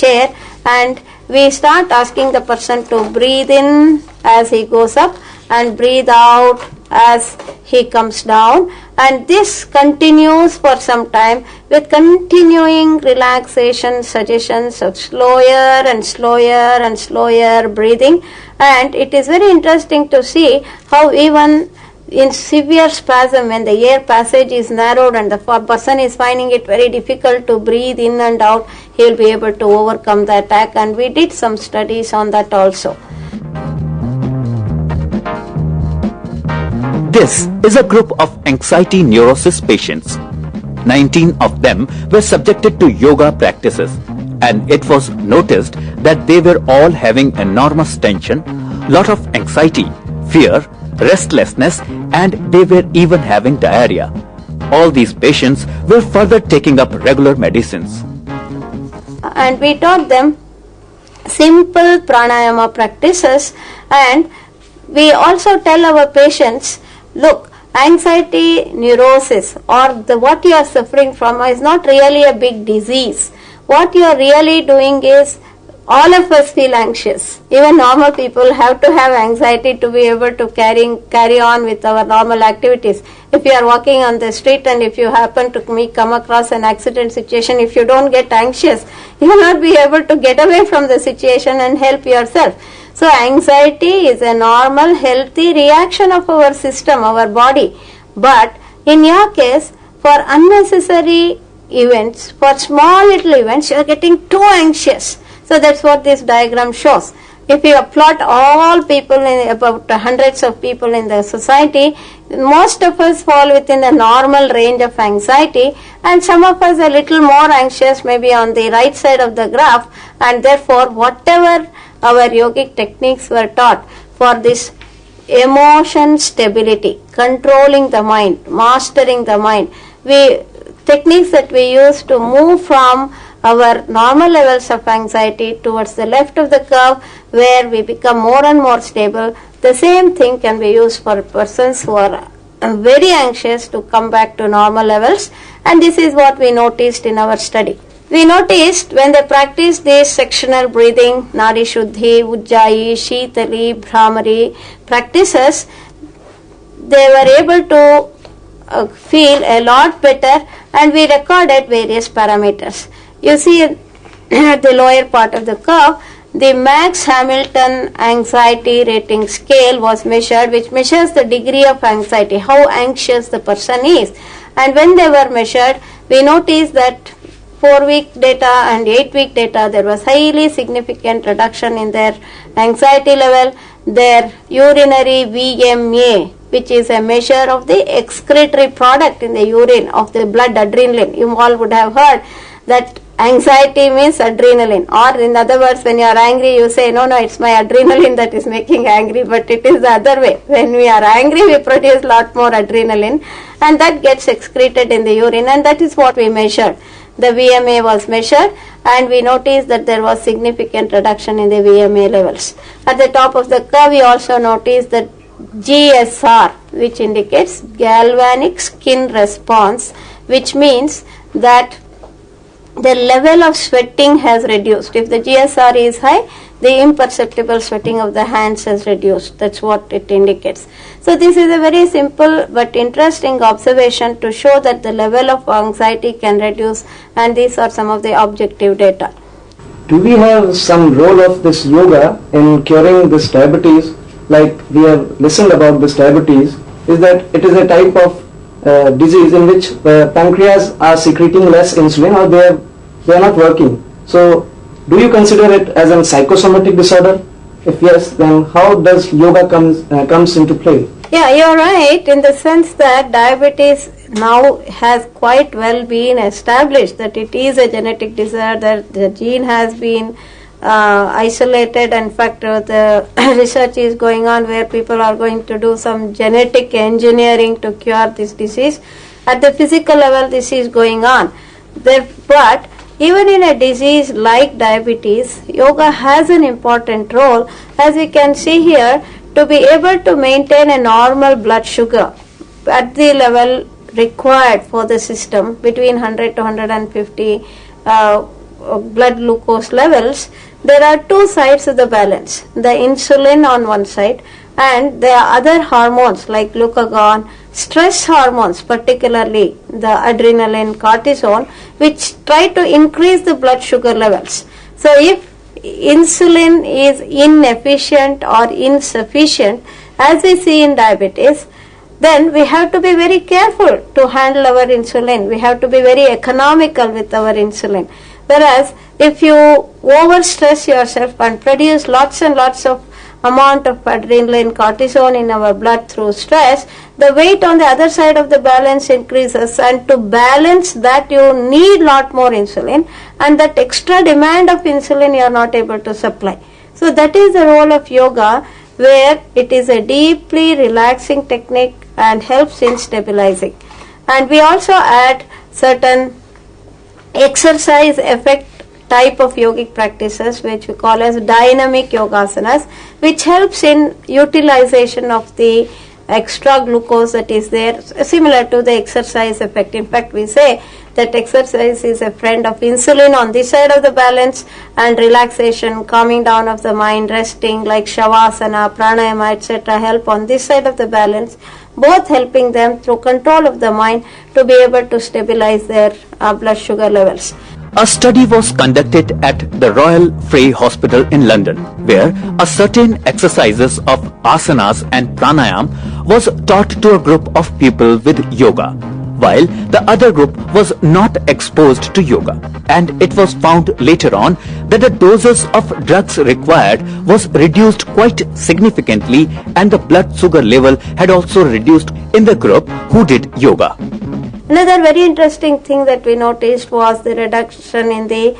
chair, and we start asking the person to breathe in as he goes up and breathe out as he comes down, and this continues for some time with continuing relaxation suggestions of slower and slower and slower breathing. And it is very interesting to see how even in severe spasm, when the air passage is narrowed and the person is finding it very difficult to breathe in and out, he will be able to overcome the attack, and we did some studies on that also. This is a group of anxiety neurosis patients. 19 of them were subjected to yoga practices, and it was noticed that they were all having enormous tension, lot of anxiety, fear, restlessness, and they were even having diarrhea. All these patients were further taking up regular medicines. And we taught them simple pranayama practices, and we also tell our patients, look, anxiety neurosis or what you are suffering from is not really a big disease. What you are really doing is, all of us feel anxious. Even normal people have to have anxiety to be able to carry on with our normal activities. If you are walking on the street and if you happen to come across an accident situation, if you don't get anxious, you will not be able to get away from the situation and help yourself. So anxiety is a normal, healthy reaction of our system, our body. But in your case, for unnecessary events, for small little events, you are getting too anxious. So that's what this diagram shows. If you plot all people, about hundreds of people in the society, most of us fall within the normal range of anxiety, and some of us a little more anxious, maybe on the right side of the graph, and therefore whatever our yogic techniques were taught for this emotion stability, controlling the mind, mastering the mind, techniques that we use to move from our normal levels of anxiety towards the left of the curve where we become more and more stable. The same thing can be used for persons who are very anxious to come back to normal levels, and this is what we noticed in our study. We noticed when they practiced this sectional breathing, Nadi Shuddhi, Ujjayi, Shitali, Bhramari practices, they were able to feel a lot better, and we recorded various parameters. You see at the lower part of the curve, the Max Hamilton anxiety rating scale was measured, which measures the degree of anxiety, how anxious the person is. And when they were measured, we noticed that 4-week data and 8-week data, there was highly significant reduction in their anxiety level. Their urinary VMA, which is a measure of the excretory product in the urine of the blood, adrenaline. You all would have heard that anxiety means adrenaline, or in other words, when you are angry you say, no, it's my adrenaline that is making angry, but it is the other way. When we are angry we produce lot more adrenaline, and that gets excreted in the urine, and that is what we measured. The VMA was measured, and we noticed that there was significant reduction in the VMA levels. At the top of the curve we also noticed that GSR, which indicates galvanic skin response, which means that the level of sweating has reduced. If the GSR is high, the imperceptible sweating of the hands has reduced. That's what it indicates. So this is a very simple but interesting observation to show that the level of anxiety can reduce, and these are some of the objective data. Do we have some role of this yoga in curing this diabetes? Like we have listened about this diabetes, is that it is a type of disease in which the pancreas are secreting less insulin, or they are not working. So do you consider it as a psychosomatic disorder? If yes, then how does yoga comes into play? Yeah, you are right in the sense that diabetes now has quite well been established that it is a genetic disorder. The gene has been isolated. In fact, the research is going on where people are going to do some genetic engineering to cure this disease. At the physical level, this is going on. But even in a disease like diabetes, yoga has an important role, as we can see here, to be able to maintain a normal blood sugar at the level required for the system between 100 to 150 blood glucose levels, there are two sides of the balance. The insulin on one side and the other hormones like glucagon, stress hormones, particularly the adrenaline, cortisol, which try to increase the blood sugar levels. So if insulin is inefficient or insufficient, as we see in diabetes, then we have to be very careful to handle our insulin. We have to be very economical with our insulin. Whereas if you overstress yourself and produce lots and lots of amount of adrenaline, cortisol in our blood through stress, the weight on the other side of the balance increases, and to balance that you need lot more insulin, and that extra demand of insulin you are not able to supply. So that is the role of yoga, where it is a deeply relaxing technique and helps in stabilizing. And we also add certain exercise effect type of yogic practices which we call as dynamic yogasanas, which helps in utilization of the extra glucose that is there, similar to the exercise effect. In fact, we say that exercise is a friend of insulin on this side of the balance, and relaxation, calming down of the mind, resting like shavasana, pranayama, etc. help on this side of the balance, both helping them through control of the mind to be able to stabilize their blood sugar levels. A study was conducted at the Royal Frey Hospital in London, where a certain exercises of asanas and pranayam was taught to a group of people with yoga, while the other group was not exposed to yoga. And it was found later on that the doses of drugs required was reduced quite significantly, and the blood sugar level had also reduced in the group who did yoga. Another very interesting thing that we noticed was the reduction in the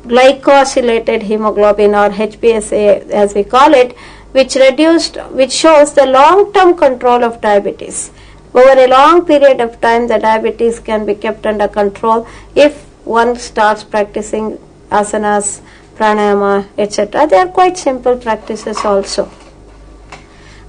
glycosylated hemoglobin, or HbSA as we call it, which shows the long-term control of diabetes. Over a long period of time, the diabetes can be kept under control if one starts practicing asanas, pranayama, etc. They are quite simple practices also.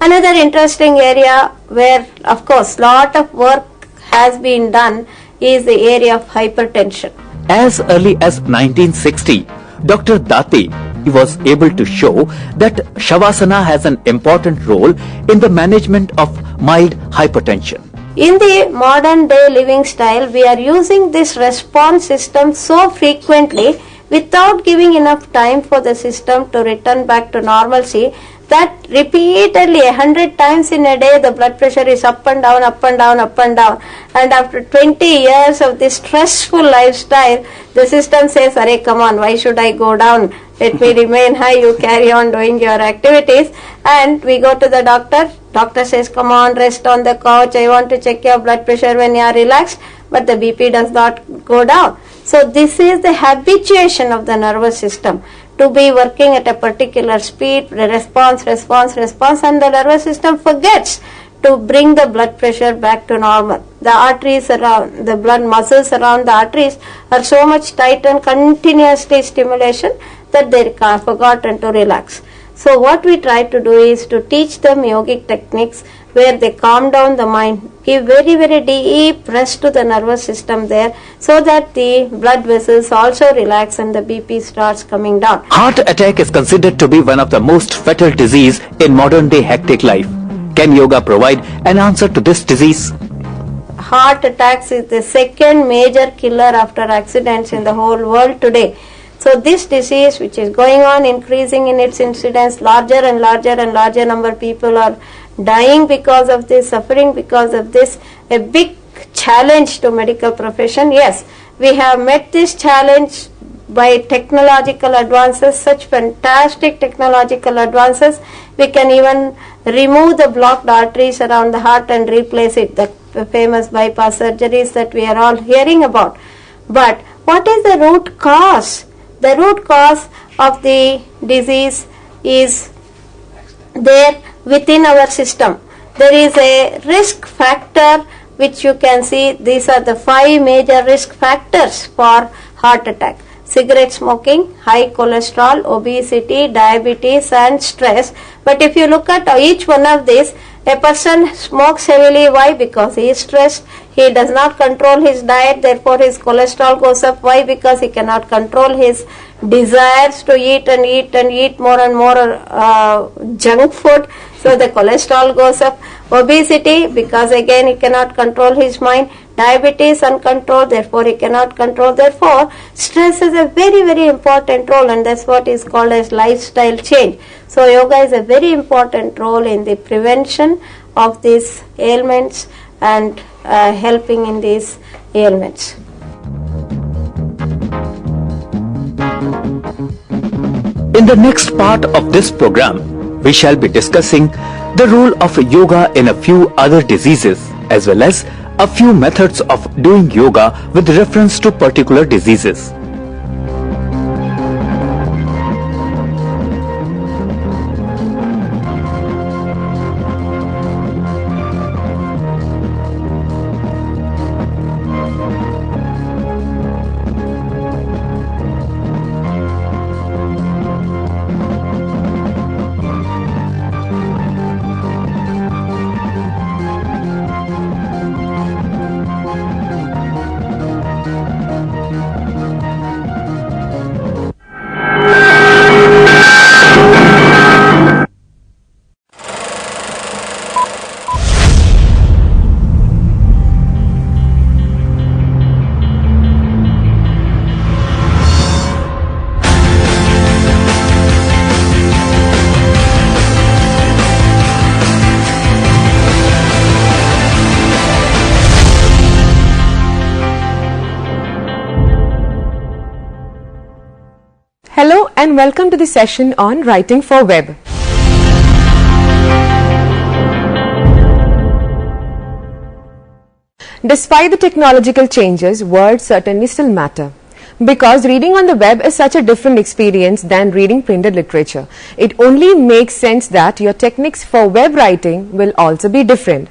Another interesting area where, of course, lot of work has been done is the area of hypertension. As early as 1960, Dr. Dati was able to show that Shavasana has an important role in the management of mild hypertension. In the modern day living style, we are using this response system so frequently without giving enough time for the system to return back to normalcy, that repeatedly 100 times in a day the blood pressure is up and down, up and down, up and down. And after 20 years of this stressful lifestyle, the system says, "Arey, come on, why should I go down? Let me remain high, you carry on doing your activities." And we go to the doctor. Doctor says, "Come on, rest on the couch. I want to check your blood pressure when you are relaxed." But the BP does not go down. So this is the habituation of the nervous system to be working at a particular speed, response, and the nervous system forgets to bring the blood pressure back to normal. The arteries around, the blood muscles around the arteries are so much tight and continuously stimulation that they are forgotten to relax. So what we try to do is to teach them yogic techniques where they calm down the mind, give very, very deep rest to the nervous system there, so that the blood vessels also relax and the BP starts coming down. Heart attack is considered to be one of the most fatal disease in modern day hectic life. Can yoga provide an answer to this disease? Heart attacks is the second major killer after accidents in the whole world today. So this disease, which is going on increasing in its incidence, larger and larger number of people are dying because of this, suffering because of this, a big challenge to medical profession. Yes, we have met this challenge by technological advances, such fantastic technological advances. We can even remove the blocked arteries around the heart and replace it, the famous bypass surgeries that we are all hearing about. But what is the root cause? The root cause of the disease is there within our system. There is a risk factor which you can see. These are the 5 major risk factors for heart attack: cigarette smoking, high cholesterol, obesity, diabetes and stress. But if you look at each one of these, A person smokes heavily. Why? Because he is stressed. He does not control his diet, therefore his cholesterol goes up. Why? Because he cannot control his desires to eat and eat and eat more and more junk food. So the cholesterol goes up. Obesity, because again he cannot control his mind. Diabetes uncontrolled, therefore he cannot control. Therefore stress is a very, very important role, and that's what is called as lifestyle change. So yoga is a very important role in the prevention of these ailments and helping in these ailments. In the next part of this program, we shall be discussing the role of yoga in a few other diseases, as well as a few methods of doing yoga with reference to particular diseases. Hello and welcome to the session on writing for web. Despite the technological changes, words certainly still matter. Because reading on the web is such a different experience than reading printed literature. It only makes sense that your techniques for web writing will also be different.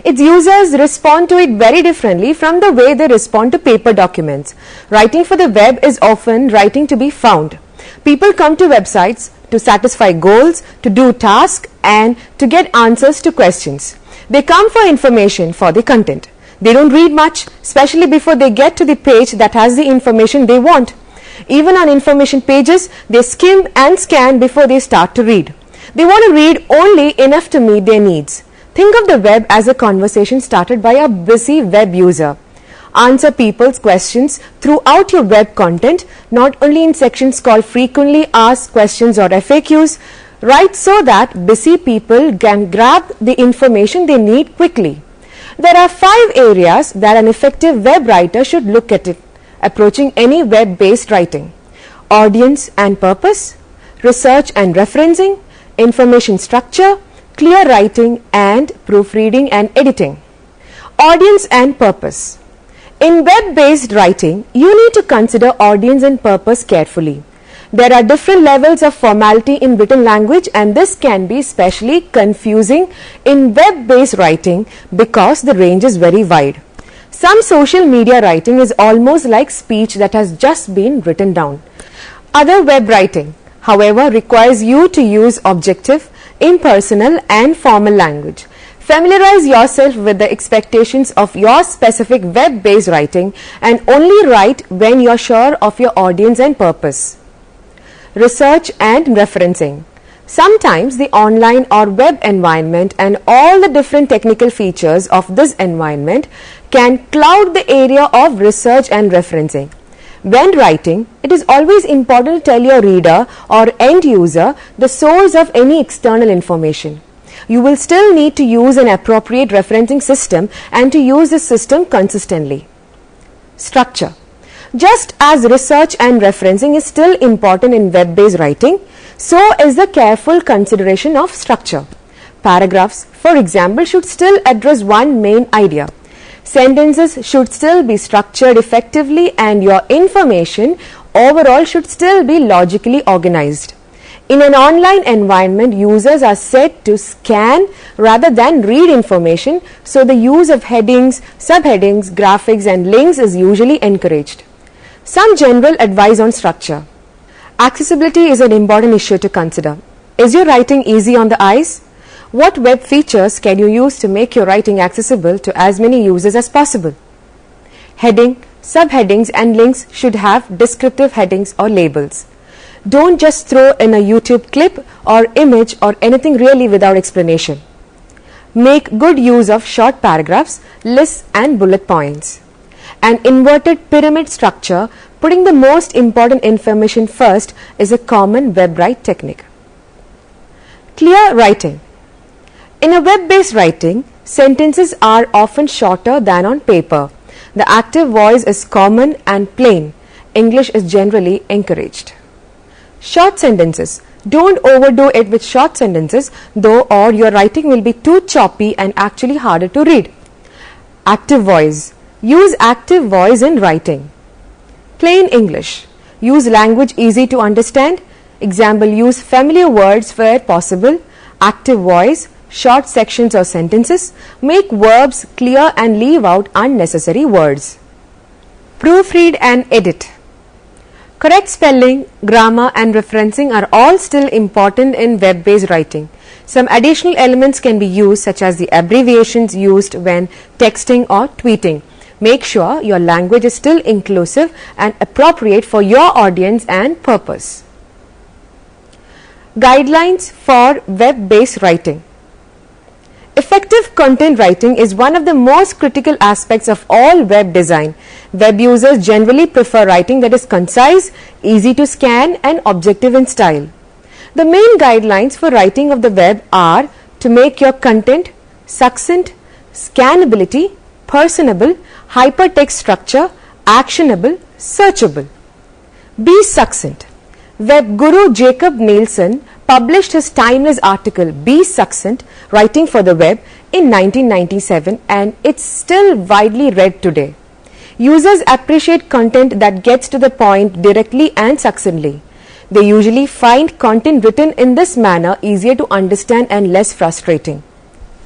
Its users respond to it very differently from the way they respond to paper documents. Writing for the web is often writing to be found. People come to websites to satisfy goals, to do tasks, and to get answers to questions. They come for information, for the content. They don't read much, especially before they get to the page that has the information they want. Even on information pages, they skim and scan before they start to read. They want to read only enough to meet their needs. Think of the web as a conversation started by a busy web user. Answer people's questions throughout your web content, not only in sections called frequently asked questions or FAQs. Write so that busy people can grab the information they need quickly. There are 5 areas that an effective web writer should look at it, approaching any web-based writing: audience and purpose, research and referencing, information structure, clear writing, and proofreading and editing. Audience and purpose. In web-based writing, you need to consider audience and purpose carefully. There are different levels of formality in written language, and this can be especially confusing in web-based writing because the range is very wide. Some social media writing is almost like speech that has just been written down. Other web writing, however, requires you to use objective, impersonal, and formal language. Familiarize yourself with the expectations of your specific web-based writing and only write when you're sure of your audience and purpose. Research and referencing. Sometimes the online or web environment and all the different technical features of this environment can cloud the area of research and referencing. When writing, it is always important to tell your reader or end user the source of any external information. You will still need to use an appropriate referencing system and to use this system consistently. Structure. Just as research and referencing is still important in web-based writing, so is the careful consideration of structure. Paragraphs, for example, should still address one main idea. Sentences should still be structured effectively, and your information overall should still be logically organized. In an online environment, users are said to scan rather than read information, so the use of headings, subheadings, graphics, and links is usually encouraged. Some general advice on structure. Accessibility is an important issue to consider. Is your writing easy on the eyes? What web features can you use to make your writing accessible to as many users as possible? Heading, subheadings and links should have descriptive headings or labels. Don't just throw in a YouTube clip or image or anything really without explanation. Make good use of short paragraphs, lists and bullet points. An inverted pyramid structure, putting the most important information first, is a common web write technique. Clear writing. In a web-based writing, sentences are often shorter than on paper. The active voice is common and plain. English is generally encouraged. Short sentences. Don't overdo it with short sentences though, or your writing will be too choppy and actually harder to read. Active voice. Use active voice in writing. Plain English. Use language easy to understand. Example, use familiar words where possible. Active voice. Short sections or sentences. Make verbs clear and leave out unnecessary words. Proofread and edit. Correct spelling, grammar and referencing are all still important in web-based writing. Some additional elements can be used, such as the abbreviations used when texting or tweeting. Make sure your language is still inclusive and appropriate for your audience and purpose. Guidelines for web-based writing. Effective content writing is one of the most critical aspects of all web design. Web users generally prefer writing that is concise, easy to scan and objective in style. The main guidelines for writing of the web are to make your content succinct, scannability, personable, hypertext structure, actionable, searchable. Be succinct. Web guru Jacob Nielsen published his timeless article Be Succinct, Writing for the Web in 1997, and it's still widely read today. Users appreciate content that gets to the point directly and succinctly. They usually find content written in this manner easier to understand and less frustrating.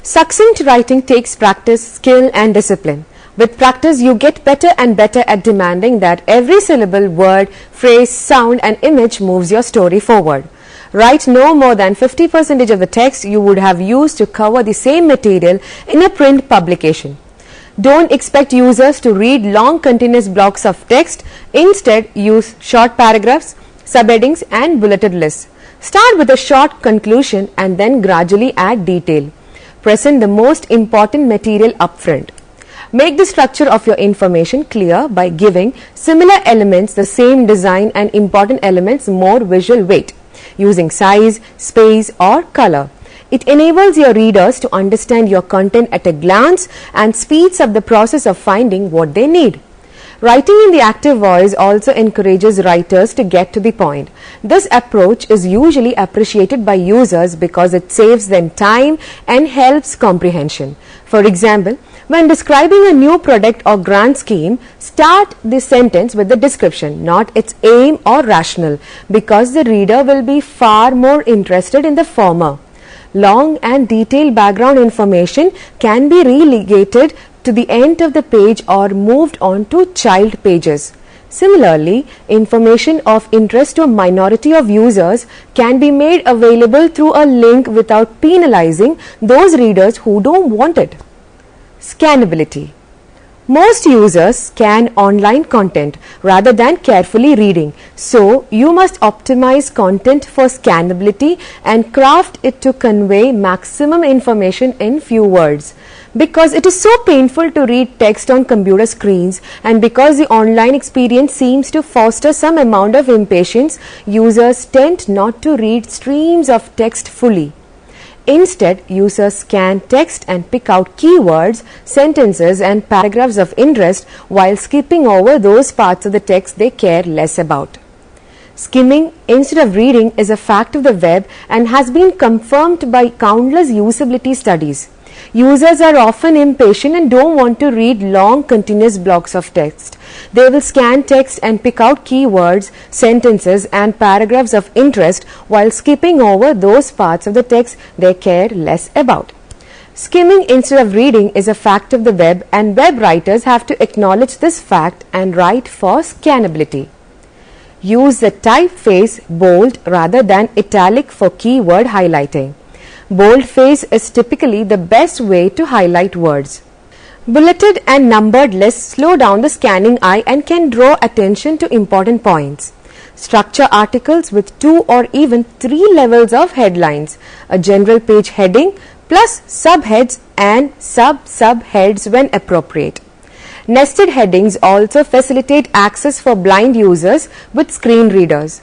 Succinct writing takes practice, skill and discipline. With practice, you get better and better at demanding that every syllable, word, phrase, sound and image moves your story forward. Write no more than 50% of the text you would have used to cover the same material in a print publication. Don't expect users to read long continuous blocks of text. Instead, use short paragraphs, subheadings and bulleted lists. Start with a short conclusion and then gradually add detail. Present the most important material upfront. Make the structure of your information clear by giving similar elements the same design and important elements more visual weight, using size, space or color. It enables your readers to understand your content at a glance and speeds up the process of finding what they need. Writing in the active voice also encourages writers to get to the point. This approach is usually appreciated by users because it saves them time and helps comprehension. For example, when describing a new product or grand scheme, start the sentence with the description, not its aim or rationale, because the reader will be far more interested in the former. Long and detailed background information can be relegated to the end of the page or moved on to child pages. Similarly, information of interest to a minority of users can be made available through a link without penalizing those readers who don't want it. Scannability. Most users scan online content rather than carefully reading, so you must optimize content for scannability and craft it to convey maximum information in few words. Because it is so painful to read text on computer screens, and because the online experience seems to foster some amount of impatience, users tend not to read streams of text fully. Instead, users scan text and pick out keywords, sentences and paragraphs of interest while skipping over those parts of the text they care less about. Skimming instead of reading is a fact of the web and has been confirmed by countless usability studies. Users are often impatient and don't want to read long continuous blocks of text. They will scan text and pick out keywords, sentences and paragraphs of interest while skipping over those parts of the text they care less about. Skimming instead of reading is a fact of the web, and web writers have to acknowledge this fact and write for scannability. Use the typeface bold rather than italic for keyword highlighting. Boldface is typically the best way to highlight words. Bulleted and numbered lists slow down the scanning eye and can draw attention to important points. Structure articles with 2 or even 3 levels of headlines, a general page heading plus subheads and sub-subheads when appropriate. Nested headings also facilitate access for blind users with screen readers.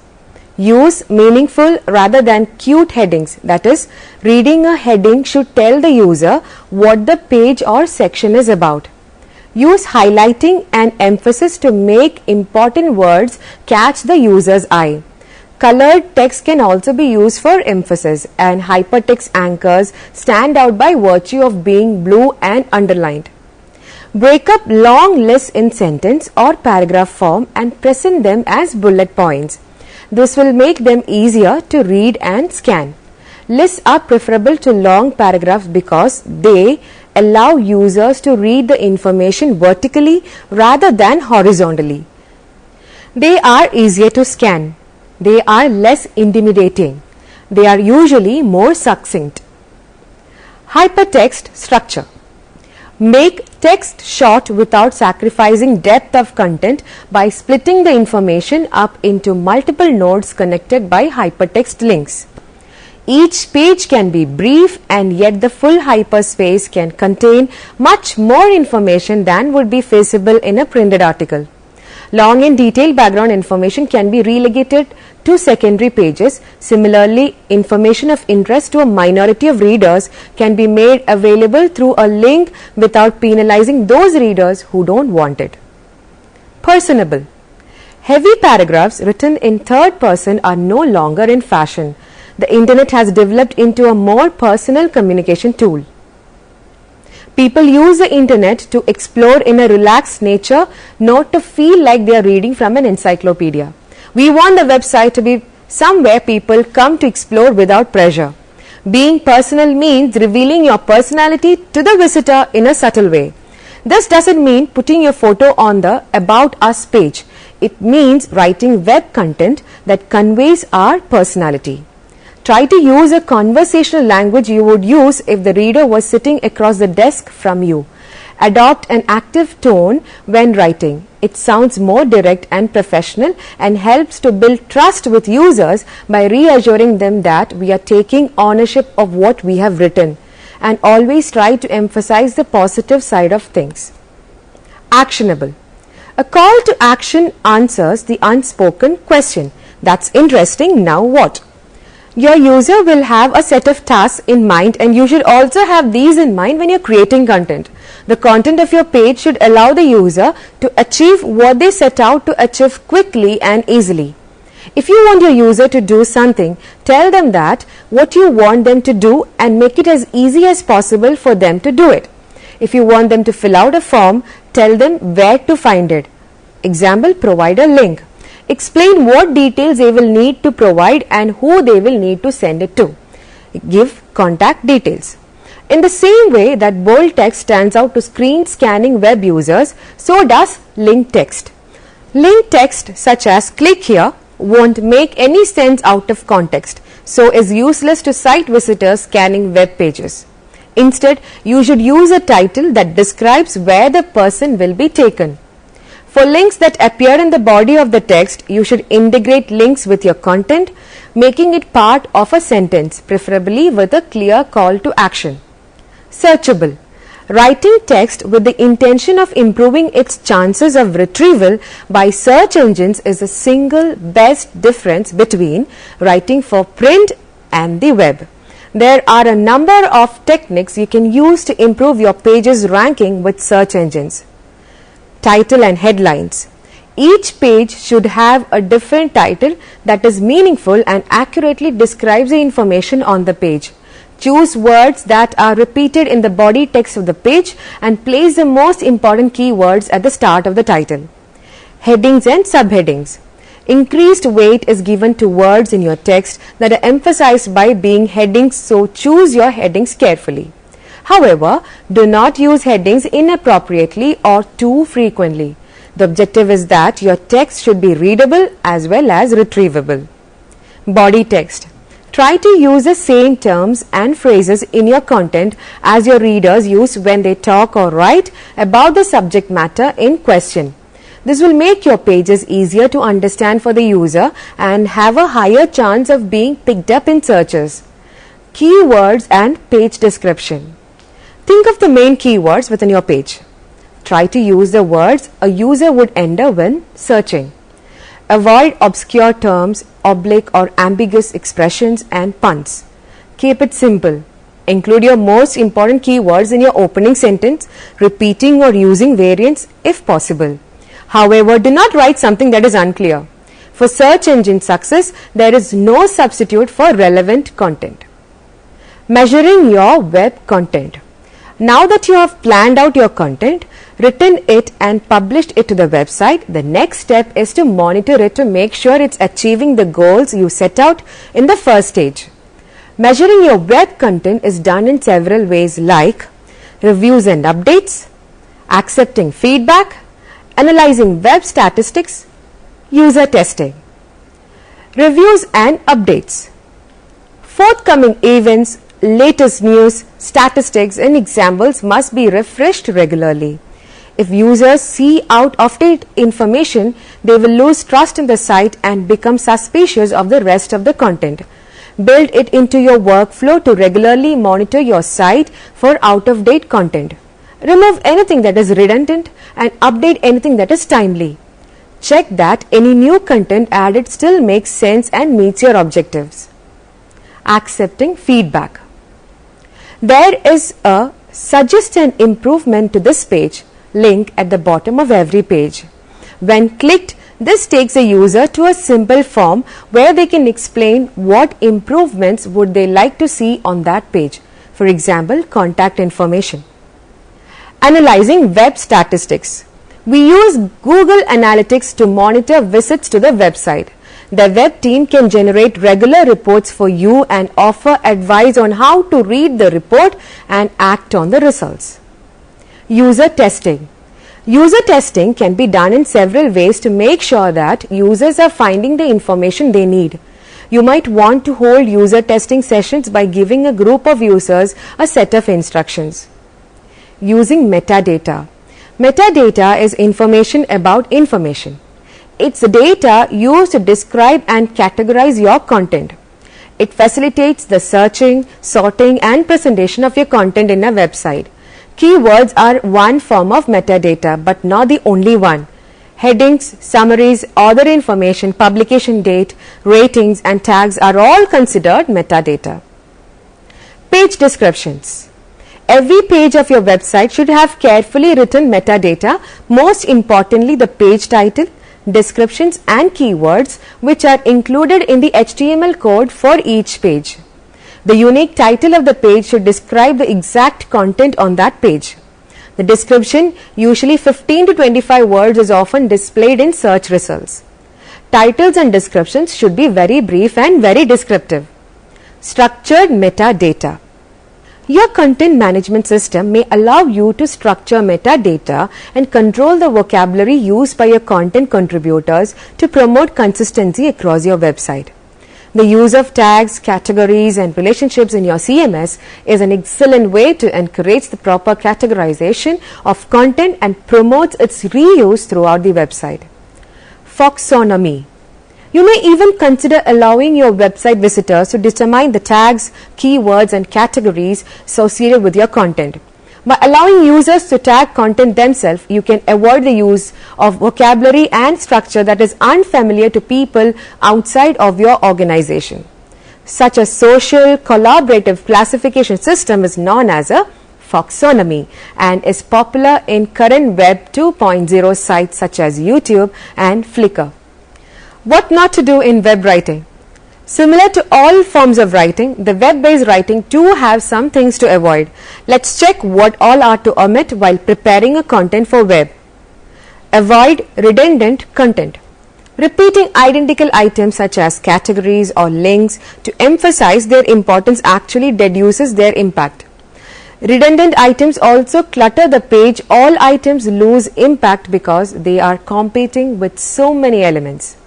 Use meaningful rather than cute headings, that is, reading a heading should tell the user what the page or section is about. Use highlighting and emphasis to make important words catch the user's eye. Colored text can also be used for emphasis, and hypertext anchors stand out by virtue of being blue and underlined. Break up long lists in sentence or paragraph form and present them as bullet points. This will make them easier to read and scan. Lists are preferable to long paragraphs because they allow users to read the information vertically rather than horizontally. They are easier to scan. They are less intimidating. They are usually more succinct. Hypertext structure. Make text short without sacrificing depth of content by splitting the information up into multiple nodes connected by hypertext links. Each page can be brief, and yet the full hyperspace can contain much more information than would be feasible in a printed article. Long and detailed background information can be relegated to secondary pages. Similarly, information of interest to a minority of readers can be made available through a link without penalizing those readers who don't want it. Personable. Heavy paragraphs written in third person are no longer in fashion. The internet has developed into a more personal communication tool. People use the internet to explore in a relaxed nature, not to feel like they are reading from an encyclopedia. We want the website to be somewhere people come to explore without pressure. Being personal means revealing your personality to the visitor in a subtle way. This doesn't mean putting your photo on the About Us page. It means writing web content that conveys our personality. Try to use a conversational language you would use if the reader was sitting across the desk from you. Adopt an active tone when writing. It sounds more direct and professional and helps to build trust with users by reassuring them that we are taking ownership of what we have written, and always try to emphasize the positive side of things. Actionable. A call to action answers the unspoken question. That's interesting, now what? Your user will have a set of tasks in mind, and you should also have these in mind when you're creating content. The content of your page should allow the user to achieve what they set out to achieve quickly and easily. If you want your user to do something, tell them that what you want them to do and make it as easy as possible for them to do it. If you want them to fill out a form, tell them where to find it. Example, provide a link. Explain what details they will need to provide and who they will need to send it to. Give contact details. In the same way that bold text stands out to screen scanning web users, so does link text. Link text such as click here won't make any sense out of context, so is useless to site visitors scanning web pages. Instead, you should use a title that describes where the person will be taken. For links that appear in the body of the text, you should integrate links with your content, making it part of a sentence, preferably with a clear call to action. Searchable. Writing text with the intention of improving its chances of retrieval by search engines is the single best difference between writing for print and the web. There are a number of techniques you can use to improve your page's ranking with search engines. Title and headlines. Each page should have a different title that is meaningful and accurately describes the information on the page. Choose words that are repeated in the body text of the page and place the most important keywords at the start of the title. Headings and subheadings. Increased weight is given to words in your text that are emphasized by being headings, so choose your headings carefully. However, do not use headings inappropriately or too frequently. The objective is that your text should be readable as well as retrievable. Body text. Try to use the same terms and phrases in your content as your readers use when they talk or write about the subject matter in question. This will make your pages easier to understand for the user and have a higher chance of being picked up in searches. Keywords and page description. Think of the main keywords within your page. Try to use the words a user would enter when searching. Avoid obscure terms, oblique or ambiguous expressions and puns. Keep it simple. Include your most important keywords in your opening sentence, repeating or using variants if possible. However, do not write something that is unclear. For search engine success, there is no substitute for relevant content. Measuring your web content. Now that you have planned out your content, written it and published it to the website, the next step is to monitor it to make sure it's achieving the goals you set out in the first stage. Measuring your web content is done in several ways like reviews and updates, accepting feedback, analyzing web statistics, user testing. Reviews and updates. Forthcoming events, latest news, statistics and examples must be refreshed regularly. If users see out of date information, they will lose trust in the site and become suspicious of the rest of the content. Build it into your workflow to regularly monitor your site for out of date content. Remove anything that is redundant and update anything that is timely. Check that any new content added still makes sense and meets your objectives. Accepting feedback. There is a suggest an improvement to this page link at the bottom of every page. When clicked, this takes a user to a simple form where they can explain what improvements would they like to see on that page. For example, contact information. Analyzing web statistics. We use Google Analytics to monitor visits to the website. The web team can generate regular reports for you and offer advice on how to read the report and act on the results. User testing. User testing can be done in several ways to make sure that users are finding the information they need. You might want to hold user testing sessions by giving a group of users a set of instructions. Using metadata. Metadata is information about information. It's data used to describe and categorize your content. It facilitates the searching, sorting and presentation of your content in a website. Keywords are one form of metadata but not the only one. Headings, summaries, author information, publication date, ratings and tags are all considered metadata. Page descriptions. Every page of your website should have carefully written metadata, most importantly the page title, descriptions and keywords which are included in the HTML code for each page. The unique title of the page should describe the exact content on that page. The description, usually 15 to 25 words, is often displayed in search results. Titles and descriptions should be very brief and very descriptive. Structured metadata. Your content management system may allow you to structure metadata and control the vocabulary used by your content contributors to promote consistency across your website. The use of tags, categories and relationships in your CMS is an excellent way to encourage the proper categorization of content and promotes its reuse throughout the website. Taxonomy. You may even consider allowing your website visitors to determine the tags, keywords and categories associated with your content. By allowing users to tag content themselves, you can avoid the use of vocabulary and structure that is unfamiliar to people outside of your organization. Such a social collaborative classification system is known as a taxonomy and is popular in current Web 2.0 sites such as YouTube and Flickr. What not to do in web writing? Similar to all forms of writing, the web-based writing too have some things to avoid. Let's check what all are to omit while preparing a content for web. Avoid redundant content. Repeating identical items such as categories or links to emphasize their importance actually reduces their impact. Redundant items also clutter the page. All items lose impact because they are competing with so many elements.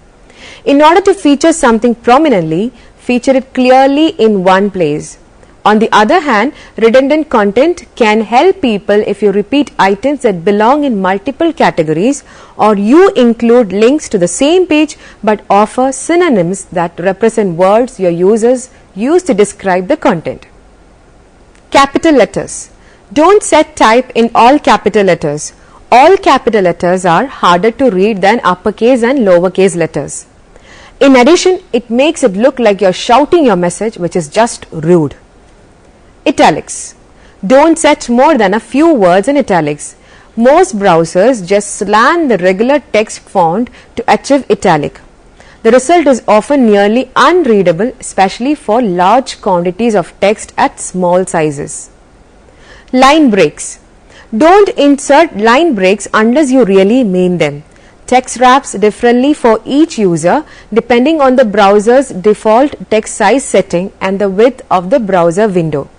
In order to feature something prominently, feature it clearly in one place. On the other hand, redundant content can help people if you repeat items that belong in multiple categories, or you include links to the same page but offer synonyms that represent words your users use to describe the content. Capital letters. Don't set type in all capital letters. All capital letters are harder to read than uppercase and lowercase letters. In addition, it makes it look like you're shouting your message, which is just rude. Italics. Don't set more than a few words in italics. Most browsers just slant the regular text font to achieve italic. The result is often nearly unreadable, especially for large quantities of text at small sizes. Line breaks. Don't insert line breaks unless you really mean them. Text wraps differently for each user depending on the browser's default text size setting and the width of the browser window.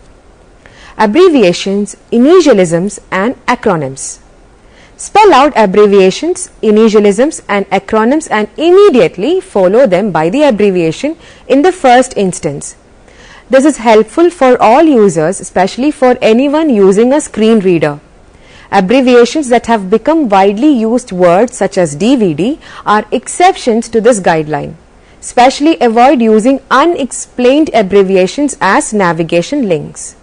Abbreviations, initialisms and acronyms. Spell out abbreviations, initialisms and acronyms and immediately follow them by the abbreviation in the first instance. This is helpful for all users, especially for anyone using a screen reader. Abbreviations that have become widely used words such as DVD are exceptions to this guideline. Especially avoid using unexplained abbreviations as navigation links.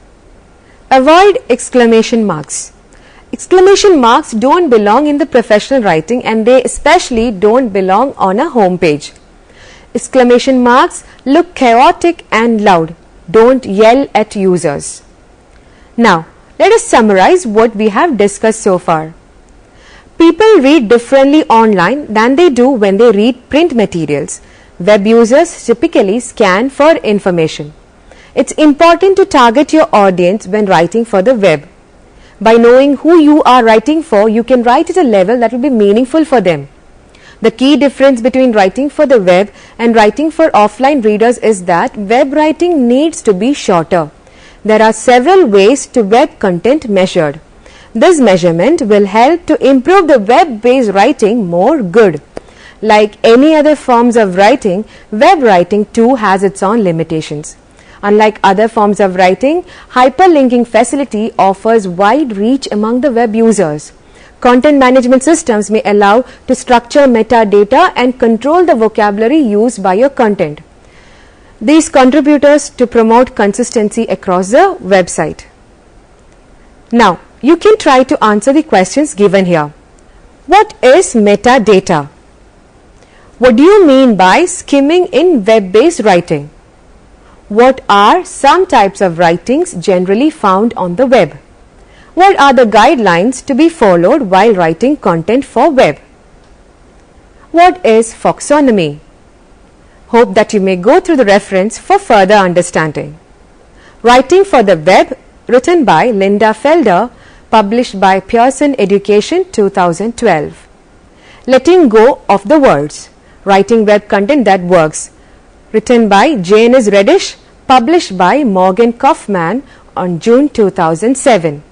Avoid exclamation marks. Exclamation marks don't belong in the professional writing and they especially don't belong on a home page. Exclamation marks look chaotic and loud. Don't yell at users. Now, let us summarize what we have discussed so far. People read differently online than they do when they read print materials. Web users typically scan for information. It's important to target your audience when writing for the web. By knowing who you are writing for, you can write at a level that will be meaningful for them. The key difference between writing for the web and writing for offline readers is that web writing needs to be shorter. There are several ways to web content measured. This measurement will help to improve the web-based writing more good. Like any other forms of writing, web writing too has its own limitations. Unlike other forms of writing, hyperlinking facility offers wide reach among the web users. Content management systems may allow to structure metadata and control the vocabulary used by your content. These contributors to promote consistency across the website. Now, you can try to answer the questions given here. What is metadata? What do you mean by skimming in web-based writing? What are some types of writings generally found on the web? What are the guidelines to be followed while writing content for web? What is taxonomy? Hope that you may go through the reference for further understanding. Writing for the Web, written by Linda Felder, published by Pearson Education 2012. Letting Go of the Words, writing web content that works, written by Janice Reddish, published by Morgan Kaufman on June 2007.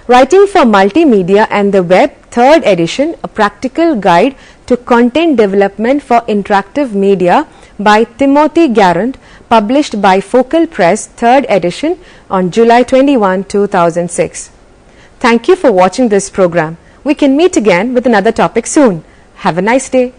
Writing for Multimedia and the Web, 3rd edition, a practical guide to content development for interactive media by Timothy Garand, published by Focal Press, 3rd edition on July 21, 2006. Thank you for watching this program. We can meet again with another topic soon. Have a nice day.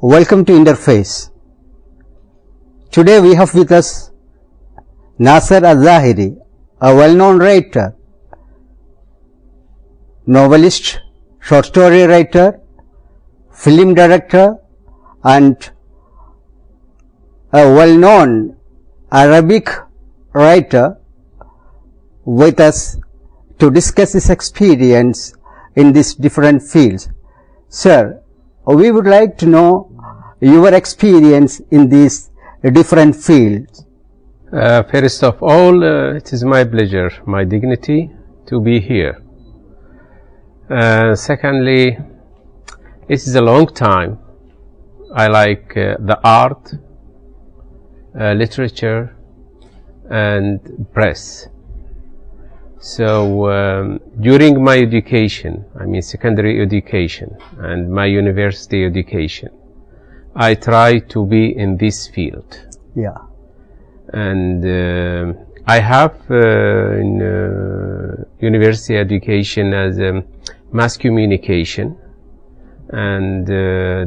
Welcome to Interface. Today we have with us Nasser Al-Zahiri, a well-known writer, novelist, short story writer, film director, and a well-known Arabic writer with us to discuss his experience in these different fields. Sir, we would like to know your experience in these different fields. First of all, it is my pleasure, my dignity to be here. Secondly, it is a long time. I like the art, literature, and press. So during my education, I mean secondary education and my university education, I try to be in this field. Yeah. And I have in university education as mass communication, and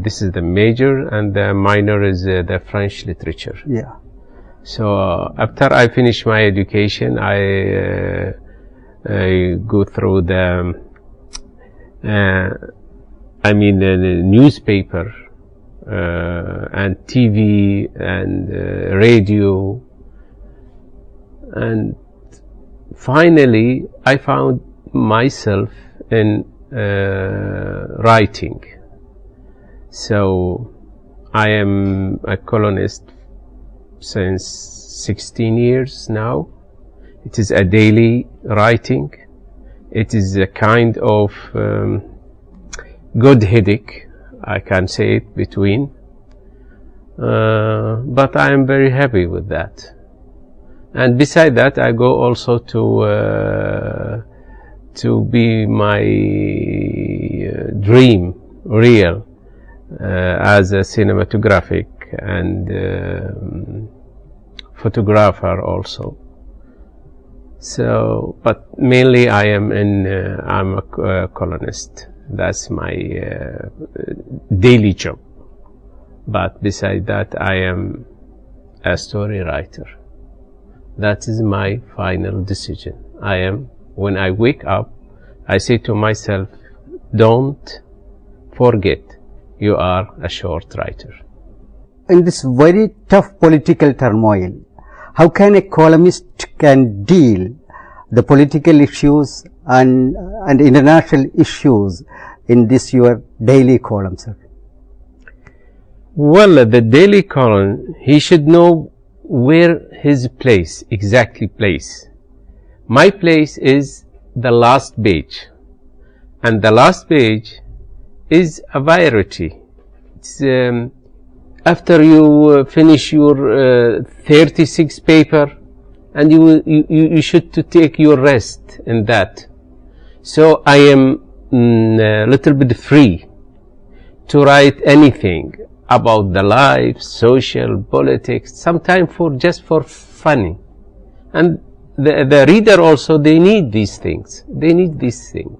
this is the major, and the minor is the French literature. Yeah. So after I finish my education, I go through the the newspaper and TV and radio, and finally I found myself in writing. So I am a columnist since 16 years now. It is a daily writing. It is a kind of good headache, I can say it between, but I am very happy with that. And beside that, I go also to be my dream real as a cinematographic and photographer also. So, but mainly I'm a columnist. That's my daily job. But beside that, I am a story writer. That is my final decision. When I wake up, I say to myself, don't forget, you are a short writer. In this very tough political turmoil, how can a columnist can deal the political issues and international issues in this your daily column, sir? Well, the daily column, he should know where his place, exactly place. My place is the last page, and the last page is a variety. It's, after you finish your 36 paper, and you should to take your rest in that. So I am a little bit free to write anything about the life, social, politics, sometimes just for funny. And the reader also, they need these things. They need these things.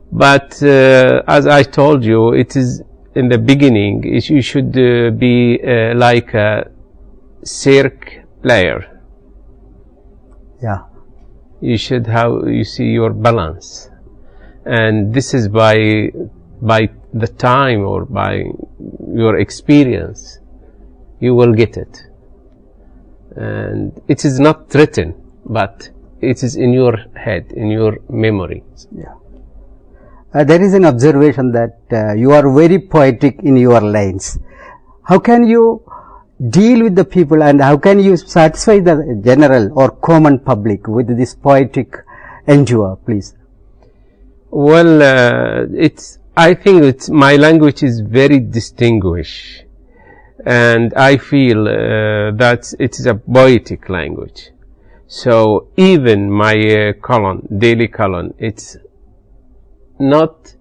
But as I told you, it is in the beginning, you should be like a cirque player. Yeah. You should have, you see, your balance. And this is by the time or by your experience, you will get it. And it is not written, but it is in your head, in your memory. Yeah. There is an observation that you are very poetic in your lines. How can you deal with the people, and how can you satisfy the general or common public with this poetic endeavor, please? Well, I think my language is very distinguished, and I feel that it is a poetic language. So even my column, daily column, it's not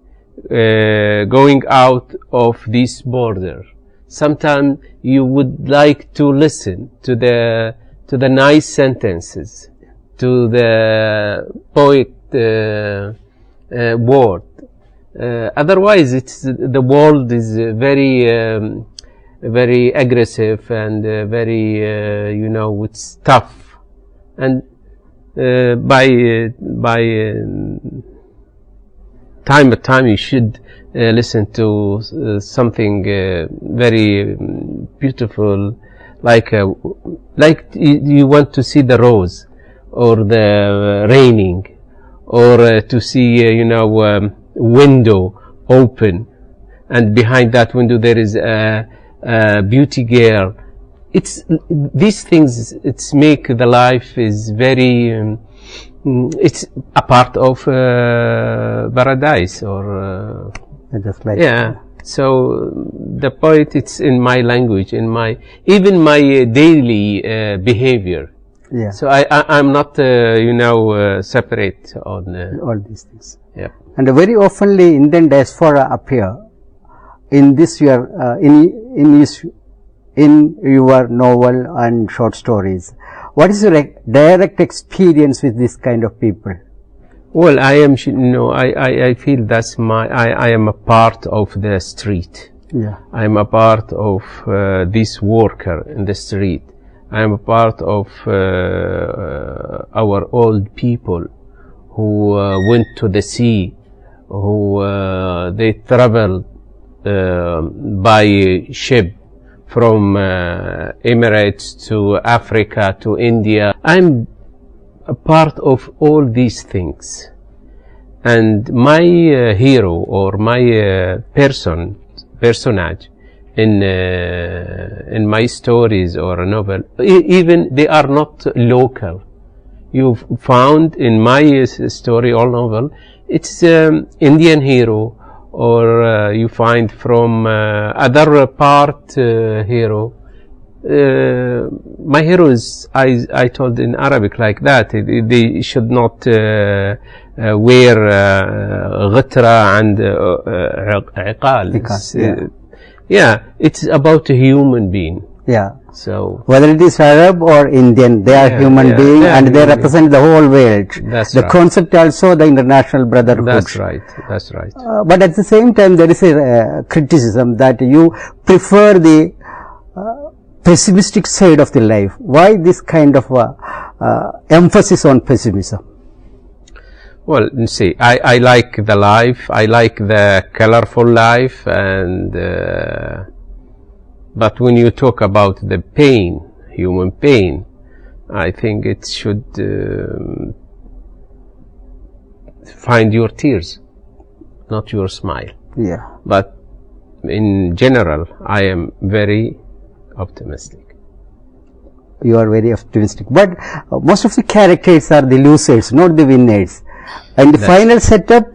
going out of this border. Sometimes you would like to listen to the nice sentences, to the poet word. Otherwise, the world is very very aggressive and very, it's tough. And by time to time you should listen to something very beautiful, like you want to see the rose or the raining, or to see window open, and behind that window there is a beauty girl. It's these things. It's make the life is very. It's a part of paradise, or just like yeah. So the point, it's in my language, in my even my daily behavior. yeah, So I'm not separate on all these things. yeah. And very oftenly Indian diaspora appear in this your in your novel and short stories. What is your direct experience with this kind of people? Well, I am, I feel that's I am a part of the street. Yeah, I am a part of this worker in the street. I am a part of our old people who went to the sea, who they traveled by ship from Emirates to Africa to India. I'm a part of all these things, and my hero or my personage in my stories or a novel, even they are not local. You've found in my story or novel, it's Indian hero, or you find from other part hero. My heroes, I told in Arabic like that, they should not wear غترة and عقال. Yeah, it's about a human being. yeah. So Whether it is Arab or Indian, they are human beings and they represent the whole world. That's the right. concept also the international brotherhood. that's right. That's right. But at the same time, there is a criticism that you prefer the pessimistic side of the life. Why this kind of emphasis on pessimism? Well, you see, I like the life. I like the colorful life, and but when you talk about the pain, human pain, I think it should find your tears, not your smile. Yeah. But in general, I am very optimistic. You are very optimistic. But most of the characters are the losers, not the winners. And the final setup,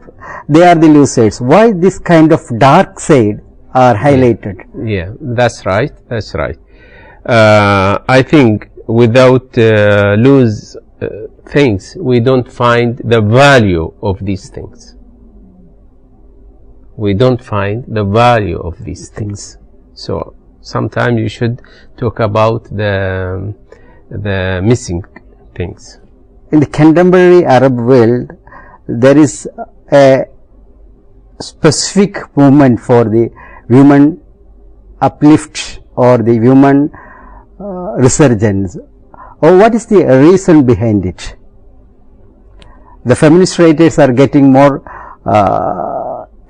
they are the losers. Why this kind of dark side are highlighted? Yeah, that's right. That's right. I think without lose things, we don't find the value of these things. We don't find the value of these things. So sometimes you should talk about the missing things. In the contemporary Arab world, there is a specific movement for the human uplift or the human resurgence. Or what is the reason behind it? The feminist writers are getting more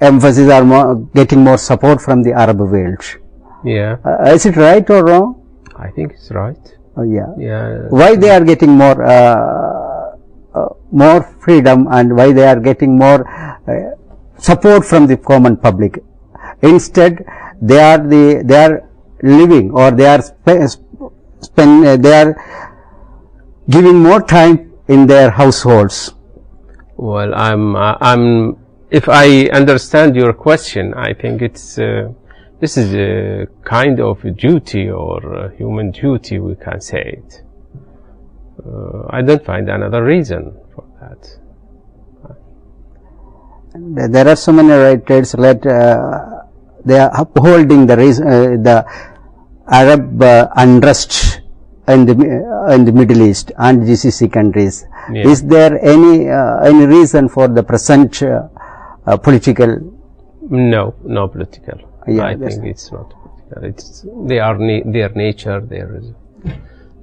emphasis, are getting more support from the Arab world. Yeah, Is it right or wrong? I think it's right. Oh, yeah. Yeah. Why they are getting more freedom, and why they are getting more support from the common public? Instead, they are living, or they are they are giving more time in their households. Well, I'm. If I understand your question, I think it's this is a kind of a duty, or a human duty, we can say it. I don't find another reason for that. There are so many writers that they are upholding the Arab unrest in the Middle East and GCC countries. Yeah. Is there any reason for the present political? No political. Yeah, I that's think it's not political. They are their nature.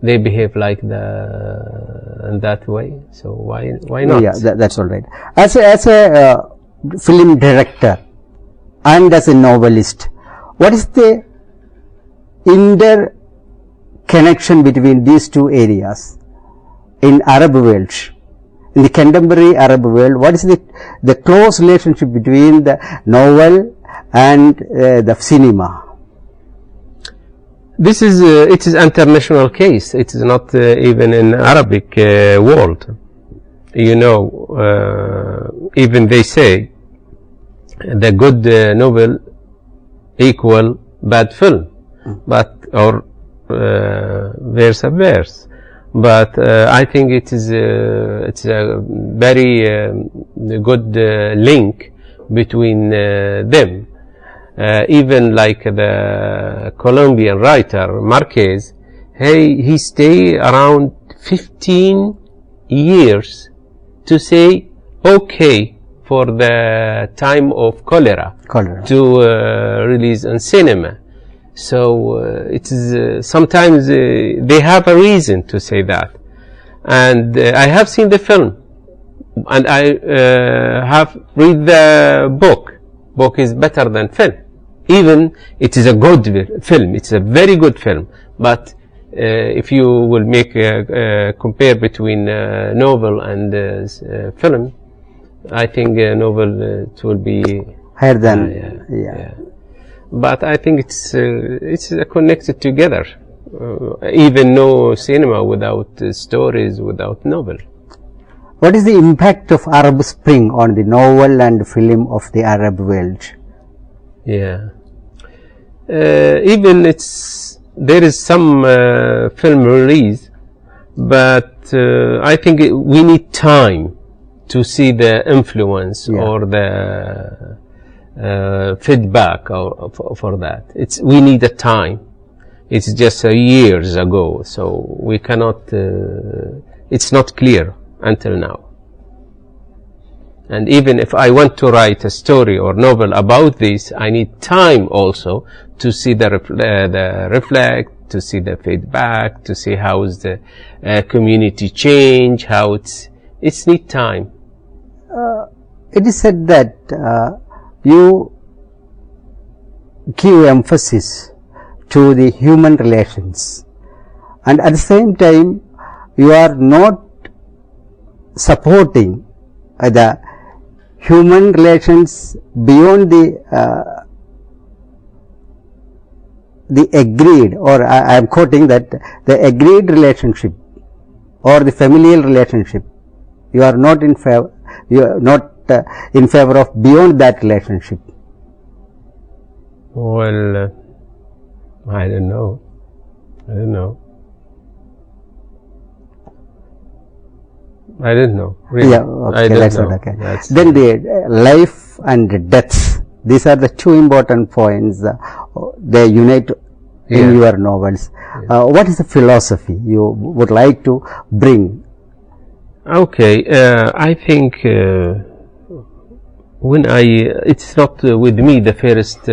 They behave like in that way. So why not? Yeah, that's all right. As a film director and as a novelist, what is the interconnection between these two areas in Arab world? In the contemporary Arab world, what is the close relationship between the novel and the cinema? This is it is international case. It is not even in Arabic world. You know, even they say the good novel equal bad film, but or verse. But I think it's a very good link between them. Even like the Colombian writer Marquez, he stay around 15 years to say okay for the time of cholera. To release in cinema. So it is sometimes they have a reason to say that. And I have seen the film, and I have read the book. Book is better than film. Even it is a good film. It's a very good film. But if you will make a compare between novel and film, I think novel it will be higher than yeah. But I think it's connected together. Even no cinema without stories, without novel. What is the impact of Arab Spring on the novel and film of the Arab world? Yeah. Even there is some film release, but I think we need time to see the influence or the feedback for that. We need a time. It's just years ago, so we cannot. It's not clear until now. And even if I want to write a story or novel about this, I need time also to see the reflect, to see the feedback, to see how is the community change, how it's need time. It is said that you give emphasis to the human relations, and at the same time you are not supporting the human relations beyond the agreed, or I am quoting that the agreed relationship or the familial relationship. You are not in favor. You are not in favor of beyond that relationship. Well, I don't know. I don't know. Really. Yeah, okay, that's what. Okay. Then the life and death. These are the two important points. They unite in your novels. What is the philosophy you would like to bring? Okay, I think it's not with me the first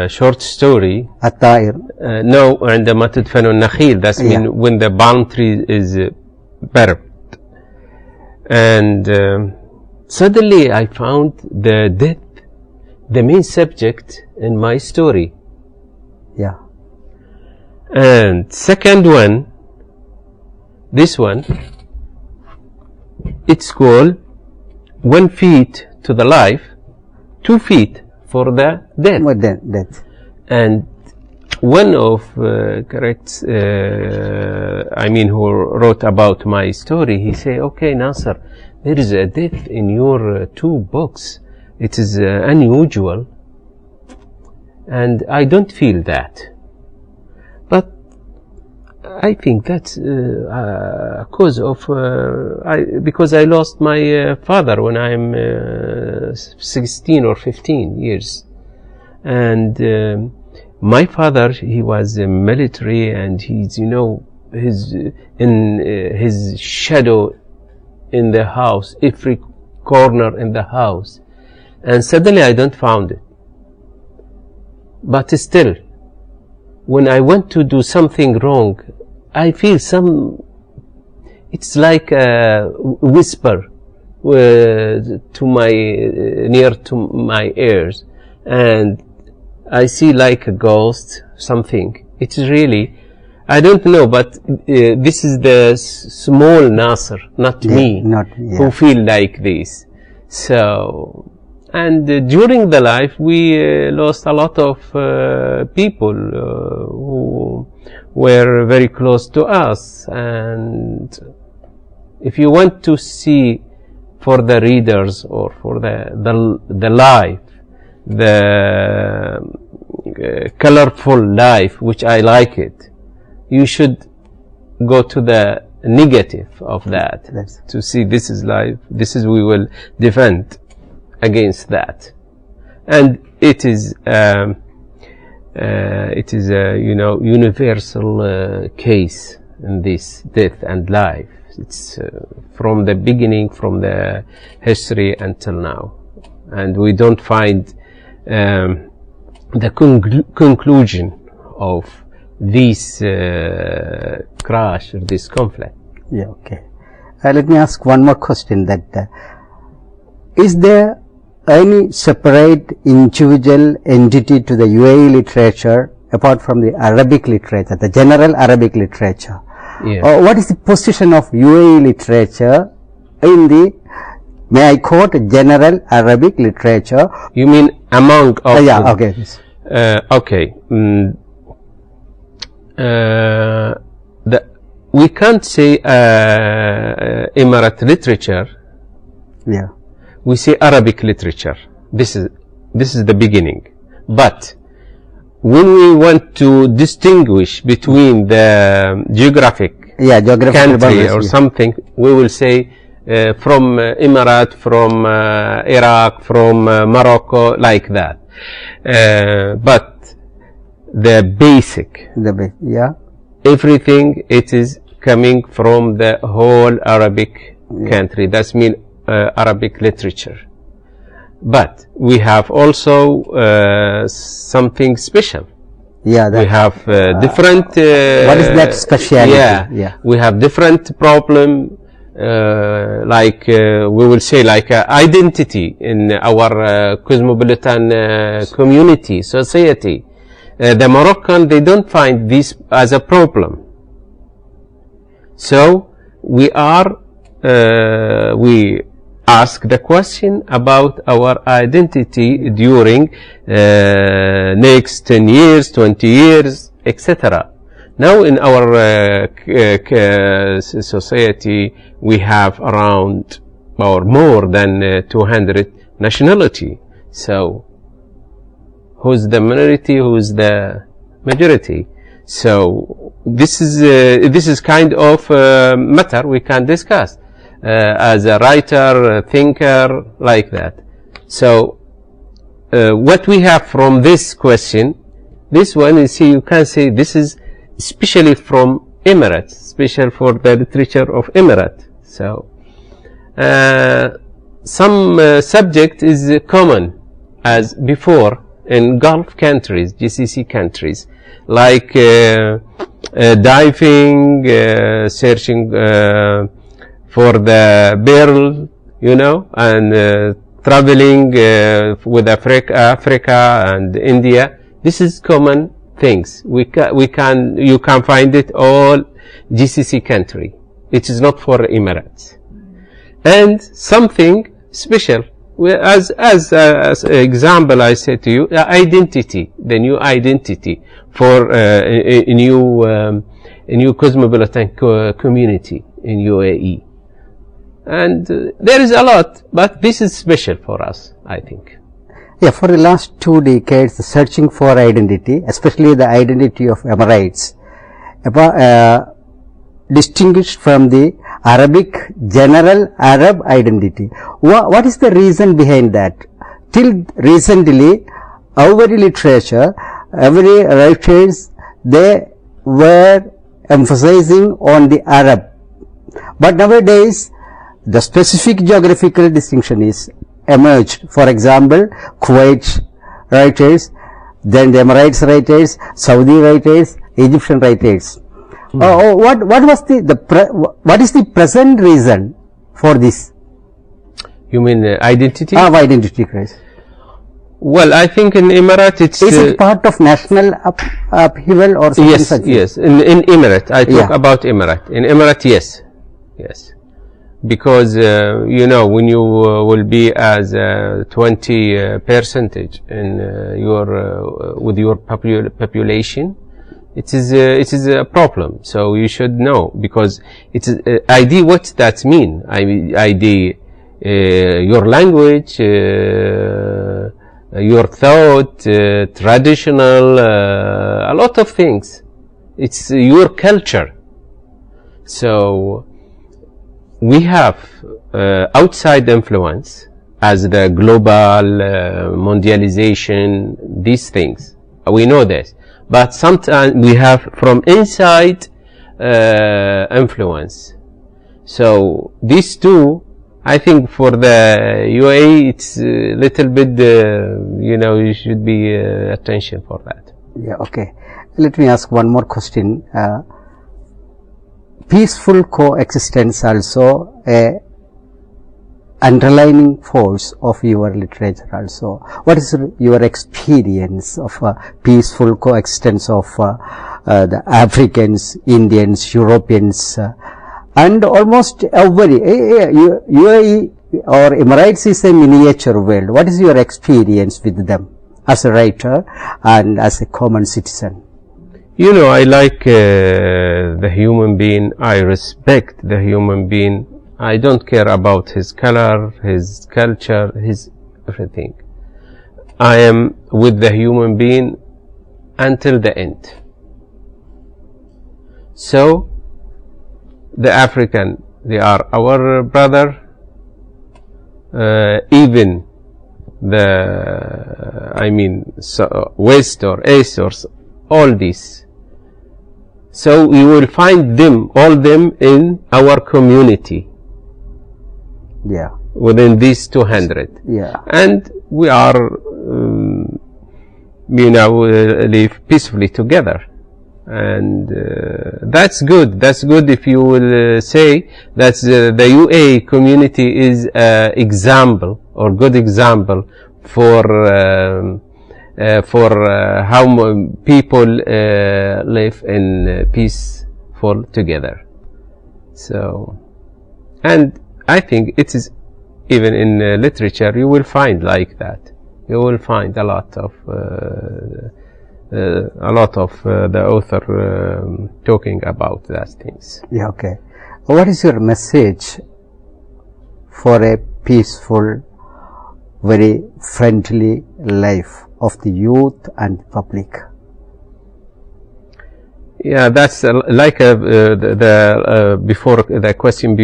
short story. الطائر. No, عندما تدفن النخيل. That's mean when the palm tree is buried. And suddenly I found the death, the main subject in my story. Yeah. And second one, this one, it's called 1 feet to the life, 2 feet for the death. Death. And one of who wrote about my story, he say, okay, Nasser, there is a death in your 2 books. It is unusual, and I don't feel that. But I think that's a cause of because I lost my father when I'm 16 or 15 years, and my father, he was military, and he's his shadow in the house, every corner in the house, and suddenly I don't found it. but still, when I want to do something wrong, I feel it's like a whisper near to my ears, and I see like a ghost, something. It's really, I don't know, but this is the small Nasser, not me, who feel like this. So, and during the life, we lost a lot of people who were very close to us. And if you want to see for the readers or for the life, the colorful life, which I like it, you should go to the negative of that, to see this is life, this is, we will defend against that. And it is a universal case in this death and life. It's from the beginning, from the history until now, and we don't find the conclusion of this crash or this conflict. Yeah, okay. Let me ask one more question, that is there any separate individual entity to the UAE literature apart from the Arabic literature, the general Arabic literature? Yeah. What is the position of UAE literature in the, may I quote, general Arabic literature? You mean among all? Yeah, okay. Okay. We can't say Emirate literature. Yeah. We say Arabic literature. This is the beginning. But when we want to distinguish between the geographic country or something, we will say from Emirate, from Iraq, from Morocco, like that. But the basic, everything, it is coming from the whole Arabic country. That's mean Arabic literature. But we have also something special. Yeah, we have different. What is that speciality? Yeah, we have different problem. Like we will say, like identity in our cosmopolitan community, society. The Moroccan, they don't find this as a problem. So we ask the question about our identity during next 10 years, 20 years, etc. Now in our society, we have around or more than 200 nationality. So who's the minority, who's the majority? So this is kind of matter we can discuss as a writer, a thinker, like that. So what we have from this question, this one, you see, you can say this is especially from Emirates, special for the literature of Emirates. So some subject is common as before in Gulf countries, GCC countries, like diving, searching for the barrel, and traveling with Africa and India. This is common things. You can find it all GCC country. It is not for Emirates. And something special, as example, I say to you, identity, the new identity for a new cosmopolitan community in UAE. And there is a lot, but this is special for us, I think. Yeah, for the last 2 decades, searching for identity, especially the identity of Emirates, distinguished from the Arabic, general Arab identity. What is the reason behind that? Till recently, every literature, every writers, they were emphasizing on the Arab. But nowadays, the specific geographical distinction is emerged. For example, Kuwait writers then the Emirates writers, Saudi writers, Egyptian writers. What is the present reason for this? You mean identity? Identity crisis. Well, I think in Emirate it's... Is it part of national upheaval or something yes, such? Yes, in Emirate. I talk about Emirate. In Emirate, yes. Yes. Because, you know, when you will be as 20 percentage in with your population, it is a problem. So you should know, because it is ID. What's that mean? ID your language, your thought, traditional, a lot of things. It's your culture. So we have outside influence as the global mondialization, these things. We know this. But sometimes we have from inside influence. So these two, I think for the UAE, it's a little bit, you know, you should be attention for that. Yeah, okay. Let me ask one more question. Peaceful coexistence also a underlining force of your literature also. What is your experience of peaceful coexistence of the Africans, Indians, Europeans, and almost every UAE or Emirates is a miniature world. What is your experience with them as a writer and as a common citizen? You know, I like the human being. I respect the human being. I don't care about his color, his culture, his everything. I am with the human being until the end. So, the African, they are our brother. Even the, I mean, West or East or all these. So you will find them, all them in our community. Yeah. Within these 200. Yeah. And we are, you know, live peacefully together. And that's good. That's good if you will say that the UAE community is an example or good example for how people live in peaceful together. So, and I think it is even in literature you will find like that. You will find a lot of the author talking about those things. Yeah, okay. What is your message for a peaceful, very friendly life of the youth and public? Yeah, that's like the before the question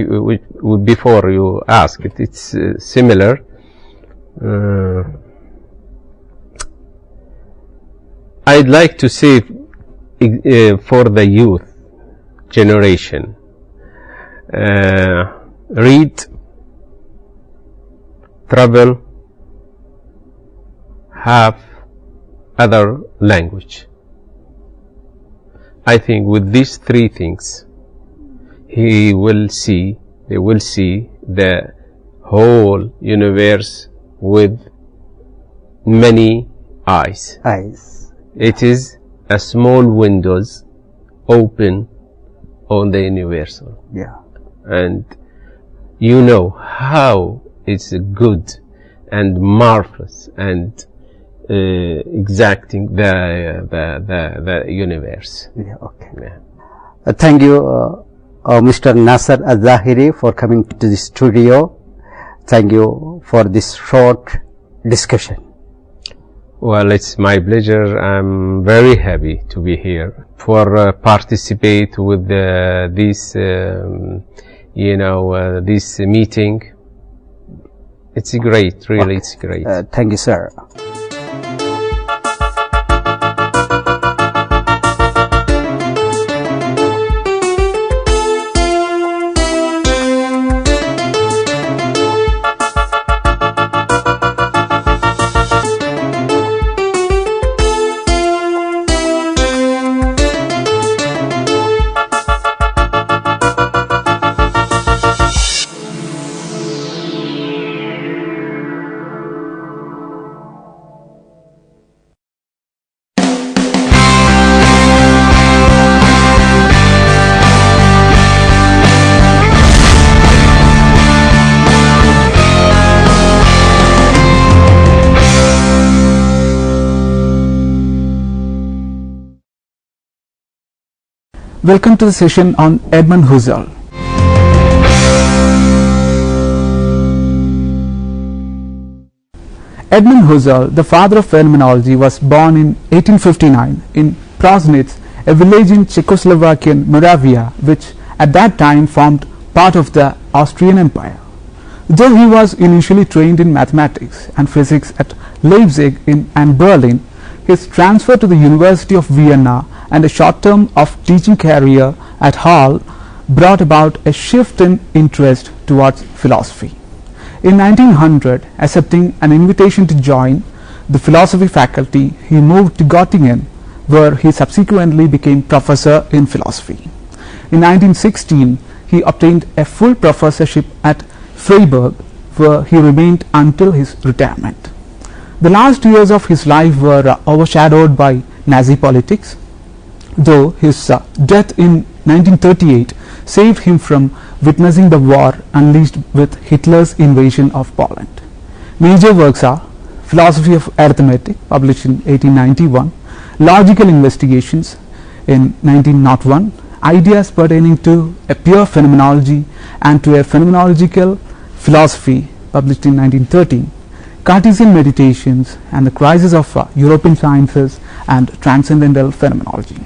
before you ask it. It's similar. I'd like to say for the youth generation, read, travel, have other language. I think with these three things, they will see the whole universe with many eyes. It is a small windows open on the universal. Yeah. And you know how it's good and marvelous and exacting the universe. Yeah, okay. Yeah. Thank you, Mr. Nasser Al-Zahiri, for coming to the studio. Thank you for this short discussion. Well, it's my pleasure. I'm very happy to be here for participate with this, you know, this meeting. It's great, really. Okay. It's great. Thank you, sir. Welcome to the session on Edmund Husserl. Edmund Husserl, the father of phenomenology, was born in 1859 in Proznitz, a village in Czechoslovakian Moravia, which at that time formed part of the Austrian Empire. Though he was initially trained in mathematics and physics at Leipzig and Berlin, his transfer to the University of Vienna and a short term of teaching career at Halle brought about a shift in interest towards philosophy. In 1900, accepting an invitation to join the philosophy faculty, he moved to Göttingen, where he subsequently became professor in philosophy. In 1916, he obtained a full professorship at Freiburg, where he remained until his retirement. The last years of his life were overshadowed by Nazi politics, though his death in 1938 saved him from witnessing the war unleashed with Hitler's invasion of Poland. Major works are Philosophy of Arithmetic, published in 1891, Logical Investigations in 1901, Ideas pertaining to a pure phenomenology and to a phenomenological philosophy, published in 1913, Cartesian Meditations and the Crisis of European Sciences and Transcendental Phenomenology.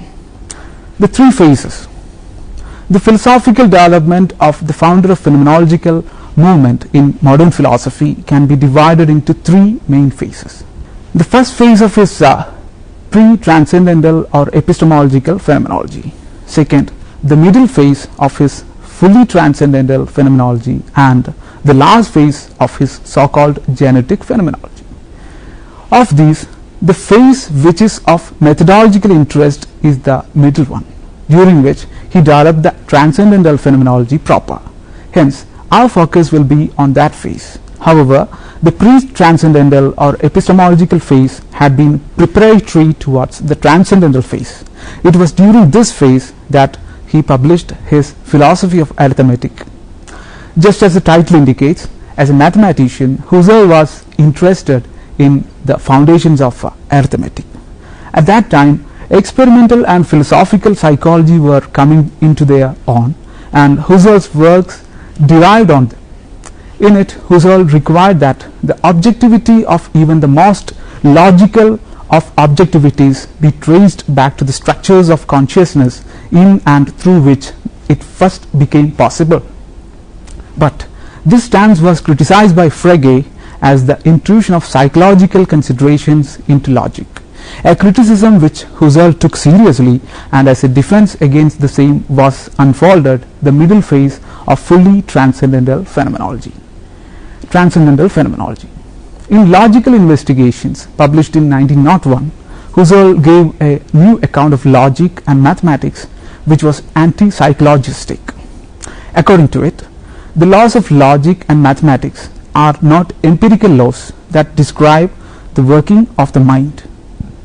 The three phases. The philosophical development of the founder of phenomenological movement in modern philosophy can be divided into three main phases. The first phase of his pre-transcendental or epistemological phenomenology. Second, the middle phase of his fully transcendental phenomenology, and the last phase of his so-called genetic phenomenology. Of these, the phase which is of methodological interest is the middle one, during which he developed the transcendental phenomenology proper. Hence, our focus will be on that phase. However, the pre-transcendental or epistemological phase had been preparatory towards the transcendental phase. It was during this phase that he published his Philosophy of Arithmetic. Just as the title indicates, as a mathematician, Husserl was interested in the foundations of arithmetic. At that time, experimental and philosophical psychology were coming into their own, and Husserl's works derived on them. In it, Husserl required that the objectivity of even the most logical of objectivities be traced back to the structures of consciousness in and through which it first became possible. But this stance was criticized by Frege as the intrusion of psychological considerations into logic, a criticism which Husserl took seriously, and as a defense against the same was unfolded the middle phase of fully transcendental phenomenology. Transcendental phenomenology. In Logical Investigations, published in 1901, Husserl gave a new account of logic and mathematics which was anti-psychologistic. According to it, the laws of logic and mathematics are not empirical laws that describe the working of the mind,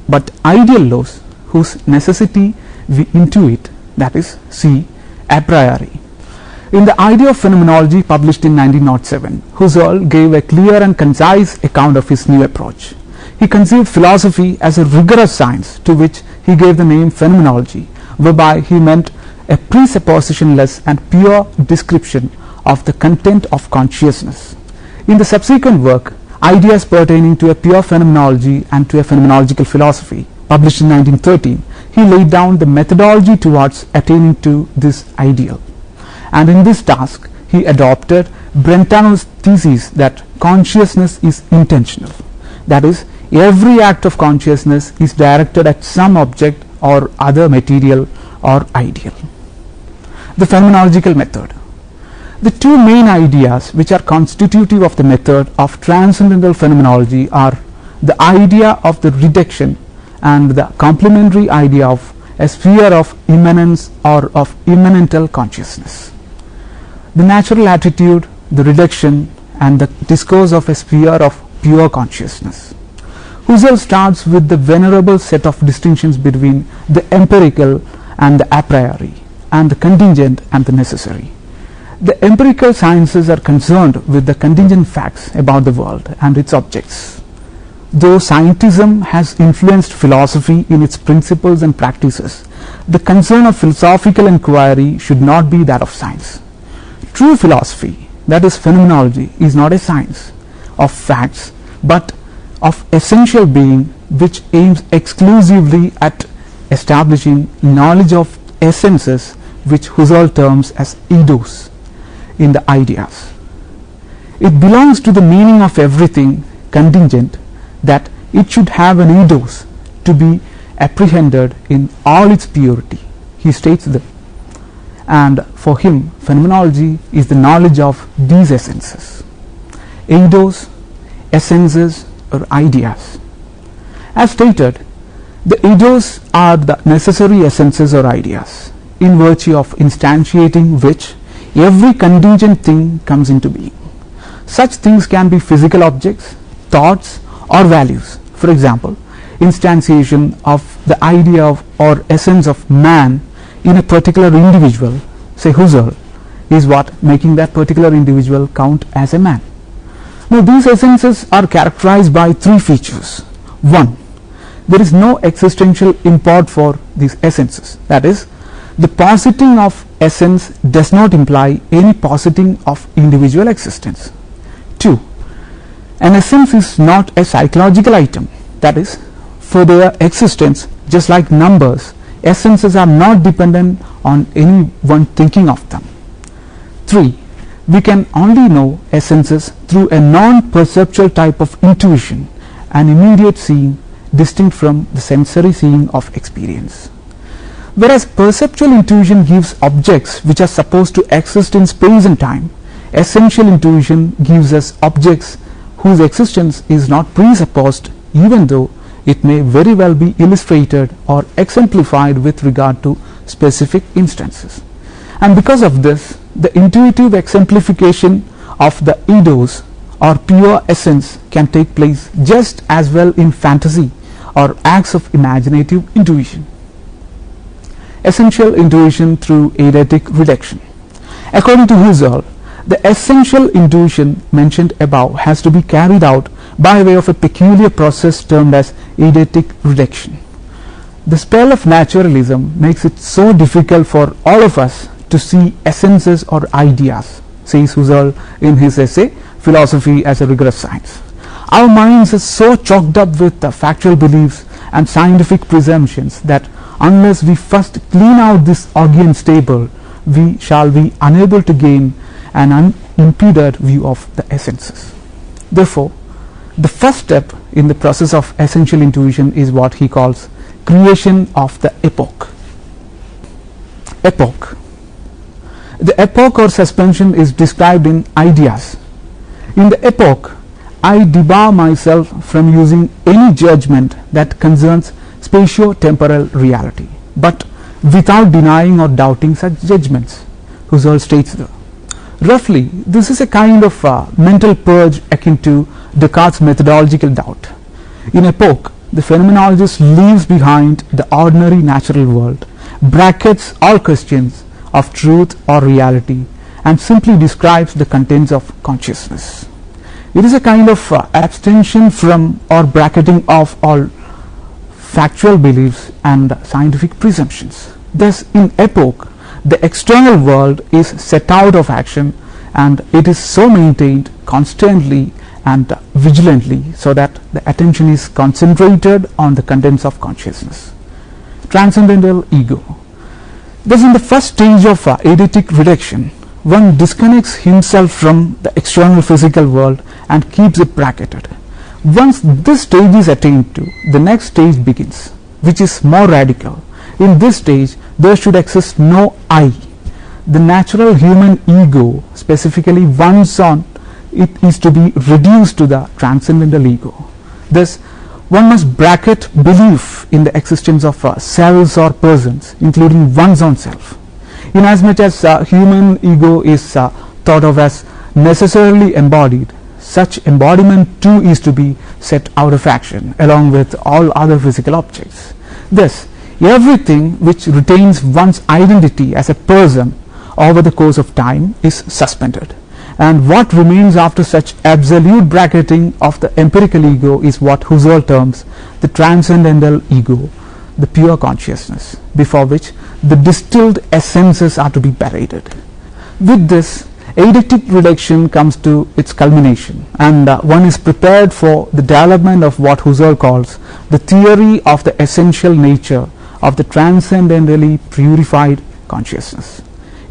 but ideal laws whose necessity we intuit, that is, see a priori. In the Idea of Phenomenology, published in 1907, Husserl gave a clear and concise account of his new approach. He conceived philosophy as a rigorous science to which he gave the name phenomenology, whereby he meant a presuppositionless and pure description of the content of consciousness. In the subsequent work, Ideas pertaining to a pure phenomenology and to a phenomenological philosophy, published in 1913, he laid down the methodology towards attaining to this ideal. And in this task, he adopted Brentano's thesis that consciousness is intentional. That is, every act of consciousness is directed at some object or other material or ideal. The phenomenological method. The two main ideas which are constitutive of the method of transcendental phenomenology are the idea of the reduction and the complementary idea of a sphere of immanence or of immanental consciousness. The natural attitude, the reduction, and the discourse of a sphere of pure consciousness. Husserl starts with the venerable set of distinctions between the empirical and the a priori, and the contingent and the necessary. The empirical sciences are concerned with the contingent facts about the world and its objects. Though scientism has influenced philosophy in its principles and practices, the concern of philosophical inquiry should not be that of science. True philosophy, that is phenomenology, is not a science of facts but of essential being, which aims exclusively at establishing knowledge of essences, which Husserl terms as eidos in the ideas. It belongs to the meaning of everything contingent that it should have an eidos to be apprehended in all its purity. He states that, and for him phenomenology is the knowledge of these essences. Eidos, essences or ideas. As stated, the eidos are the necessary essences or ideas, in virtue of instantiating which every contingent thing comes into being. Such things can be physical objects, thoughts or values. For example, instantiation of the idea of or essence of man in a particular individual, say Husserl, is what making that particular individual count as a man. Now these essences are characterized by three features. One, there is no existential import for these essences, that is, the positing of essence does not imply any positing of individual existence. 2, an essence is not a psychological item, that is, for their existence, just like numbers, essences are not dependent on anyone thinking of them. 3, we can only know essences through a non-perceptual type of intuition, an immediate seeing distinct from the sensory seeing of experience. Whereas perceptual intuition gives objects which are supposed to exist in space and time, essential intuition gives us objects whose existence is not presupposed, even though it may very well be illustrated or exemplified with regard to specific instances. And because of this, the intuitive exemplification of the eidos or pure essence can take place just as well in fantasy or acts of imaginative intuition. Essential intuition through eidetic reduction. According to Husserl, the essential intuition mentioned above has to be carried out by way of a peculiar process termed as eidetic reduction. The spell of naturalism makes it so difficult for all of us to see essences or ideas, says Husserl in his essay Philosophy as a Rigorous Science. Our minds are so choked up with the factual beliefs and scientific presumptions that unless we first clean out this Augean stable, we shall be unable to gain an unimpeded view of the essences. Therefore, the first step in the process of essential intuition is what he calls creation of the epoch. Epoch. The epoch or suspension is described in ideas. In the epoch, I debar myself from using any judgment that concerns spatio-temporal reality, but without denying or doubting such judgments. Husserl states that. Roughly, this is a kind of mental purge akin to Descartes' methodological doubt. In epoch, the phenomenologist leaves behind the ordinary natural world, brackets all questions of truth or reality, and simply describes the contents of consciousness. It is a kind of abstention from or bracketing of all factual beliefs and scientific presumptions. Thus, in epoch, the external world is set out of action, and it is so maintained constantly and vigilantly so that the attention is concentrated on the contents of consciousness. Transcendental ego. Thus, in the first stage of eidetic reduction, one disconnects himself from the external physical world and keeps it bracketed. Once this stage is attained to, the next stage begins, which is more radical. In this stage, there should exist no I. The natural human ego, specifically one's own, it is to be reduced to the transcendental ego. Thus, one must bracket belief in the existence of selves or persons, including one's own self. Inasmuch as human ego is thought of as necessarily embodied, such embodiment too is to be set out of action along with all other physical objects. Thus, everything which retains one's identity as a person over the course of time is suspended, and what remains after such absolute bracketing of the empirical ego is what Husserl terms the transcendental ego, the pure consciousness, before which the distilled essences are to be paraded. With this, eidetic reduction comes to its culmination, and one is prepared for the development of what Husserl calls the theory of the essential nature of the transcendentally purified consciousness,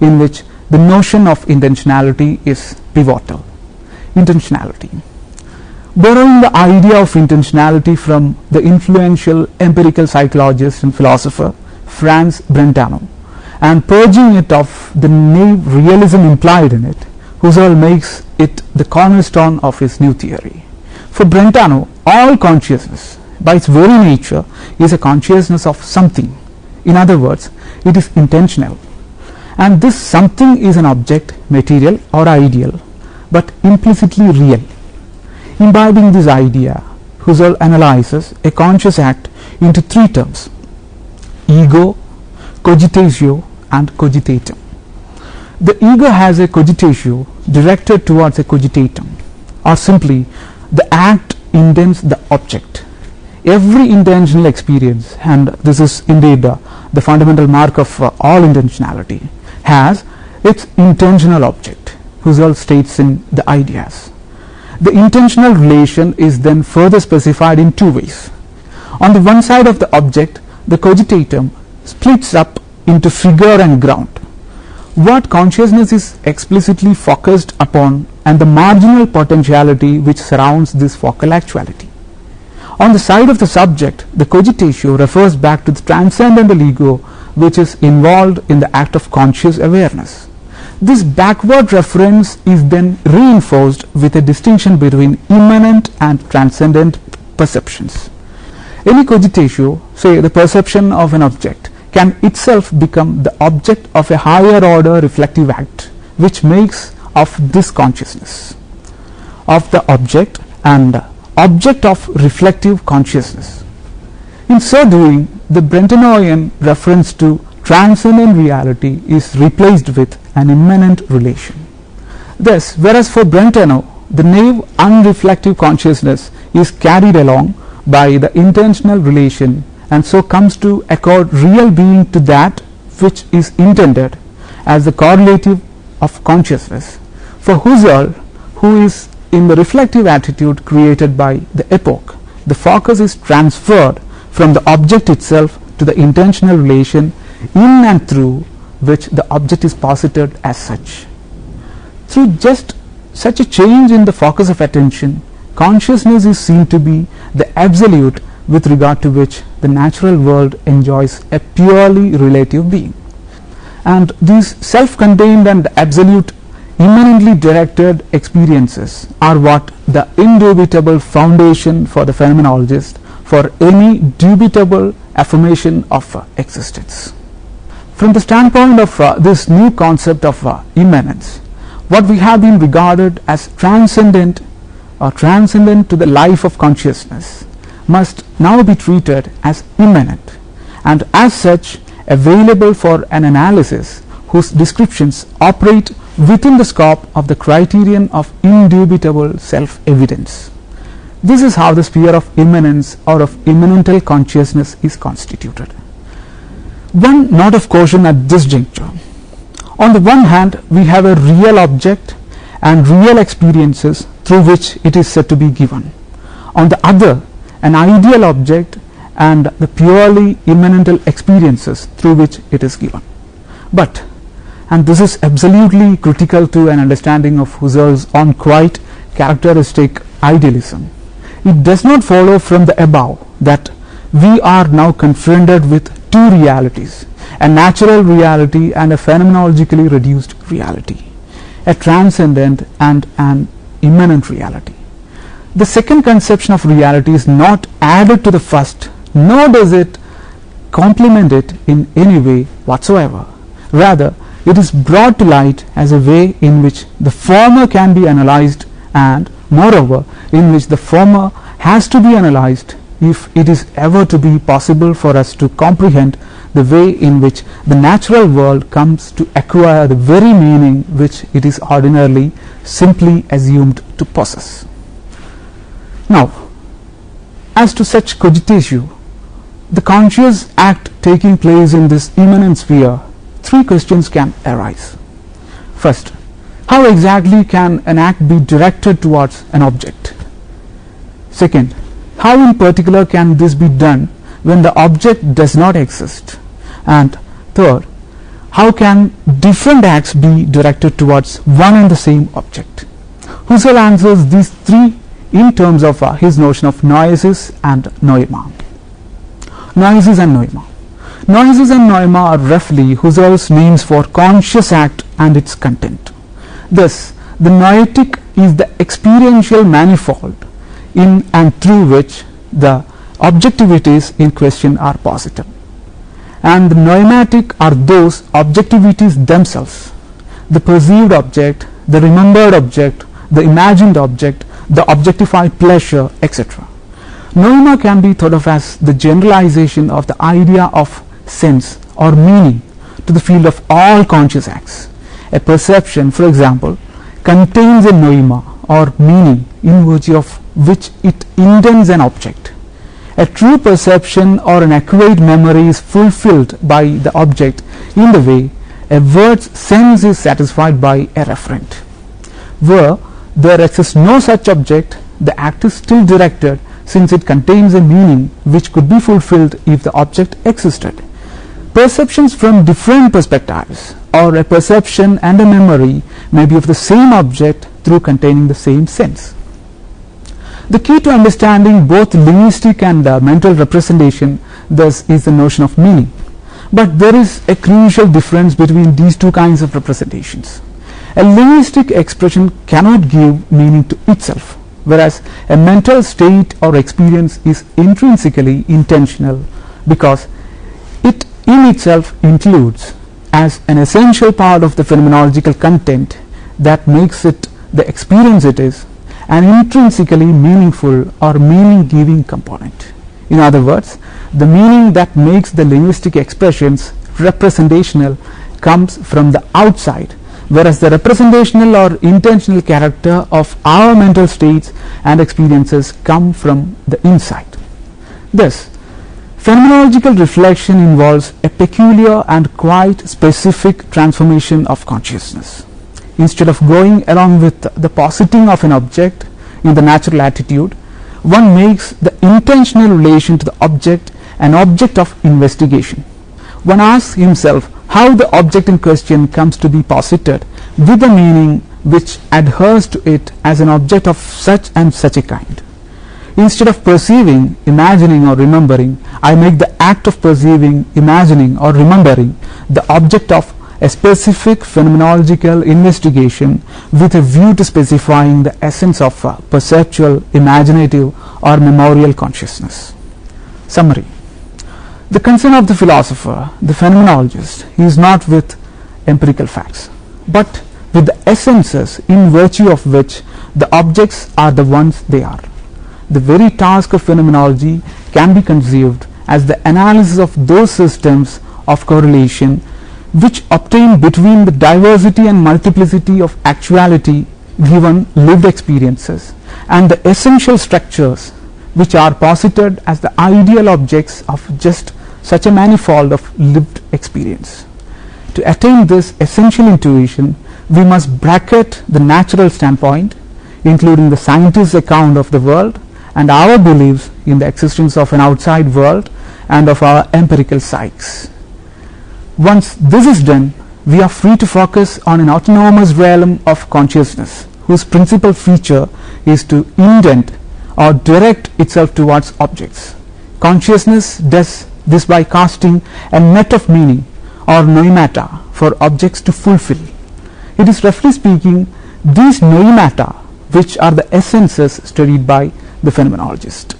in which the notion of intentionality is pivotal. Intentionality. Borrowing the idea of intentionality from the influential empirical psychologist and philosopher Franz Brentano, and purging it of the naive realism implied in it, Husserl makes it the cornerstone of his new theory. For Brentano, all consciousness, by its very nature, is a consciousness of something. In other words, it is intentional. And this something is an object, material or ideal, but implicitly real. Imbibing this idea, Husserl analyzes a conscious act into three terms: ego, cogitatio and cogitatum. The ego has a cogitatio directed towards a cogitatum, or simply the act intends the object. Every intentional experience, and this is indeed the fundamental mark of all intentionality, has its intentional object. Husserl states in the Ideas. The intentional relation is then further specified in two ways. On the one side of the object, the cogitatum splits up into figure and ground. What consciousness is explicitly focused upon, and the marginal potentiality which surrounds this focal actuality. On the side of the subject, the cogitatio refers back to the transcendental ego which is involved in the act of conscious awareness. This backward reference is then reinforced with a distinction between immanent and transcendent perceptions. Any cogitatio, say the perception of an object, can itself become the object of a higher order reflective act, which makes of this consciousness of the object and object of reflective consciousness. In so doing, the Brentanoian reference to transcendent reality is replaced with an immanent relation. Thus, whereas for Brentano the naive unreflective consciousness is carried along by the intentional relation, and so comes to accord real being to that which is intended as the correlative of consciousness, for Husserl, who is in the reflective attitude created by the epoch, the focus is transferred from the object itself to the intentional relation in and through which the object is posited as such. Through just such a change in the focus of attention, consciousness is seen to be the absolute with regard to which the natural world enjoys a purely relative being. And these self-contained and absolute immanently directed experiences are what the indubitable foundation for the phenomenologist for any dubitable affirmation of existence. From the standpoint of this new concept of immanence, what we have been regarded as transcendent or transcendent to the life of consciousness must now be treated as immanent, and as such available for an analysis whose descriptions operate within the scope of the criterion of indubitable self-evidence. This is how the sphere of immanence or of immanental consciousness is constituted. One note of caution at this juncture: on the one hand, we have a real object and real experiences through which it is said to be given. On the other, an ideal object and the purely immanental experiences through which it is given. But, and this is absolutely critical to an understanding of Husserl's own quite characteristic idealism, it does not follow from the above that we are now confronted with two realities, a natural reality and a phenomenologically reduced reality, a transcendent and an immanent reality. The second conception of reality is not added to the first, nor does it complement it in any way whatsoever. Rather, it is brought to light as a way in which the former can be analyzed, and moreover in which the former has to be analyzed if it is ever to be possible for us to comprehend the way in which the natural world comes to acquire the very meaning which it is ordinarily simply assumed to possess. Now, as to such cogitatio, the conscious act taking place in this immanent sphere, three questions can arise. First, how exactly can an act be directed towards an object? Second, how in particular can this be done when the object does not exist? And third, how can different acts be directed towards one and the same object? Husserl answers these three in terms of his notion of noesis and noema. Noesis and noema. Noesis and noema are roughly Husserl's names for conscious act and its content. Thus, the noetic is the experiential manifold in and through which the objectivities in question are posited, and the noematic are those objectivities themselves, the perceived object, the remembered object, the imagined object, the objectified pleasure, etc. Noema can be thought of as the generalization of the idea of sense or meaning to the field of all conscious acts. A perception, for example, contains a noema or meaning in virtue of which it intends an object. A true perception or an accurate memory is fulfilled by the object in the way a word's sense is satisfied by a referent. Where there exists no such object, the act is still directed, since it contains a meaning which could be fulfilled if the object existed. Perceptions from different perspectives, or a perception and a memory, may be of the same object through containing the same sense. The key to understanding both linguistic and mental representation thus is the notion of meaning. But there is a crucial difference between these two kinds of representations. A linguistic expression cannot give meaning to itself, whereas a mental state or experience is intrinsically intentional because it in itself includes as an essential part of the phenomenological content that makes it the experience it is an intrinsically meaningful or meaning-giving component. In other words, the meaning that makes the linguistic expressions representational comes from the outside, whereas the representational or intentional character of our mental states and experiences come from the inside. Thus, phenomenological reflection involves a peculiar and quite specific transformation of consciousness. Instead of going along with the positing of an object in the natural attitude, one makes the intentional relation to the object an object of investigation. One asks himself how the object in question comes to be posited with a meaning which adheres to it as an object of such and such a kind. Instead of perceiving, imagining or remembering, I make the act of perceiving, imagining or remembering the object of a specific phenomenological investigation with a view to specifying the essence of perceptual, imaginative or memorial consciousness. Summary. The concern of the philosopher, the phenomenologist, is not with empirical facts, but with the essences in virtue of which the objects are the ones they are. The very task of phenomenology can be conceived as the analysis of those systems of correlation which obtain between the diversity and multiplicity of actuality given lived experiences and the essential structures which are posited as the ideal objects of just such a manifold of lived experience. To attain this essential intuition, we must bracket the natural standpoint, including the scientist's account of the world and our beliefs in the existence of an outside world and of our empirical psyches. Once this is done, we are free to focus on an autonomous realm of consciousness whose principal feature is to indent or direct itself towards objects. Consciousness does this by casting a net of meaning or noemata for objects to fulfill. It is, roughly speaking, these noemata which are the essences studied by the phenomenologist.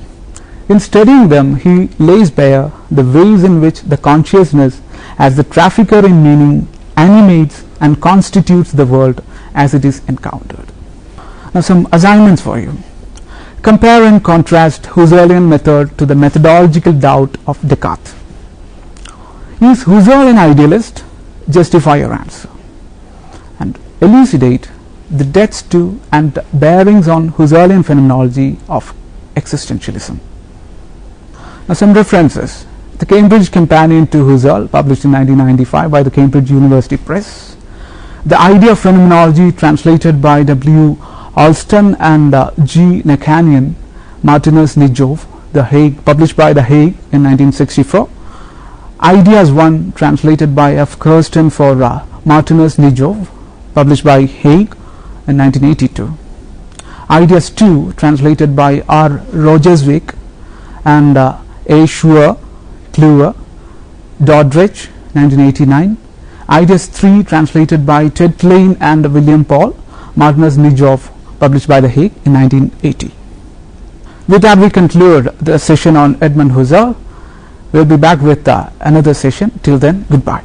In studying them, he lays bare the ways in which the consciousness as the trafficker in meaning animates and constitutes the world as it is encountered. Now some assignments for you. Compare and contrast Husserlian method to the methodological doubt of Descartes. Is Husserl an idealist? Justify your answer. And elucidate the debts to and bearings on Husserlian phenomenology of existentialism. Now some references. The Cambridge Companion to Husserl, published in 1995 by the Cambridge University Press. The Idea of Phenomenology, translated by W. Alston and G. Nakanian, Martinus Nijov, The Hague, published by The Hague in 1964. Ideas 1, translated by F. Kirsten for Martinus Nijov, published by Hague in 1982. Ideas 2, translated by R. Rogersvik and A. Schur, Kluwer, Doddridge, 1989. Ideas 3, translated by Ted Klein and William Paul, Martinus Nijov, published by The Hague in 1980. With that, we conclude the session on Edmund Husserl. We'll be back with another session. Till then, goodbye.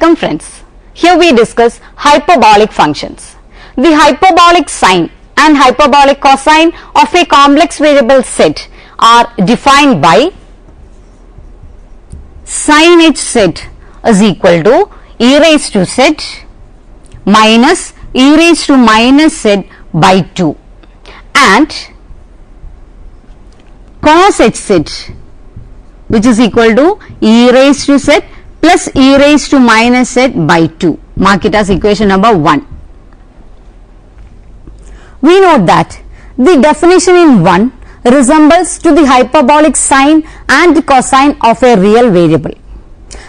Welcome friends, here we discuss hyperbolic functions. The hyperbolic sine and hyperbolic cosine of a complex variable set are defined by sin h set is equal to e raised to z minus e raised to minus z by 2 and cos h set, which is equal to e raised to z plus e raised to minus z by 2. Mark it as equation number 1. We note that the definition in 1 resembles to the hyperbolic sine and cosine of a real variable.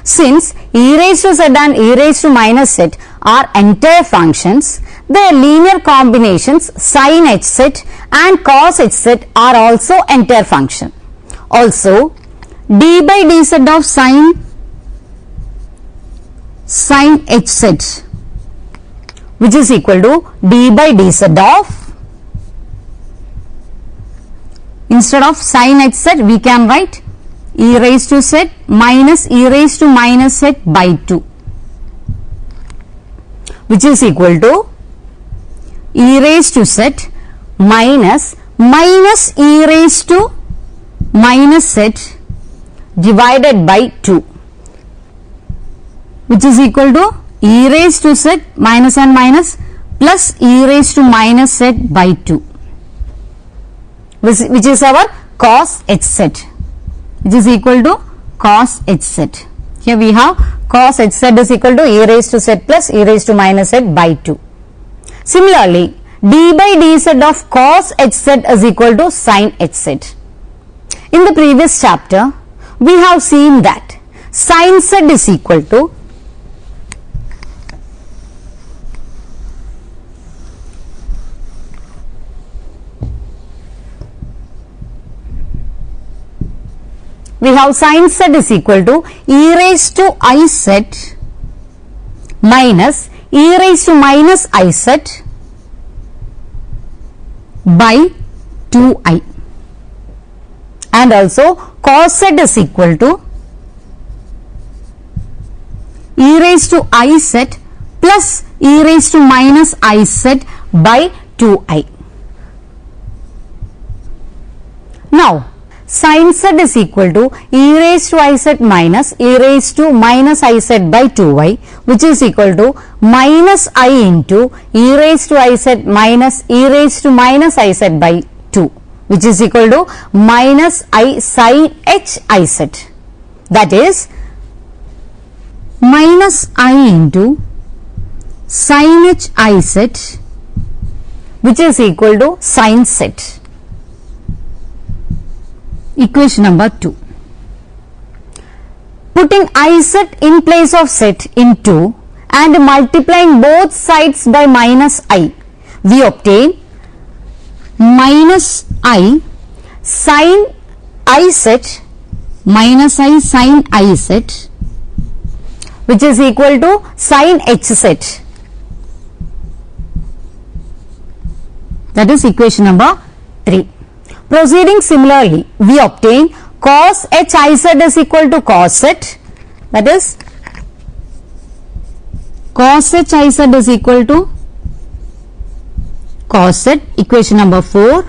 Since e raised to z and e raised to minus z are entire functions, their linear combinations sin h z and cos h z are also entire function. Also, d by dz of sin h z, which is equal to d by dz of, instead of sin h z we can write e raised to z minus e raised to minus z by 2, which is equal to e raised to z minus e raised to minus z divided by 2, which is equal to e raised to z minus and minus plus e raised to minus z by 2, which is our cos h z, which is equal to cos h z. Here we have cos h z is equal to e raised to z plus e raised to minus z by 2. Similarly, d by dz of cos h z is equal to sin h z. In the previous chapter, we have seen that sin z is equal to sin z is equal to e raised to I z minus e raised to minus I z by 2i, and also cos z is equal to e raised to I z plus e raised to minus I z by 2i. Now, sin z is equal to e raised to I z minus e raised to minus I z by 2y, which is equal to minus I into e raised to I z minus e raised to minus I z by 2, which is equal to minus I sin h I z. That is minus I into sin h I z, which is equal to sin z. Equation number 2. Putting I z in place of z in 2 and multiplying both sides by minus I, we obtain minus I sin I z minus I sin I z which is equal to sin h set. That is equation number 3. Proceeding similarly, we obtain cos h I z is equal to cos z, that is cos h I z is equal to cos z, equation number 4,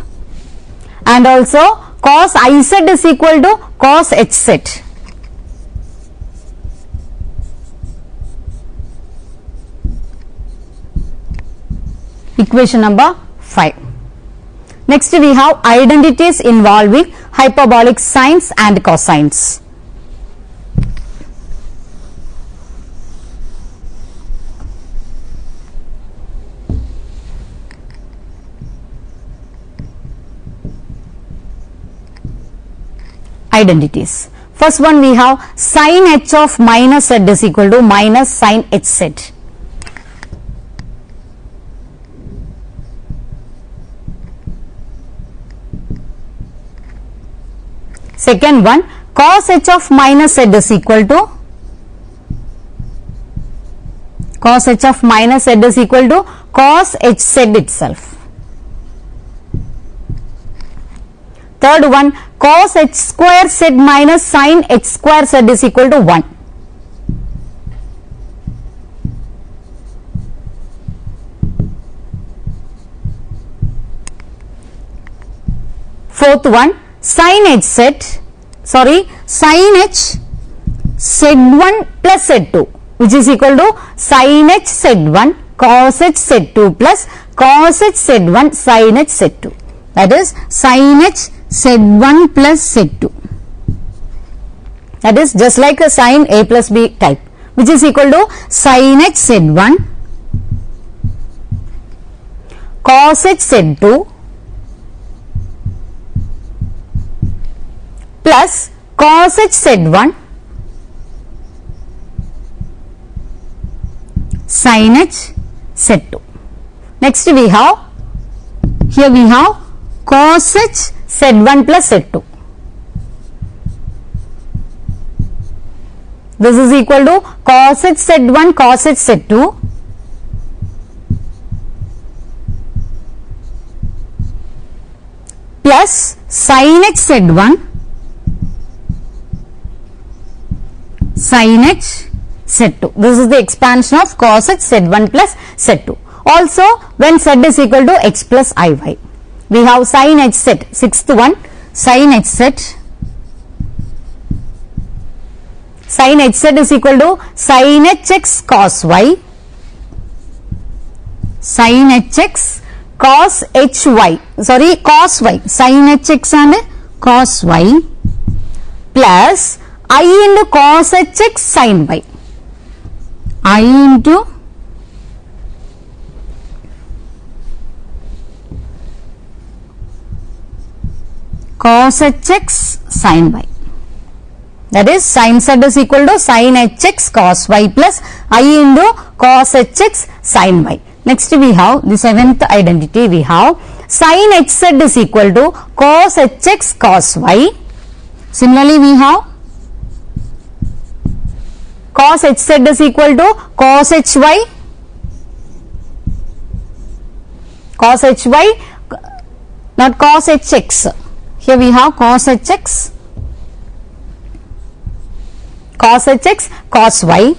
and also cos I z is equal to cos h z. Equation number 5. Next we have identities involving hyperbolic sines and cosines. Identities. First one we have sin h of minus z is equal to minus sin h z. Second one, cos h of minus z is equal to cos h of minus z is equal to cos h z itself. Third one, cos h square z minus sin h square z is equal to 1. Fourth one, sin h z1 plus z2, which is equal to sin h z1 cos h z2 plus cos h z1 sin h z2, that is sin h z1 plus z2, that is just like a sin a plus b type, which is equal to sin h z1 cos h z2 plus cos h z1 sin h z2. Next we have, here we have cos h z1 plus z2. This is equal to cos h z1 cos h z2 plus sin h z1 sin h z2. This is the expansion of cos h z1 plus z2. Also, when z is equal to x plus iy, we have sin h z. Sixth one, sin h z. Sin h z is equal to sin hx cos y, sin hx cos hy, sorry cos y, sin hx and cos y plus I into cos hx sin y, I into cos hx sin y, that is sin z is equal to sin hx cos y plus I into cos hx sin y. Next we have the seventh identity, we have sin hz is equal to cos hx cos y. Similarly we have cos hz is equal to cos hy, cos hy, not cos hx. Here we have cos hx cos y,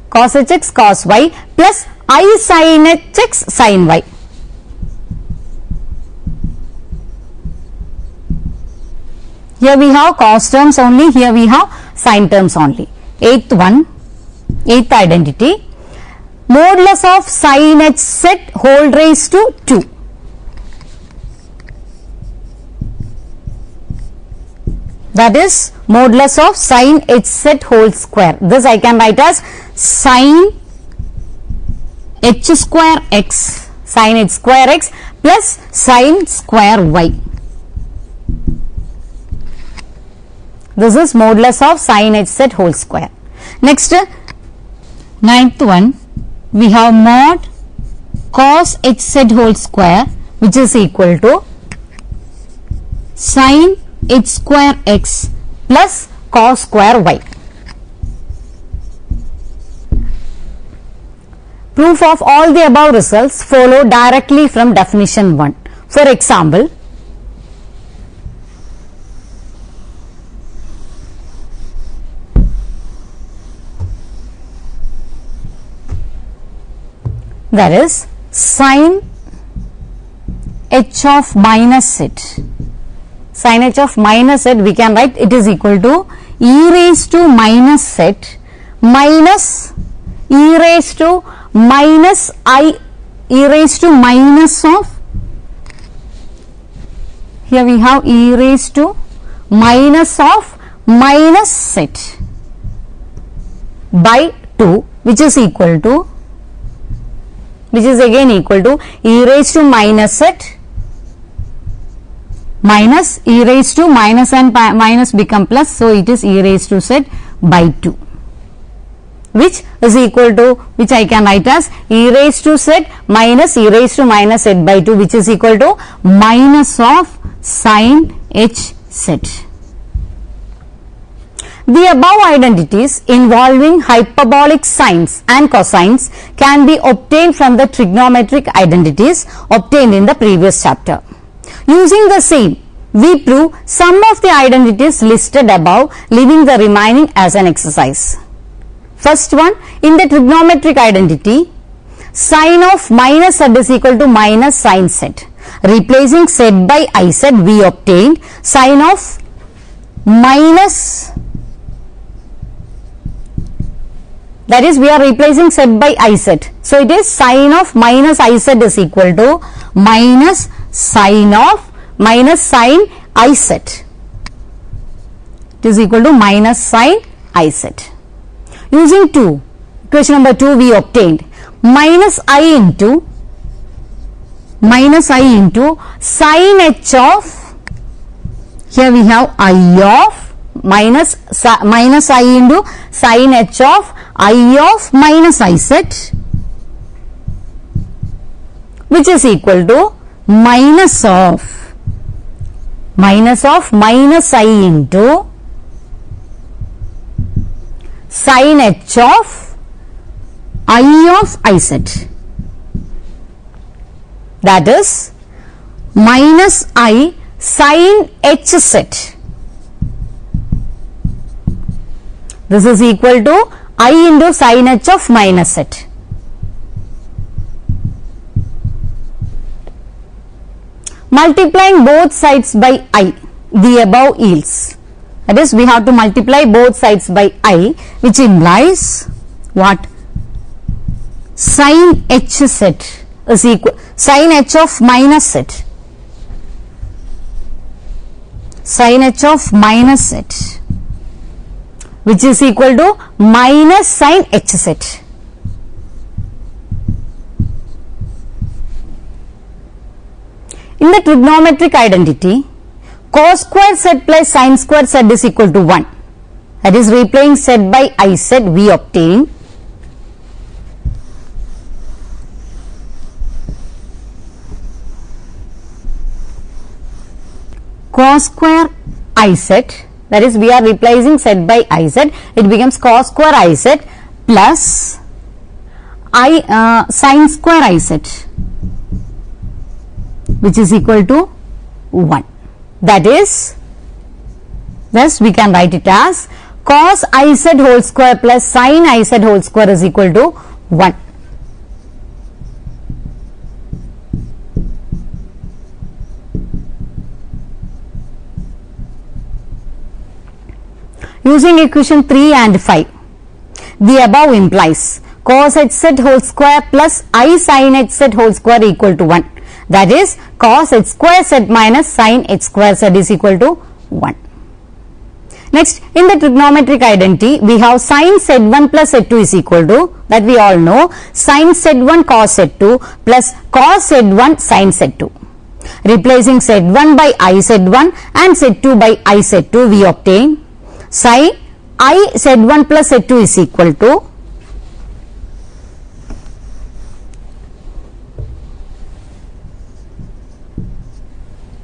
cos hx cos y plus I sin hx sin y. Here we have cos terms only, here we have sin terms only. Eighth one, eighth identity, modulus of sin h z whole raised to 2. That is modulus of sin h z whole square. This I can write as sin h square x, sin h square x plus sin square y. This is modulus of sin h z whole square. Next, ninth one, we have mod cos h z whole square, which is equal to sin h square x plus cos square y. Proof of all the above results follow directly from definition 1. For example, that is sin h of minus z. Sin h of minus z, we can write it is equal to e raised to minus z minus e raised to minus I, e raised to minus of, here we have e raised to minus of minus z by 2, which is equal to, which is again equal to e raised to minus z minus e raised to minus and minus become plus, so it is e raised to z by 2, which is equal to, which I can write as e raised to z minus e raised to minus z by 2, which is equal to minus of sin h z. The above identities involving hyperbolic sines and cosines can be obtained from the trigonometric identities obtained in the previous chapter. Using the same, we prove some of the identities listed above, leaving the remaining as an exercise. First one, in the trigonometric identity, sine of minus z is equal to minus sin z. Replacing z by iz, we obtained sine of minus, that is we are replacing z by iz. So it is sine of minus iz is equal to minus sine of minus sine iz. It is equal to minus sine iz. Using 2, equation number 2, we obtained minus I into sin h of, here we have I of minus I into sin h of I of minus iz, which is equal to minus of minus I into sin h of I of iz, that is minus I sin hz. This is equal to I into sin h of minus z. Multiplying both sides by I, the above yields, that is we have to multiply both sides by I, which implies what? Sin hz is equal, sin h of minus z, sin h of minus z, which is equal to minus sin hz. In the trigonometric identity, cos square z plus sin square z is equal to 1. That is replacing z by iz, we obtain cos square iz, that is we are replacing z by iz, it becomes cos square iz plus sin square iz, which is equal to 1. That is, thus we can write it as cos iz whole square plus sin iz whole square is equal to 1. Using equation 3 and 5, the above implies cos hz whole square plus I sin hz whole square equal to 1. That is cos h square z minus sin h square z is equal to 1. Next, in the trigonometric identity, we have sin z1 plus z2 is equal to, that we all know, sin z1 cos z2 plus cos z1 sin z2. Replacing z1 by I z1 and z2 by I z2, we obtain sin I z1 plus z2 is equal to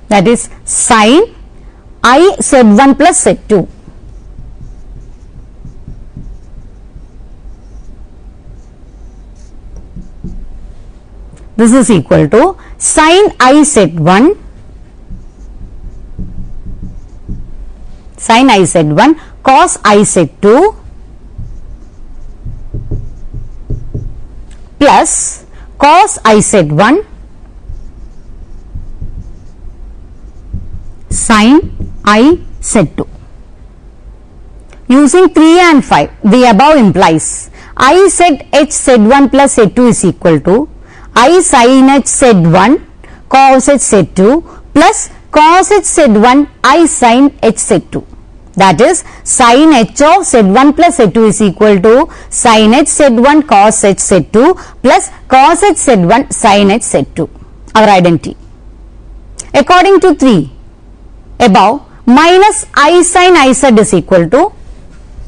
that is sin I z1 plus z2 this is equal to sin I set 1 sin I set 1 cos I set 2 plus cos I set 1 sin I set 2. Using 3 and 5, the above implies I set h set 1 plus set 2 is equal to I sin h set 1 cos h set 2 plus cos h set 1 I sin h set 2. That is, sin h of set 1 plus set 2 is equal to sin h set 1 cos h set 2 plus cos h set 1 sin h set 2. Our identity. According to 3 above, minus I sin I set is equal to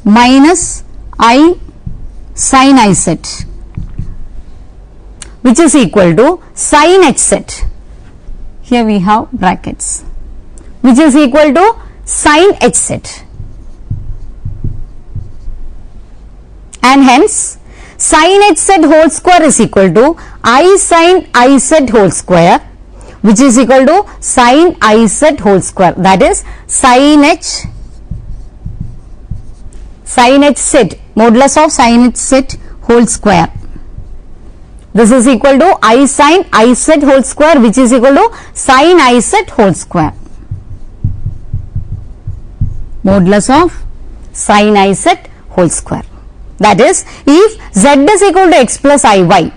minus I sin I set, which is equal to sin h set. Here we have brackets, which is equal to sin h set, and hence sin h set whole square is equal to I sin I set whole square, which is equal to sin I set whole square. That is, sin h set modulus of sin h set whole square. This is equal to I sin I set whole square, which is equal to sin I set whole square. Modulus of sin I set whole square. That is, if z is equal to x plus iy,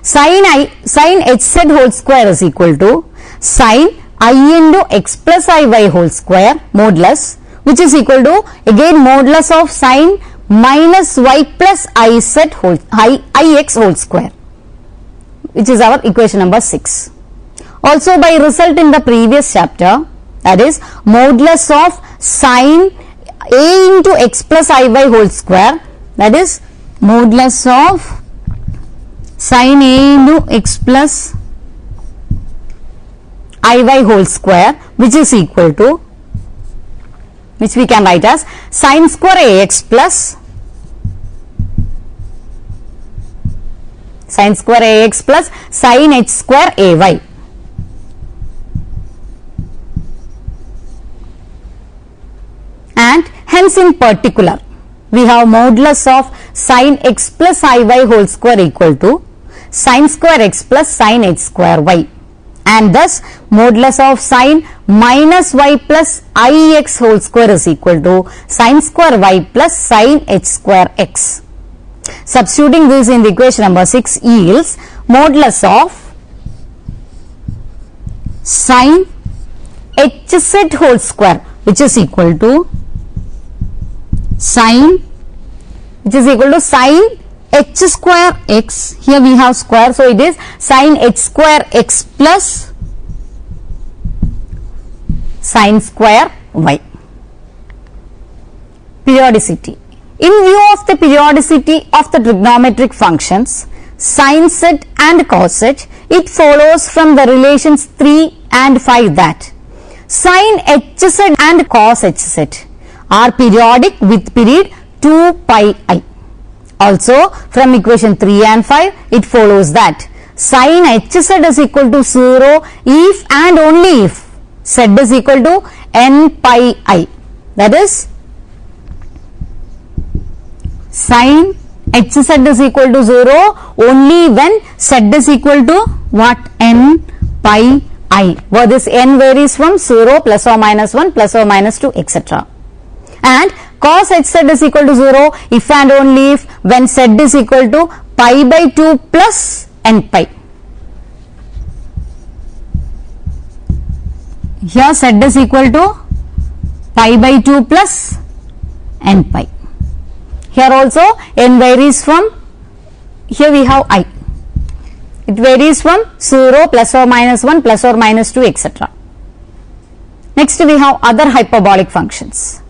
sin h set whole square is equal to sin I into x plus iy whole square modulus, which is equal to again modulus of sin minus y plus I set whole ix whole square, which is our equation number 6. Also, by result in the previous chapter, that is modulus of sin a into x plus iy whole square, that is modulus of sin a into x plus iy whole square, which is equal to, which we can write as sin square ax plus sin square ax plus sin h square ay. And hence in particular, we have modulus of sin x plus iy whole square equal to sin square x plus sin h square y, and thus modulus of sin minus y plus ix whole square is equal to sin square y plus sin h square x. Substituting this in the equation number 6 yields modulus of sin h set whole square, which is equal to sin h square x. Here we have square, so it is sin h square x plus sin square y. Periodicity. In view of the periodicity of the trigonometric functions sin set and cos set, it follows from the relations 3 and 5 that sin h set and cos h set are periodic with period 2 pi I. Also, from equation 3 and 5, it follows that sin h set is equal to 0 if and only if z is equal to n pi I. That is, sin h z is equal to 0 only when z is equal to what? N pi I, where this n varies from 0 plus or minus 1 plus or minus 2 etc. And cos h z is equal to 0 if and only if when z is equal to pi by 2 plus n pi. Here z is equal to pi by 2 plus n pi. Here also n varies from, here we have I. It varies from 0 plus or minus 1 plus or minus 2 etc. Next we have other hyperbolic functions.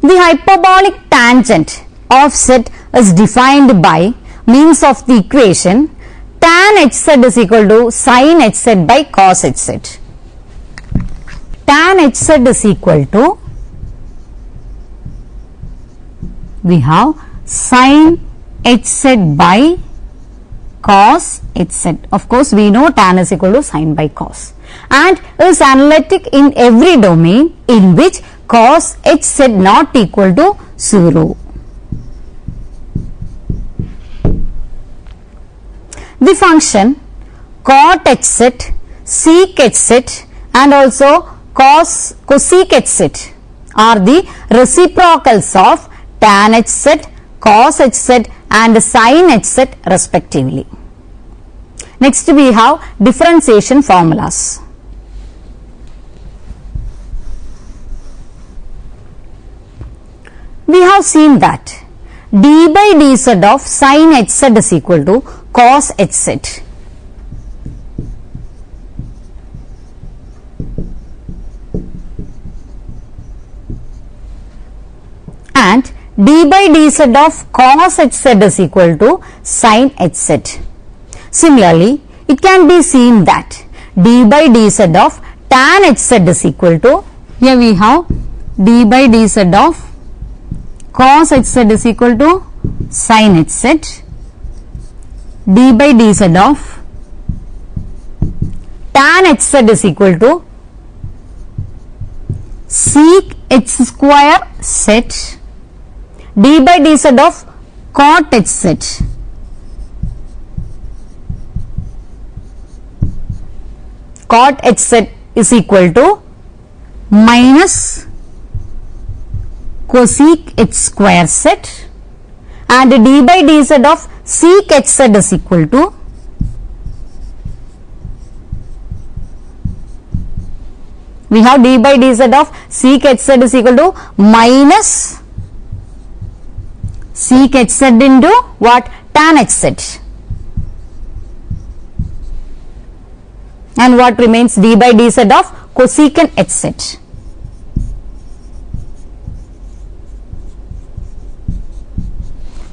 The hyperbolic tangent of z is defined by means of the equation tan h z is equal to sin h z by cos h z. Tan h z is equal to, we have sin h z by cos hz. Of course, we know tan is equal to sin by cos, and is analytic in every domain in which cos hz not equal to 0. The function cot hz, sec hz and also cosec hz are the reciprocals of tan hz, cos hz and sin hz respectively. Next we have differentiation formulas. We have seen that d by dz of sin hz is equal to cos hz. And d by dz of cos hz is equal to sin hz. Similarly, it can be seen that d by dz of tan hz is equal to, here we have d by dz of cos hz is equal to sin hz, d by dz of tan hz is equal to sec h square z, d by dz of cot hz is equal to minus cosec h square z, and d by dz of sec hz is equal to we have d by dz of sec hz is equal to minus sec hz into what? Tan hz. And what remains? D by dz of cosecant hz.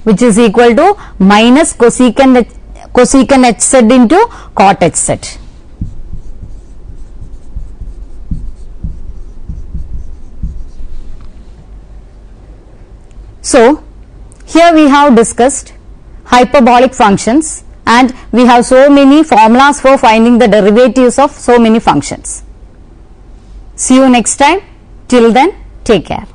Which is equal to minus cosecant hz into cot hz. So, here we have discussed hyperbolic functions, and we have so many formulas for finding the derivatives of so many functions. See you next time. Till then, take care.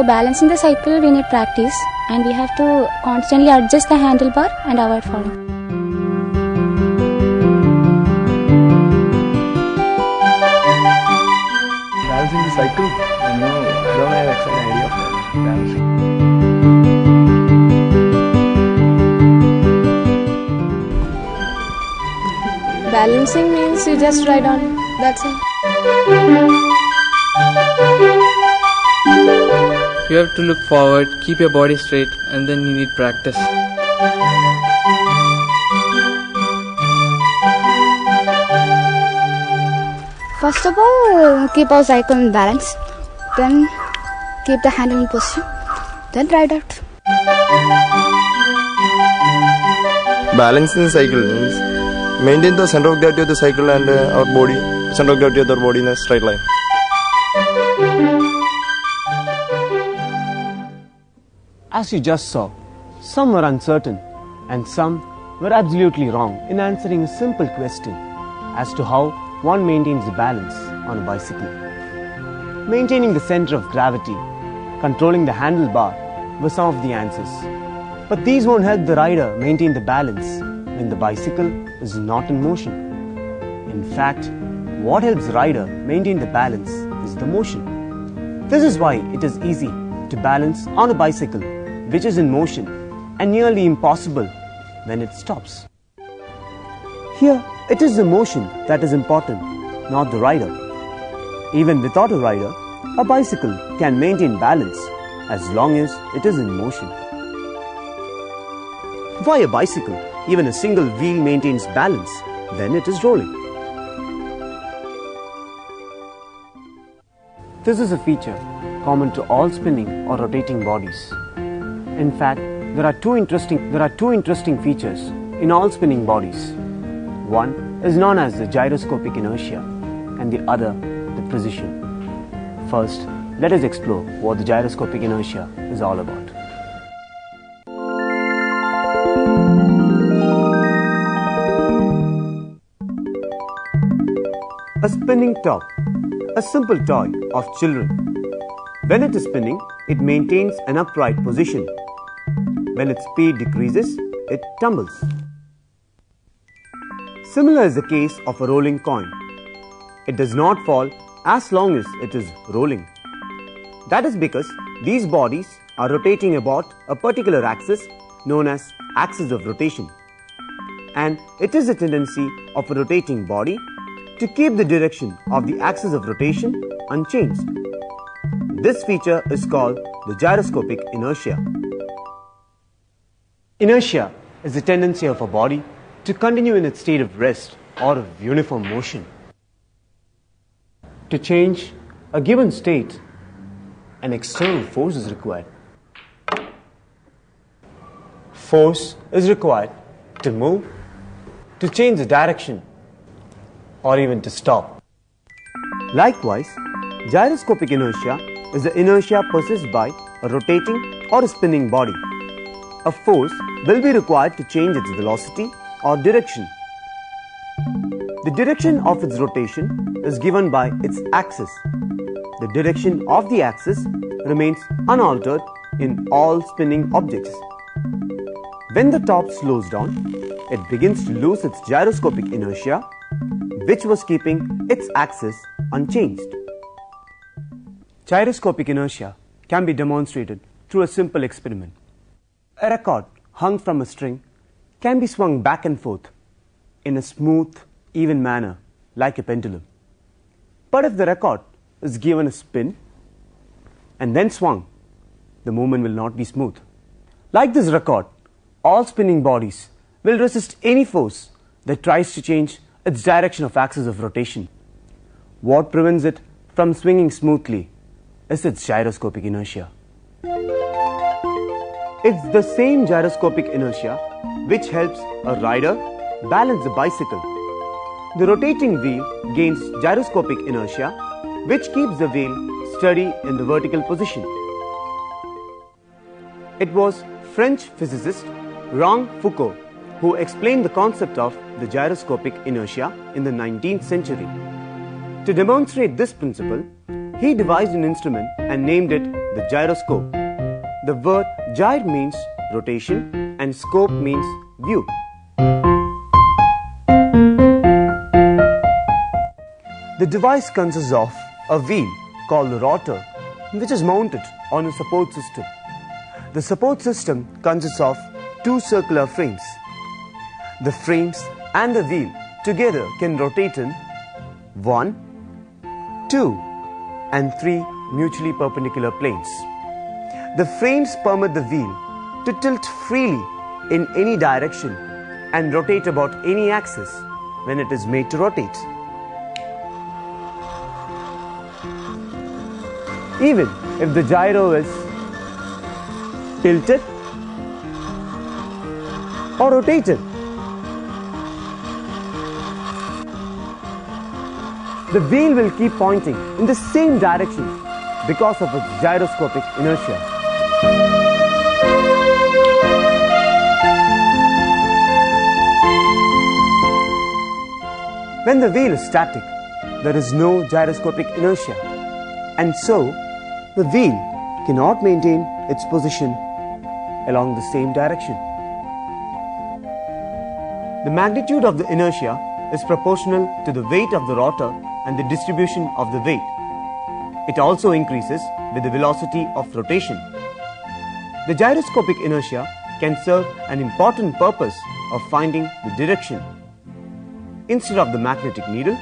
balancing the cycle we need practice, and we have to constantly adjust the handlebar and avoid falling. Balancing the cycle? No, I don't have exact idea of balancing. Balancing means you just ride on, that's it. You have to look forward, keep your body straight, and then you need practice. First of all, keep our cycle in balance, then keep the handle in position, then ride out. Balancing the cycle means maintain the center of gravity of the cycle and our body, center of gravity of our body in a straight line. As you just saw, some were uncertain and some were absolutely wrong in answering a simple question as to how one maintains the balance on a bicycle. Maintaining the center of gravity, controlling the handlebar were some of the answers. But these won't help the rider maintain the balance when the bicycle is not in motion. In fact, what helps the rider maintain the balance is the motion. This is why it is easy to balance on a bicycle which is in motion and nearly impossible when it stops. Here, it is the motion that is important, not the rider. Even without a rider, a bicycle can maintain balance as long as it is in motion. Why a bicycle? Even a single wheel maintains balance when it is rolling. This is a feature common to all spinning or rotating bodies. In fact, there are two interesting features in all spinning bodies. One is known as the gyroscopic inertia and the other the precision. First, let us explore what the gyroscopic inertia is all about. A spinning top, a simple toy of children. When it is spinning, it maintains an upright position. When its speed decreases, it tumbles. Similar is the case of a rolling coin. It does not fall as long as it is rolling. That is because these bodies are rotating about a particular axis known as axis of rotation. And it is a tendency of a rotating body to keep the direction of the axis of rotation unchanged. This feature is called the gyroscopic inertia. Inertia is the tendency of a body to continue in its state of rest or of uniform motion. To change a given state, an external force is required. Force is required to move, to change the direction, or even to stop. Likewise, gyroscopic inertia is the inertia possessed by a rotating or a spinning body. A force will be required to change its velocity or direction. The direction of its rotation is given by its axis. The direction of the axis remains unaltered in all spinning objects. When the top slows down, it begins to lose its gyroscopic inertia, which was keeping its axis unchanged. Gyroscopic inertia can be demonstrated through a simple experiment. A record hung from a string can be swung back and forth in a smooth, even manner like a pendulum. But if the record is given a spin and then swung, the movement will not be smooth. Like this record, all spinning bodies will resist any force that tries to change its direction of axis of rotation. What prevents it from swinging smoothly is its gyroscopic inertia. It's the same gyroscopic inertia which helps a rider balance a bicycle. The rotating wheel gains gyroscopic inertia, which keeps the wheel steady in the vertical position. It was French physicist Foucault who explained the concept of the gyroscopic inertia in the 19th century. To demonstrate this principle, he devised an instrument and named it the gyroscope. The word gyre means rotation and scope means view. The device consists of a wheel called the rotor, which is mounted on a support system. The support system consists of two circular frames. The frames and the wheel together can rotate in 1, 2 and 3 mutually perpendicular planes. The frames permit the wheel to tilt freely in any direction and rotate about any axis when it is made to rotate. Even if the gyro is tilted or rotated, the wheel will keep pointing in the same direction because of its gyroscopic inertia. When the wheel is static, there is no gyroscopic inertia, and so the wheel cannot maintain its position along the same direction. The magnitude of the inertia is proportional to the weight of the rotor and the distribution of the weight. It also increases with the velocity of rotation. The gyroscopic inertia can serve an important purpose of finding the direction. Instead of the magnetic needle,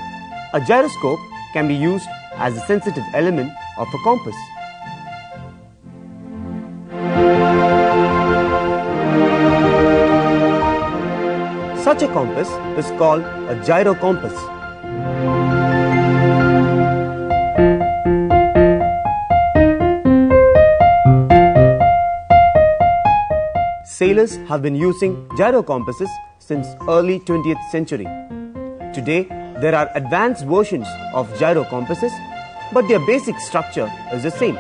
a gyroscope can be used as a sensitive element of a compass. Such a compass is called a gyrocompass. Sailors have been using gyrocompasses since early 20th century. Today, there are advanced versions of gyrocompasses, but their basic structure is the same.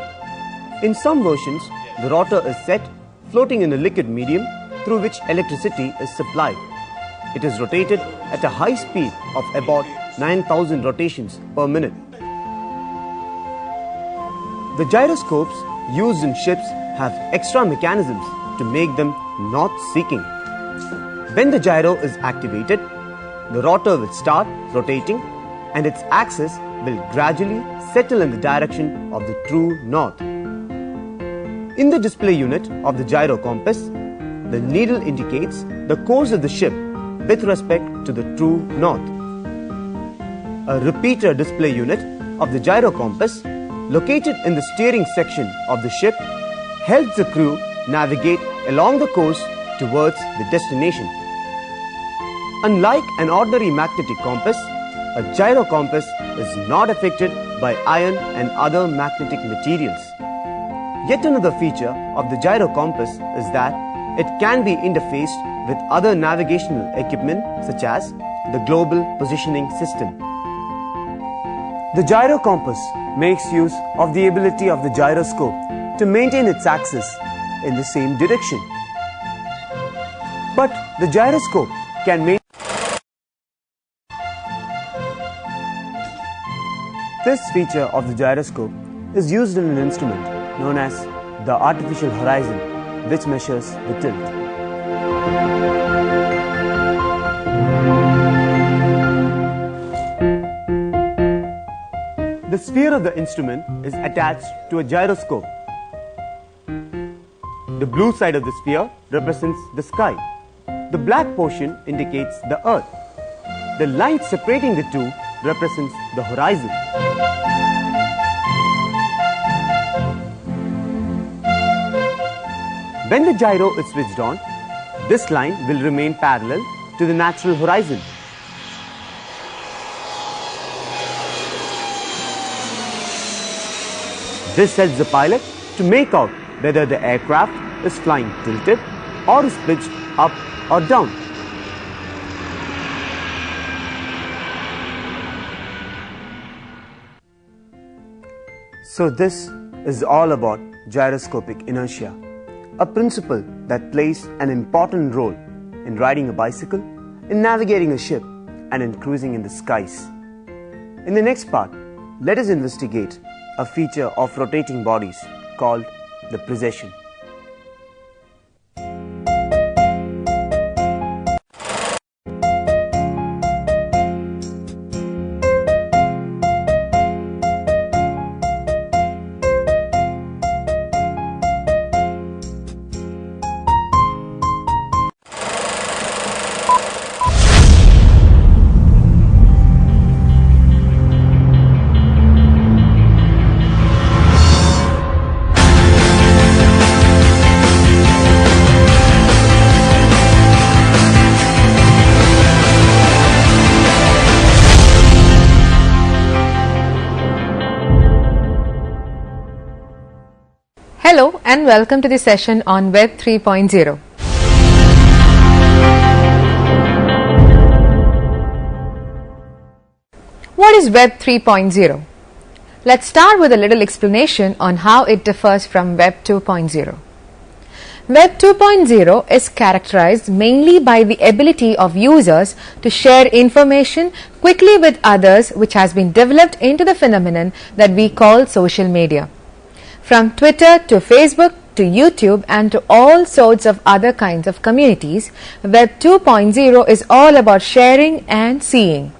In some versions, the rotor is set floating in a liquid medium through which electricity is supplied. It is rotated at a high speed of about 9,000 rotations per minute. The gyroscopes used in ships have extra mechanisms to make them north-seeking. When the gyro is activated, the rotor will start rotating and its axis will gradually settle in the direction of the true north. In the display unit of the gyro compass, the needle indicates the course of the ship with respect to the true north. A repeater display unit of the gyro compass located in the steering section of the ship helps the crew navigate along the course towards the destination. Unlike an ordinary magnetic compass, a gyro compass is not affected by iron and other magnetic materials. Yet another feature of the gyro compass is that it can be interfaced with other navigational equipment such as the Global Positioning System. The gyro compass makes use of the ability of the gyroscope to maintain its axis in the same direction. But the gyroscope can maintain. This feature of the gyroscope is used in an instrument known as the artificial horizon, which measures the tilt. The sphere of the instrument is attached to a gyroscope. The blue side of the sphere represents the sky. The black portion indicates the earth. The line separating the two represents the horizon. When the gyro is switched on, this line will remain parallel to the natural horizon. This helps the pilot to make out whether the aircraft is flying tilted or is pitched up or down. So this is all about gyroscopic inertia, a principle that plays an important role in riding a bicycle, in navigating a ship, and in cruising in the skies. In the next part, let us investigate a feature of rotating bodies, called the precession. Hello and welcome to the session on Web 3.0. What is Web 3.0? Let's start with a little explanation on how it differs from Web 2.0. Web 2.0 is characterized mainly by the ability of users to share information quickly with others, which has been developed into the phenomenon that we call social media. From Twitter to Facebook to YouTube and to all sorts of other kinds of communities, Web 2.0 is all about sharing and seeing.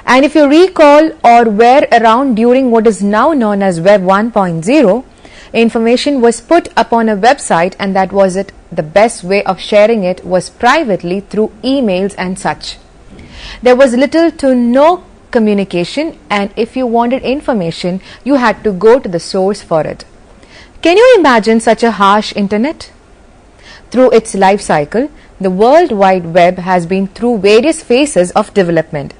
And if you recall or were around during what is now known as Web 1.0, information was put upon a website, and that was it. The best way of sharing it was privately through emails and such. There was little to no communication, and if you wanted information, you had to go to the source for it. Can you imagine such a harsh internet? Through its life cycle, the World Wide Web has been through various phases of development.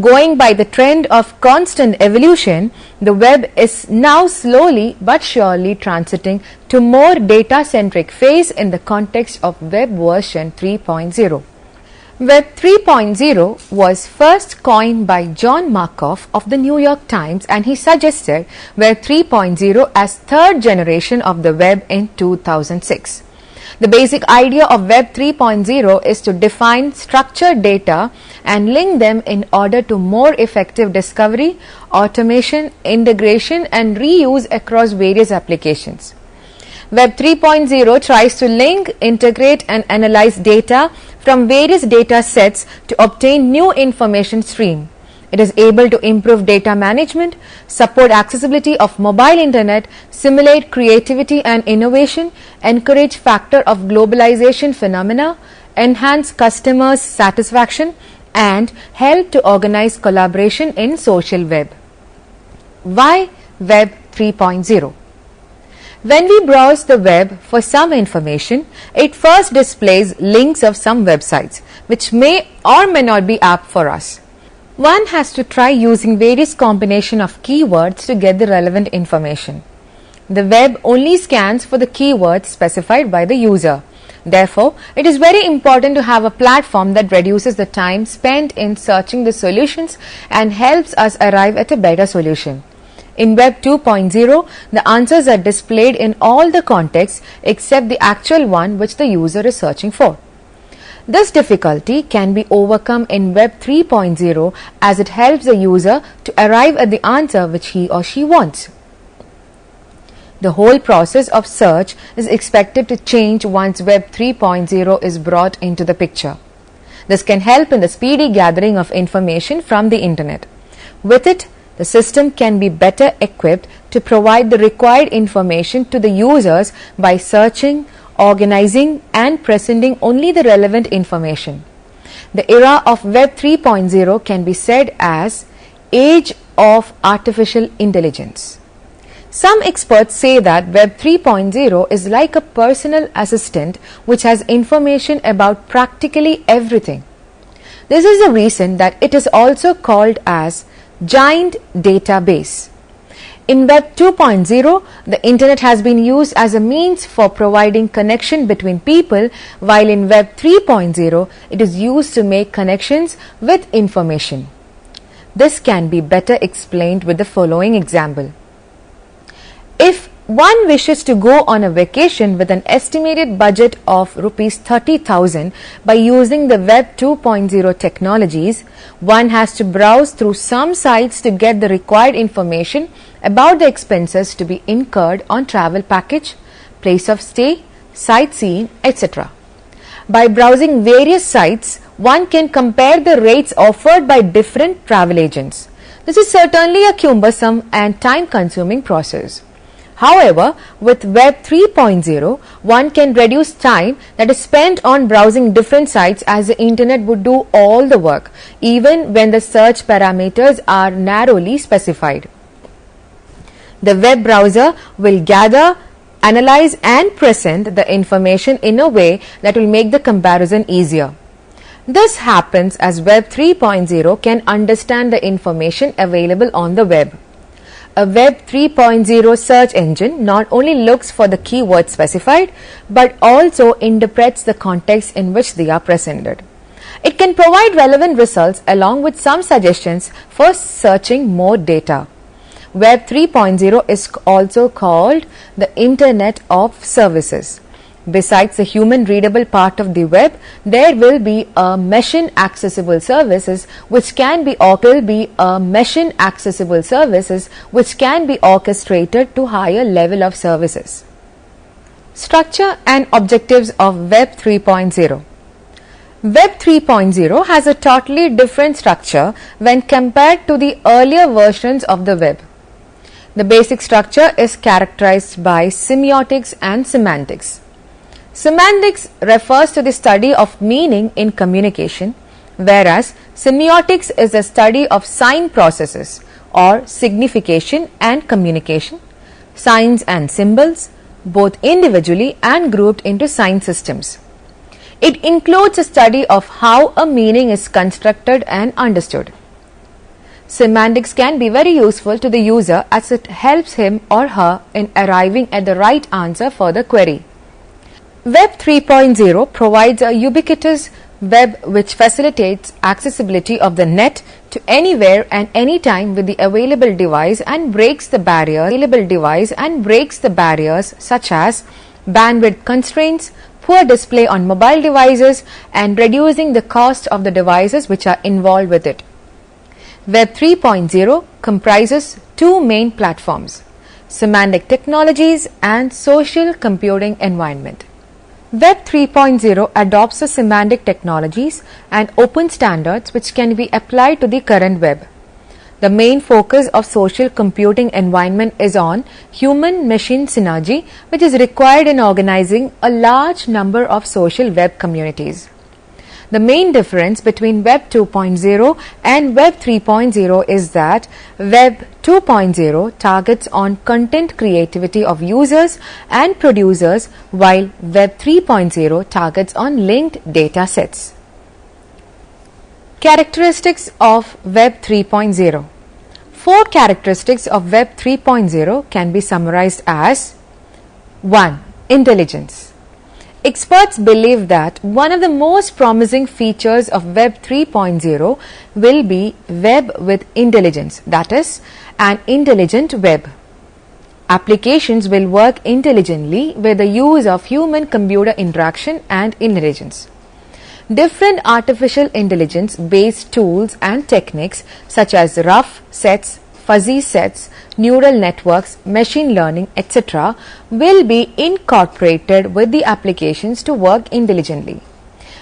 Going by the trend of constant evolution, the web is now slowly but surely transiting to more data-centric phase in the context of web version 3.0. Web 3.0 was first coined by John Markoff of the New York Times, and he suggested Web 3.0 as third generation of the web in 2006. The basic idea of Web 3.0 is to define structured data and link them in order to more effective discovery, automation, integration and reuse across various applications. Web 3.0 tries to link, integrate and analyze data from various data sets to obtain new information stream. It is able to improve data management, support accessibility of mobile internet, simulate creativity and innovation, encourage factor of globalization phenomena, enhance customers' satisfaction, and help to organize collaboration in social web. Why Web 3.0? When we browse the web for some information, it first displays links of some websites, which may or may not be apt for us. One has to try using various combination of keywords to get the relevant information. The web only scans for the keywords specified by the user. Therefore, it is very important to have a platform that reduces the time spent in searching the solutions and helps us arrive at a better solution. In Web 2.0, the answers are displayed in all the contexts except the actual one which the user is searching for. This difficulty can be overcome in Web 3.0 as it helps the user to arrive at the answer which he or she wants. The whole process of search is expected to change once Web 3.0 is brought into the picture. This can help in the speedy gathering of information from the internet. With it, the system can be better equipped to provide the required information to the users by searching, organizing and presenting only the relevant information. The era of Web 3.0 can be said as Age of Artificial Intelligence. Some experts say that Web 3.0 is like a personal assistant which has information about practically everything. This is the reason that it is also called as giant database. In Web 2.0, the internet has been used as a means for providing connection between people, while in Web 3.0, it is used to make connections with information. This can be better explained with the following example. If one wishes to go on a vacation with an estimated budget of rupees 30,000 by using the Web 2.0 technologies, one has to browse through some sites to get the required information about the expenses to be incurred on travel package, place of stay, sightseeing, etc. By browsing various sites, one can compare the rates offered by different travel agents. This is certainly a cumbersome and time-consuming process. However, with Web 3.0, one can reduce time that is spent on browsing different sites, as the internet would do all the work, even when the search parameters are narrowly specified. The web browser will gather, analyze and present the information in a way that will make the comparison easier. This happens as Web 3.0 can understand the information available on the web. A Web 3.0 search engine not only looks for the keywords specified, but also interprets the context in which they are presented. It can provide relevant results along with some suggestions for searching more data. Web 3.0 is also called the Internet of Services. Besides the human readable part of the web, there will be a machine accessible services which can be orchestrated to higher level of services. Structure and objectives of Web 3.0. Web 3.0 has a totally different structure when compared to the earlier versions of the web. The basic structure is characterized by semiotics and semantics. Semantics refers to the study of meaning in communication, whereas semiotics is the study of sign processes or signification and communication, signs and symbols, both individually and grouped into sign systems. It includes a study of how a meaning is constructed and understood. Semantics can be very useful to the user as it helps him or her in arriving at the right answer for the query. Web 3.0 provides a ubiquitous web which facilitates accessibility of the net to anywhere and anytime with the available device and breaks the barriers such as bandwidth constraints, poor display on mobile devices, and reducing the cost of the devices which are involved with it. Web 3.0 comprises two main platforms: semantic technologies and social computing environment. Web 3.0 adopts the semantic technologies and open standards which can be applied to the current web. The main focus of social computing environment is on human-machine synergy, which is required in organizing a large number of social web communities. The main difference between Web 2.0 and Web 3.0 is that Web 2.0 targets on content creativity of users and producers, while Web 3.0 targets on linked data sets. Characteristics of Web 3.0. 4 characteristics of Web 3.0 can be summarized as: 1. Intelligence. Experts believe that one of the most promising features of Web 3.0 will be web with intelligence, that is, an intelligent web. Applications will work intelligently with the use of human-computer interaction and intelligence. Different artificial intelligence based tools and techniques such as rough sets, fuzzy sets, neural networks, machine learning, etc. will be incorporated with the applications to work intelligently.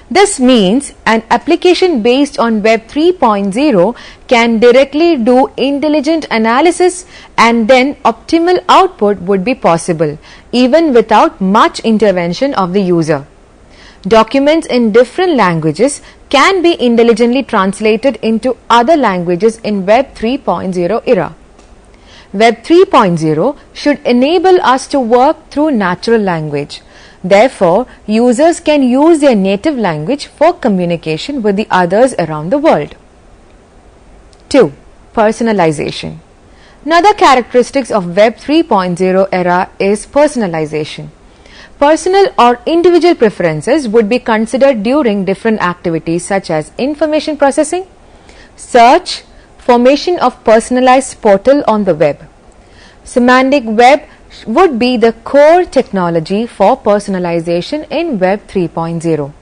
This means an application based on Web 3.0 can directly do intelligent analysis, and then optimal output would be possible even without much intervention of the user. Documents in different languages can be intelligently translated into other languages in Web 3.0 era. Web 3.0 should enable us to work through natural language. Therefore, users can use their native language for communication with the others around the world. 2. Personalization. Another characteristics of Web 3.0 era is personalization. Personal or individual preferences would be considered during different activities such as information processing, search, formation of personalized portal on the web. Semantic web would be the core technology for personalization in Web 3.0.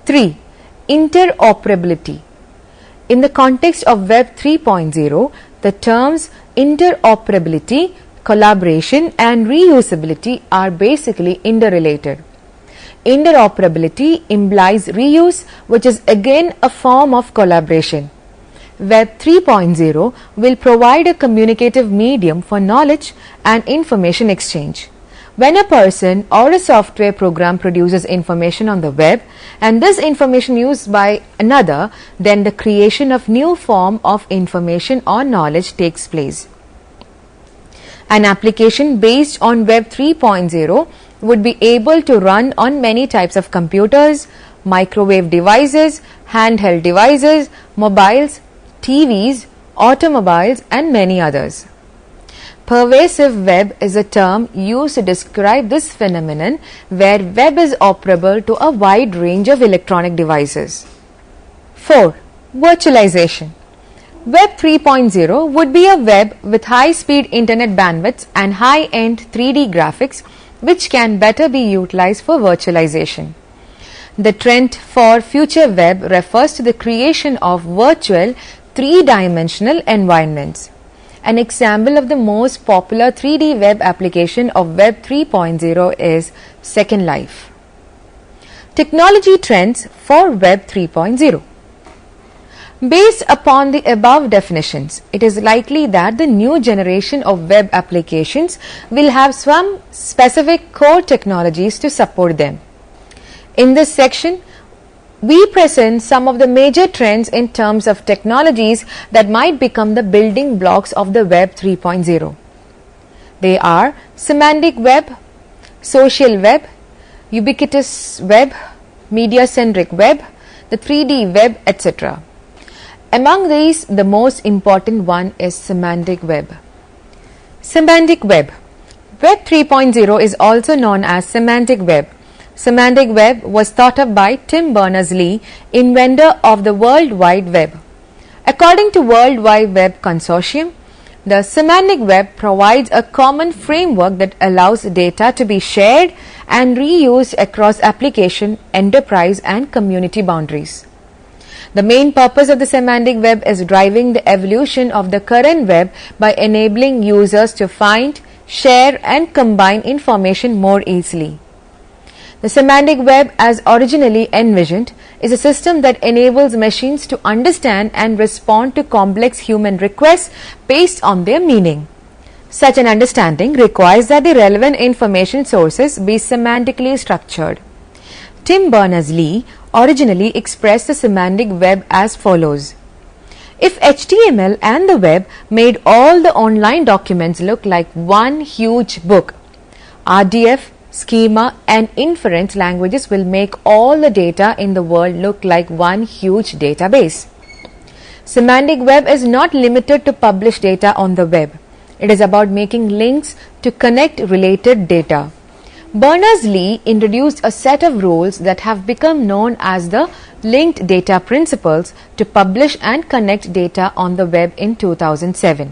3. Interoperability. In the context of Web 3.0, the terms interoperability, collaboration and reusability are basically interrelated. Interoperability implies reuse, which is again a form of collaboration. Web 3.0 will provide a communicative medium for knowledge and information exchange. When a person or a software program produces information on the web and this information used by another, then the creation of new form of information or knowledge takes place. An application based on Web 3.0 would be able to run on many types of computers, microwave devices, handheld devices, mobiles, TVs, automobiles and many others. Pervasive web is a term used to describe this phenomenon where web is operable to a wide range of electronic devices. 4. Virtualization. Web 3.0 would be a web with high-speed internet bandwidths and high-end 3D graphics which can better be utilized for virtualization. The trend for future web refers to the creation of virtual three-dimensional environments. An example of the most popular 3D web application of Web 3.0 is Second Life. Technology trends for Web 3.0. Based upon the above definitions, it is likely that the new generation of web applications will have some specific core technologies to support them. In this section, we present some of the major trends in terms of technologies that might become the building blocks of the Web 3.0. They are semantic web, social web, ubiquitous web, media-centric web, the 3D web, etc. Among these, the most important one is semantic web. Semantic web. Web 3.0 is also known as semantic web. Semantic web was thought up by Tim Berners-Lee, inventor of the World Wide Web. According to World Wide Web Consortium, the semantic web provides a common framework that allows data to be shared and reused across application, enterprise and community boundaries. The main purpose of the semantic web is driving the evolution of the current web by enabling users to find, share and combine information more easily. The semantic web, as originally envisioned, is a system that enables machines to understand and respond to complex human requests based on their meaning. Such an understanding requires that the relevant information sources be semantically structured. Tim Berners-Lee originally expressed the semantic web as follows. If HTML and the web made all the online documents look like one huge book, RDF, schema and inference languages will make all the data in the world look like one huge database. Semantic web is not limited to published data on the web. It is about making links to connect related data. Berners-Lee introduced a set of rules that have become known as the linked data principles to publish and connect data on the web in 2007.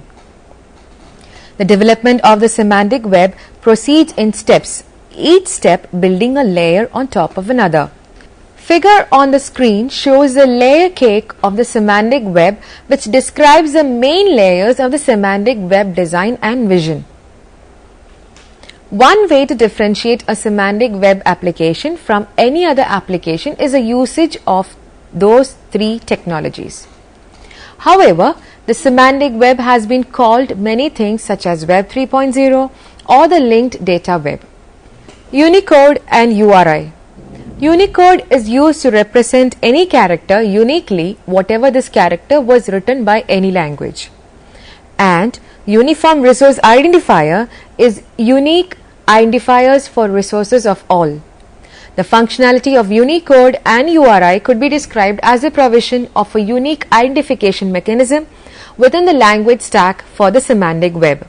The development of the semantic web proceeds in steps, each step building a layer on top of another. Figure on the screen shows the layer cake of the semantic web, which describes the main layers of the semantic web design and vision. One way to differentiate a semantic web application from any other application is a usage of those three technologies. However, the semantic web has been called many things such as Web 3.0 or the linked data web. Unicode and URI. Unicode is used to represent any character uniquely, whatever this character was written by any language. And Uniform Resource Identifier is unique identifiers for resources of all. The functionality of Unicode and URI could be described as the provision of a unique identification mechanism within the language stack for the semantic web.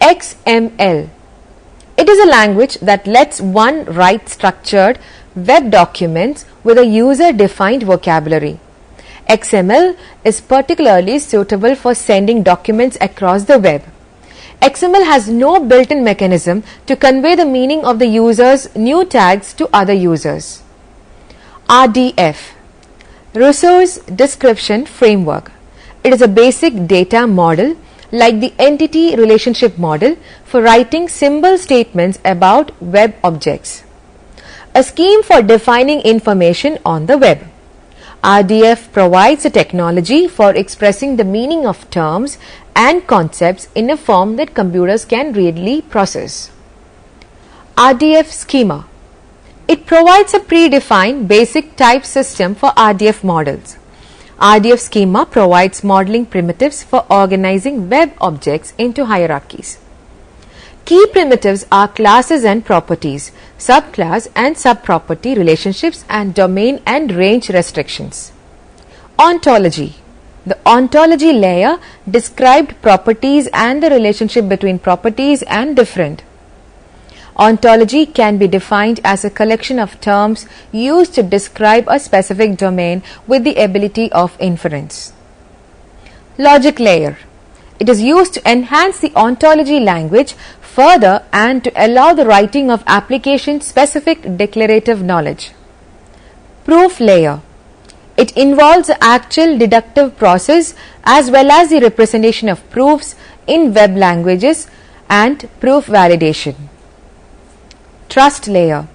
XML. It is a language that lets one write structured web documents with a user-defined vocabulary. XML is particularly suitable for sending documents across the web. XML has no built-in mechanism to convey the meaning of the user's new tags to other users. RDF, Resource Description Framework. It is a basic data model like the entity relationship model for writing symbol statements about web objects. A scheme for defining information on the web. RDF provides a technology for expressing the meaning of terms and concepts in a form that computers can readily process. RDF schema. It provides a predefined basic type system for RDF models. RDF schema provides modeling primitives for organizing web objects into hierarchies. Key primitives are classes and properties, subclass and subproperty relationships, and domain and range restrictions. Ontology. The ontology layer described properties and the relationship between properties and different. Ontology can be defined as a collection of terms used to describe a specific domain with the ability of inference. Logic layer. It is used to enhance the ontology language further and to allow the writing of application-specific declarative knowledge. Proof layer. It involves the actual deductive process as well as the representation of proofs in web languages and proof validation. Trust layer.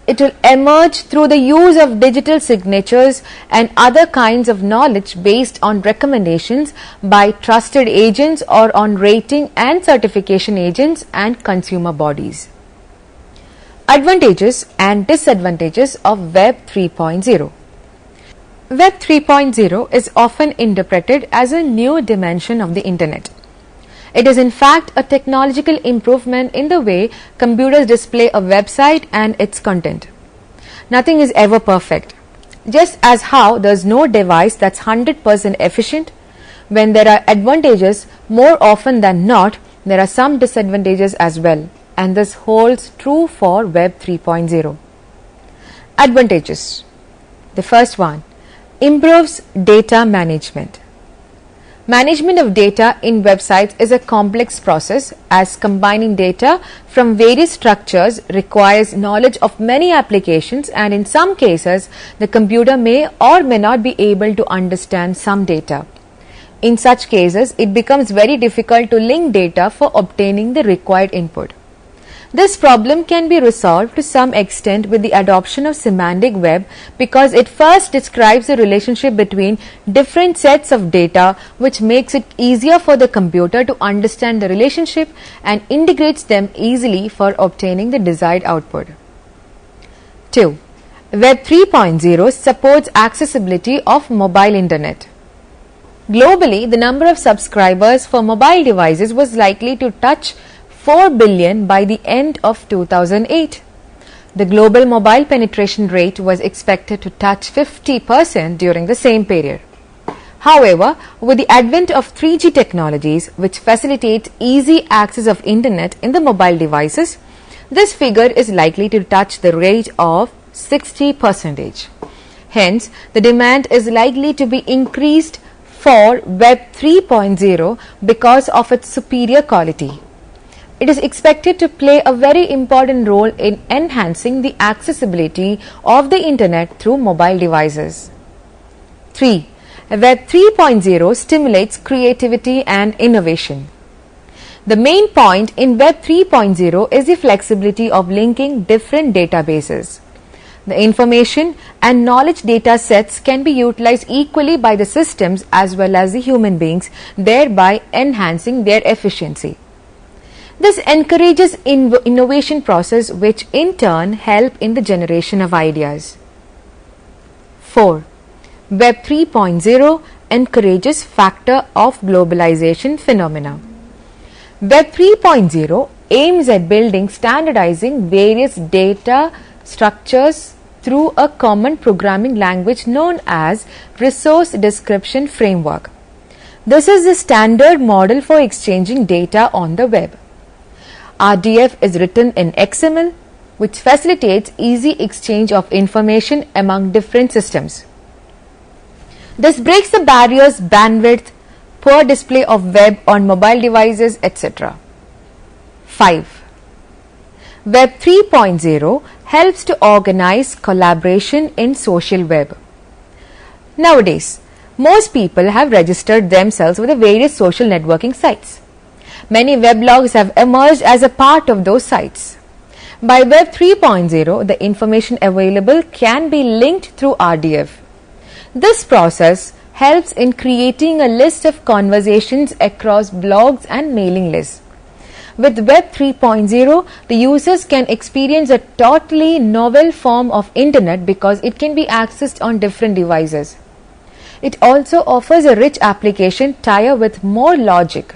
It will emerge through the use of digital signatures and other kinds of knowledge based on recommendations by trusted agents or on rating and certification agents and consumer bodies. Advantages and disadvantages of Web 3.0. Web 3.0 is often interpreted as a new dimension of the Internet. It is in fact a technological improvement in the way computers display a website and its content. Nothing is ever perfect. Just as how there is no device that's 100% efficient, when there are advantages, more often than not, there are some disadvantages as well, and this holds true for Web 3.0. Advantages. The first one, improves data management. Management of data in websites is a complex process, as combining data from various structures requires knowledge of many applications, and in some cases the computer may or may not be able to understand some data. In such cases, it becomes very difficult to link data for obtaining the required input. This problem can be resolved to some extent with the adoption of semantic web, because it first describes the relationship between different sets of data, which makes it easier for the computer to understand the relationship and integrates them easily for obtaining the desired output. 2. Web 3.0 supports accessibility of mobile internet. Globally, the number of subscribers for mobile devices was likely to touch 4 billion by the end of 2008. The global mobile penetration rate was expected to touch 50% during the same period. However, with the advent of 3G technologies, which facilitate easy access of internet in the mobile devices, this figure is likely to touch the rate of 60%. Hence, the demand is likely to be increased for Web 3.0 because of its superior quality. It is expected to play a very important role in enhancing the accessibility of the internet through mobile devices. 3. Web 3.0 stimulates creativity and innovation. The main point in Web 3.0 is the flexibility of linking different databases. The information and knowledge data sets can be utilized equally by the systems as well as the human beings, thereby enhancing their efficiency. This encourages innovation process, which in turn help in the generation of ideas. 4. Web 3.0 encourages factor of globalization phenomena. Web 3.0 aims at building standardizing various data structures through a common programming language known as Resource Description Framework. This is the standard model for exchanging data on the web. RDF is written in XML, which facilitates easy exchange of information among different systems. This breaks the barriers bandwidth, poor display of web on mobile devices, etc. 5. Web 3.0 helps to organize collaboration in social web. Nowadays, most people have registered themselves with the various social networking sites. Many weblogs have emerged as a part of those sites. By Web 3.0, the information available can be linked through RDF. This process helps in creating a list of conversations across blogs and mailing lists. With Web 3.0, the users can experience a totally novel form of internet because it can be accessed on different devices. It also offers a rich application tier with more logic.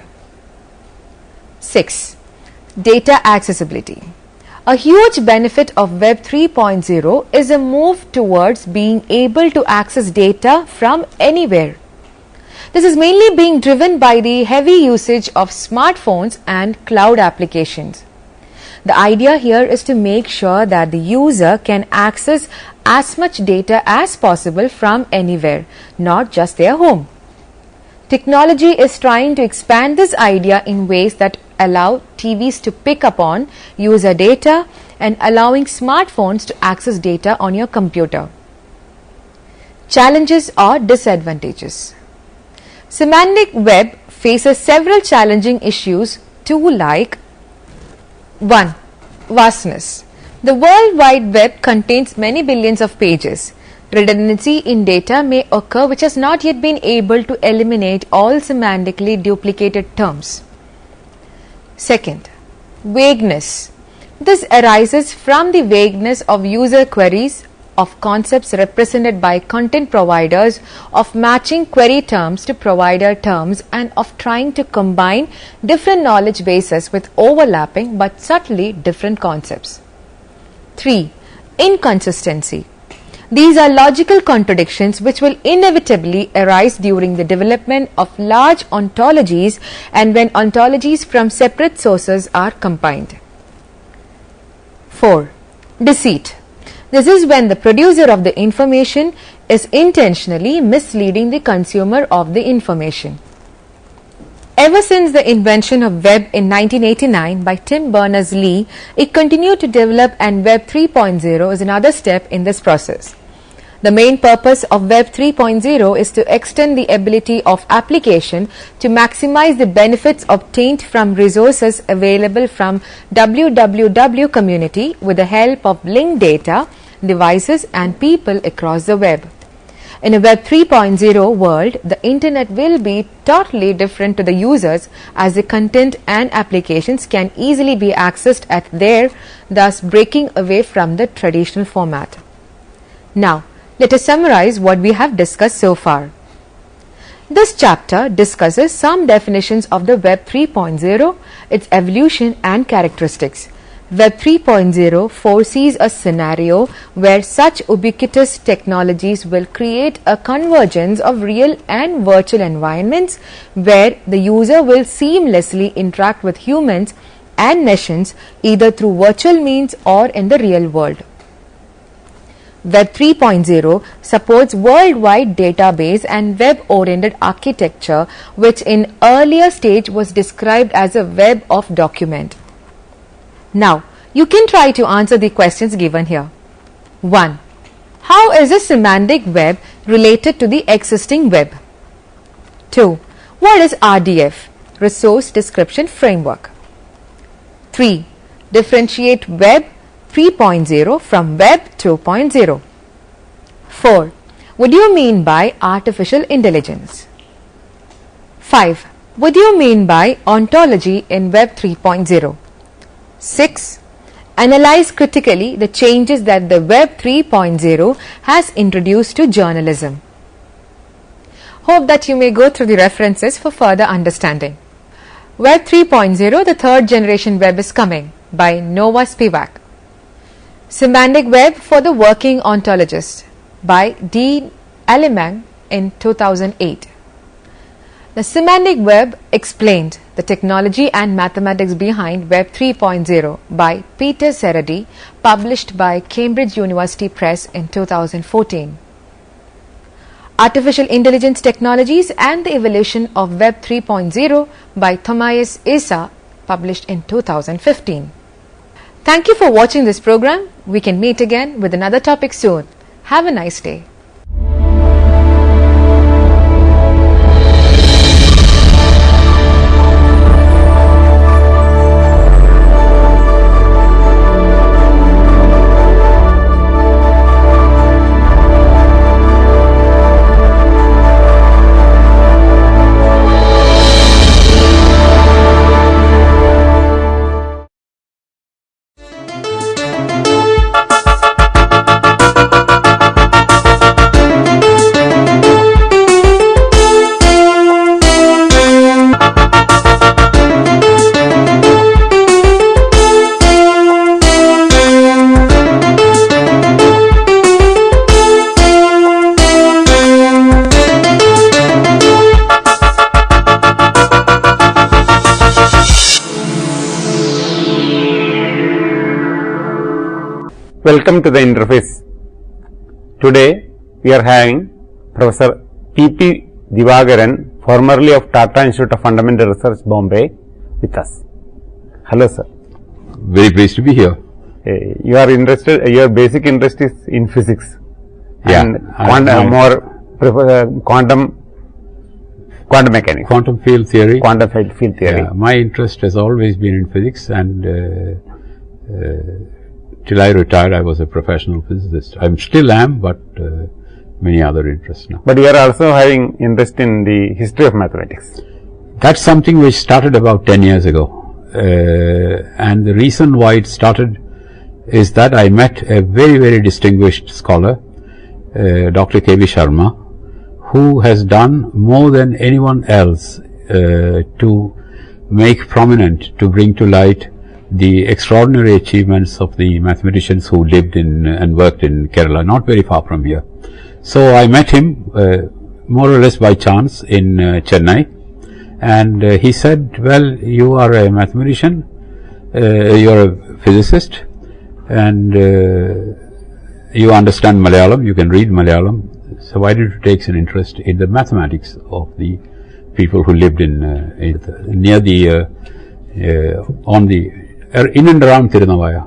6. Data accessibility. A huge benefit of Web 3.0 is a move towards being able to access data from anywhere. This is mainly being driven by the heavy usage of smartphones and cloud applications. The idea here is to make sure that the user can access as much data as possible from anywhere, not just their home. Technology is trying to expand this idea in ways that allow TVs to pick up on user data and allowing smartphones to access data on your computer. Challenges or disadvantages. Semantic web faces several challenging issues too, like 1. Vastness. The World Wide Web contains many billions of pages. Redundancy in data may occur which has not yet been able to eliminate all semantically duplicated terms. 2. Vagueness. This arises from the vagueness of user queries, of concepts represented by content providers, of matching query terms to provider terms, and of trying to combine different knowledge bases with overlapping but subtly different concepts. 3. Inconsistency. These are logical contradictions which will inevitably arise during the development of large ontologies and when ontologies from separate sources are combined. 4. Deceit. This is when the producer of the information is intentionally misleading the consumer of the information. Ever since the invention of web in 1989 by Tim Berners-Lee, it continued to develop, and Web 3.0 is another step in this process. The main purpose of Web 3.0 is to extend the ability of application to maximize the benefits obtained from resources available from www community with the help of linked data, devices and people across the web. In a Web 3.0 world, the internet will be totally different to the users as the content and applications can easily be accessed at there, thus breaking away from the traditional format. Now, let us summarize what we have discussed so far. This chapter discusses some definitions of the Web 3.0, its evolution and characteristics. Web 3.0 foresees a scenario where such ubiquitous technologies will create a convergence of real and virtual environments where the user will seamlessly interact with humans and machines either through virtual means or in the real world. Web 3.0 supports worldwide database and web-oriented architecture, which in earlier stage was described as a web of document. Now, you can try to answer the questions given here. 1. How is a semantic web related to the existing web? 2. What is RDF, Resource Description Framework? 3. Differentiate Web 3.0 from Web 2.0. 4. What do you mean by artificial intelligence? 5. What do you mean by ontology in Web 3.0? 6. Analyze critically the changes that the Web 3.0 has introduced to journalism. Hope that you may go through the references for further understanding. Web 3.0, the third generation web is coming, by Noah Spivak. Semantic Web for the Working Ontologist, by Dean Alemang in 2008. The Semantic Web Explained, the Technology and Mathematics Behind Web 3.0 by Peter Seredy, published by Cambridge University Press in 2014. Artificial Intelligence Technologies and the Evolution of Web 3.0 by Thomas Issa, published in 2015. Thank you for watching this program. We can meet again with another topic soon. Have a nice day. Welcome to the interface. Today we are having Professor P.P. Divagaran, formerly of Tata Institute of Fundamental Research, Bombay, with us. Hello, sir. Very pleased to be here. You are interested. Your basic interest is in physics. Yeah, and quantum mechanics. Quantum field theory. Quantum field theory. Yeah, my interest has always been in physics, and till I retired, I was a professional physicist. I still am, but many other interests now. But you are also having interest in the history of mathematics. That's something which started about 10 years ago. And the reason why it started is that I met a very, very distinguished scholar, Dr. K.V. Sharma, who has done more than anyone else to make prominent, to bring to light the extraordinary achievements of the mathematicians who lived in and worked in Kerala, not very far from here. So I met him more or less by chance in Chennai, and he said, well, you are a mathematician, you are a physicist, and you understand Malayalam, you can read Malayalam, so why did you take an interest in the mathematics of the people who lived in near the in and around Tirunavaya.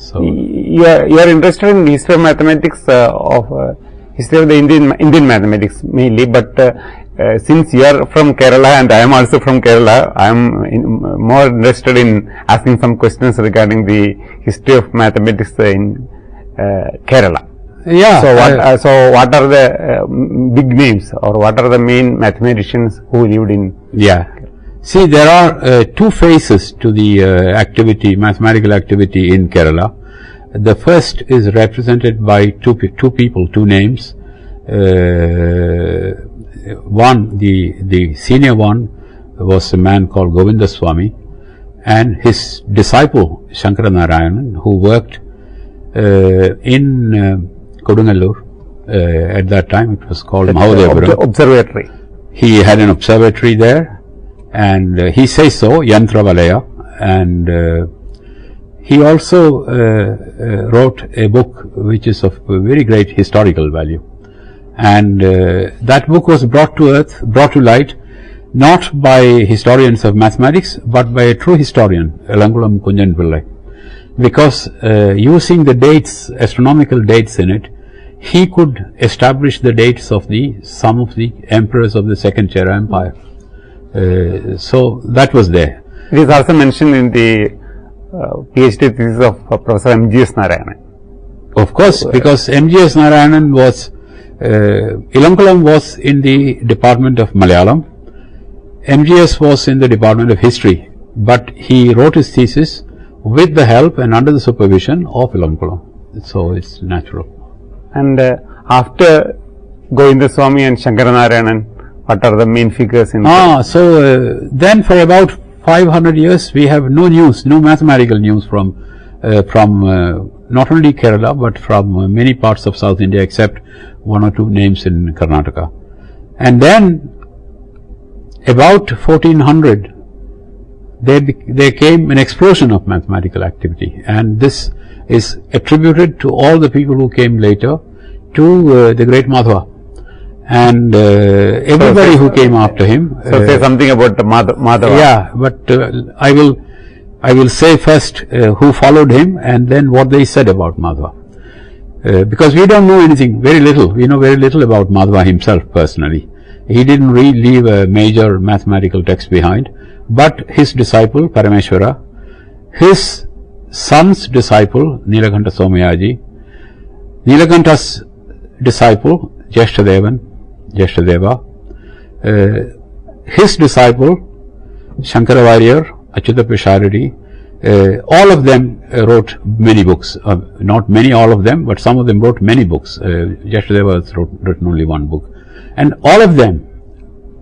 So you are interested in history of mathematics history of the Indian mathematics mainly, but since you are from Kerala and I am also from Kerala, I am more interested in asking some questions regarding the history of mathematics in Kerala. Yeah. So what are the big names, or what are the main mathematicians who lived in? Yeah. See, there are two phases to the activity, mathematical activity in Kerala. The first is represented by two people, two names. One, the senior one was a man called Govindaswamy, and his disciple Shankara Narayanan, who worked in Kodungalur. At that time it was called Mahadevapuram Observatory. He had an observatory there, and he says so, Yantra Valaya, and he also wrote a book which is of very great historical value, and that book was brought to light not by historians of mathematics but by a true historian, Elankulam Kunjan Pillai, because using the dates, astronomical dates in it, he could establish the dates of some of the emperors of the Second Chera Empire. So that was there. It is also mentioned in the PhD thesis of Professor M.G.S. Narayanan. Of course, because M.G.S. Narayanan was, Ilankulam was in the department of Malayalam, M.G.S. was in the department of history, but he wrote his thesis with the help and under the supervision of Ilankulam. So it's natural. And after Govindaswamy and Shankara Narayanan, what are the main figures in? Then for about 500 years we have no news, no mathematical news from not only Kerala but from many parts of South India, except one or two names in Karnataka. And then about 1400 there came an explosion of mathematical activity, and this is attributed to all the people who came later to the great Madhava. and everybody who came after him. So say something about Madhava. Yeah, but I will say first who followed him and then what they said about Madhava. Because we don't know anything, very little. We know very little about Madhava himself personally. He didn't really leave a major mathematical text behind, but his disciple Parameshwara, his son's disciple Nilakanta Somayaji, Nilakantha's disciple Jeshtadeva, his disciple Shankara Warrior, Achyuta Pisharadi, all of them wrote many books, not many, all of them, but some of them wrote many books. Jeshtadeva has written only one book, and all of them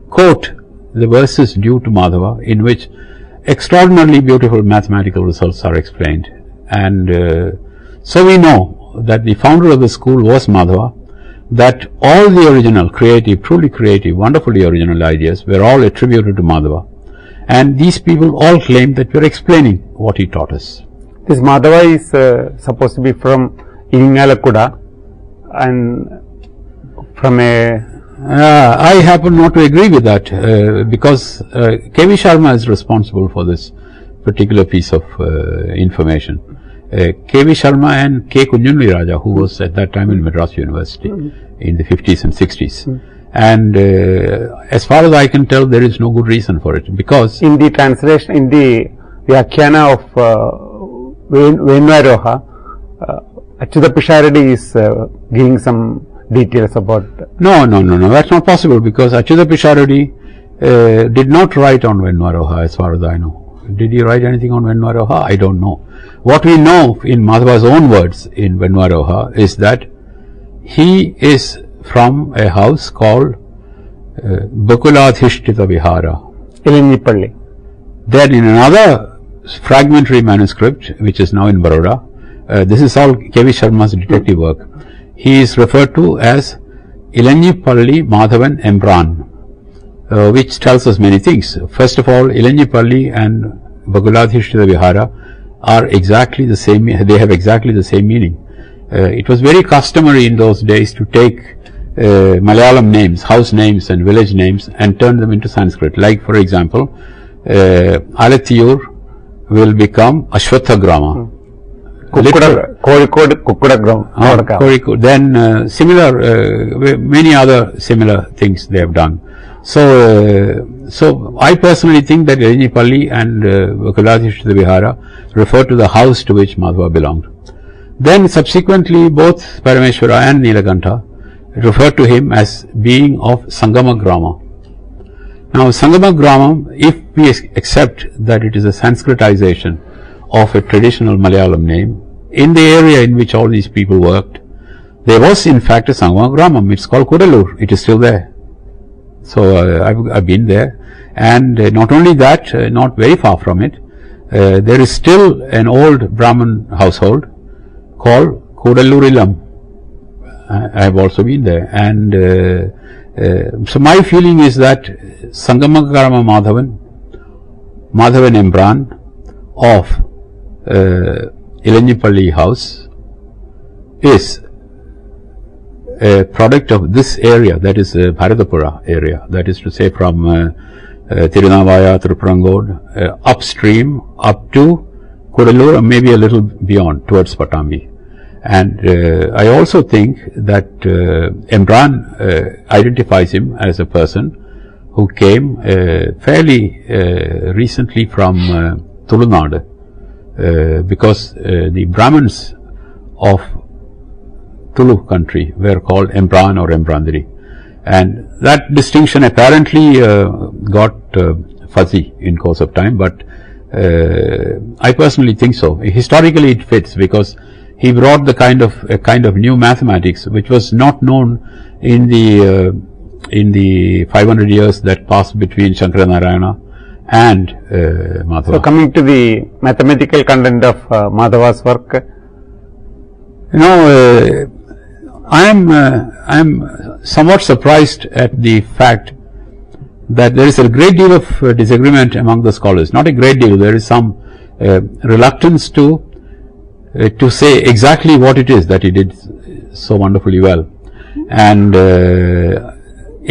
quote the verses due to Madhava, in which extraordinarily beautiful mathematical results are explained. And so we know that the founder of the school was Madhava, that all the original creative, truly creative, wonderfully original ideas were all attributed to Madhava, and these people all claim that we are explaining what he taught us. This Madhava is supposed to be from Inalakuda and from a... I happen not to agree with that because K.V. Sharma is responsible for this particular piece of information. K.V. Sharma and K. Kunjunli Raja, who was at that time in Madras University in the 50s and 60s. And as far as I can tell, there is no good reason for it, because in the translation, in the Vyakhyana of Venvaroha, Achyuta Pisharadi is giving some details about... No, that's not possible, because Achyuta Pisharadi did not write on Venvaroha as far as I know. Did he write anything on Venvaroha? I don't know. What we know in Madhava's own words in Venvaroha is that he is from a house called Bakuladhishtita Vihara. Ilanjipalli. Then in another fragmentary manuscript, which is now in Baroda, this is all K.V. Sharma's detective work, he is referred to as Ilanjipalli Madhavan Emmrc, which tells us many things. First of all, Ilanjipalli and Bakuladhishtita Vihara are exactly the same, they have exactly the same meaning. It was very customary in those days to take Malayalam names, house names and village names, and turn them into Sanskrit. Like, for example, Alathiyur will become Ashwathagrama. Kozhikode. Then similar, many other similar things they have done. So I personally think that Ilanjipalli and Bakuladhishtita Vihara refer to the house to which Madhava belonged. Then subsequently both Parameshwara and Nilakantha refer to him as being of Sangama Grama. Now Sangama Grama, if we accept that it is a Sanskritization of a traditional Malayalam name, in the area in which all these people worked, there was in fact a Sangama Gramam. It's called Kudalur. It is still there. So I've been there, and not only that, not very far from it, there is still an old Brahmin household called Kodallurilam. I have also been there, and so my feeling is that Sangamagrama Madhavan Emmrc of Ilanjipalli house is a product of this area, that is Bharatapura area, that is to say from Tirunavaya, Tripurangod, upstream up to Kudalur, or maybe a little beyond towards Patambi. And I also think that Emmrc identifies him as a person who came fairly recently from Tulunadu, because the Brahmins of Tulu country were called Emmrc or Embrandiri, and that distinction apparently got fuzzy in course of time, but I personally think so. Historically it fits, because he brought a kind of new mathematics which was not known in the 500 years that passed between Shankaranarayana and Madhava. So coming to the mathematical content of Madhava's work, I am somewhat surprised at the fact that there is a great deal of disagreement among the scholars. Not a great deal. There is some reluctance to say exactly what it is that he did so wonderfully well, and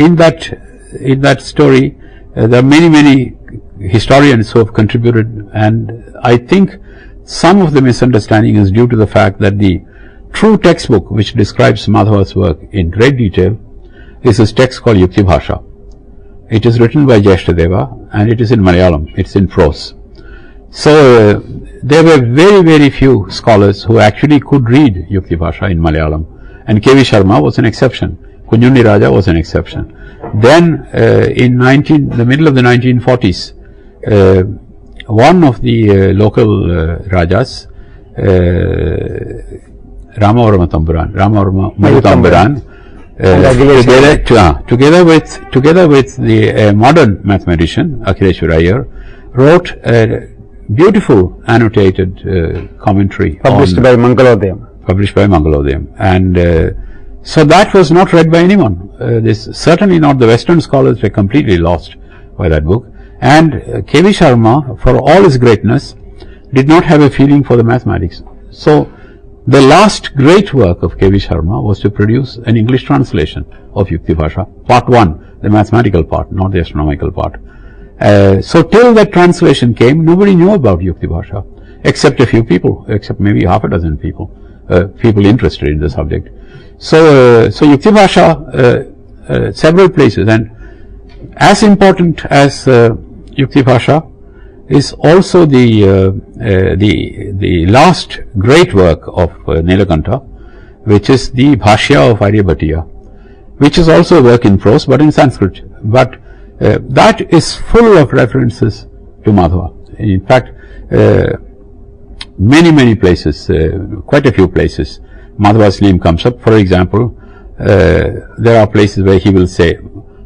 in that story, there are many historians who have contributed, and I think some of the misunderstanding is due to the fact that the true textbook which describes Madhava's work in great detail is his text called Yukti Bhasha. It is written by Jeshtadeva and it is in Malayalam, it's in prose. So there were very few scholars who actually could read Yukti Bhasha in Malayalam, and K.V. Sharma was an exception. Kunjundi Raja was an exception. Then in the middle of the 1940s, one of the local Rajas, Ramavarma Tamburan, together with the modern mathematician Akhileshwar Iyer, wrote a beautiful annotated commentary published by Mangalodayam. And so that was not read by anyone. Certainly not the Western scholars were completely lost by that book. And K.V. Sharma, for all his greatness, did not have a feeling for the mathematics. So the last great work of K.V. Sharma was to produce an English translation of Yukti Bhasha, part 1, the mathematical part, not the astronomical part. So till that translation came, nobody knew about Yukti Bhasha, except a few people, except maybe half a dozen people, people interested in the subject. So Yukti Bhasha, several places, and as important as Yukti Bhasha is also the last great work of Nilakantha, which is the Bhashya of Aryabhatiya, which is also a work in prose but in Sanskrit. But that is full of references to Madhava. In fact, many places, quite a few places, Madhava's name comes up. For example, there are places where he will say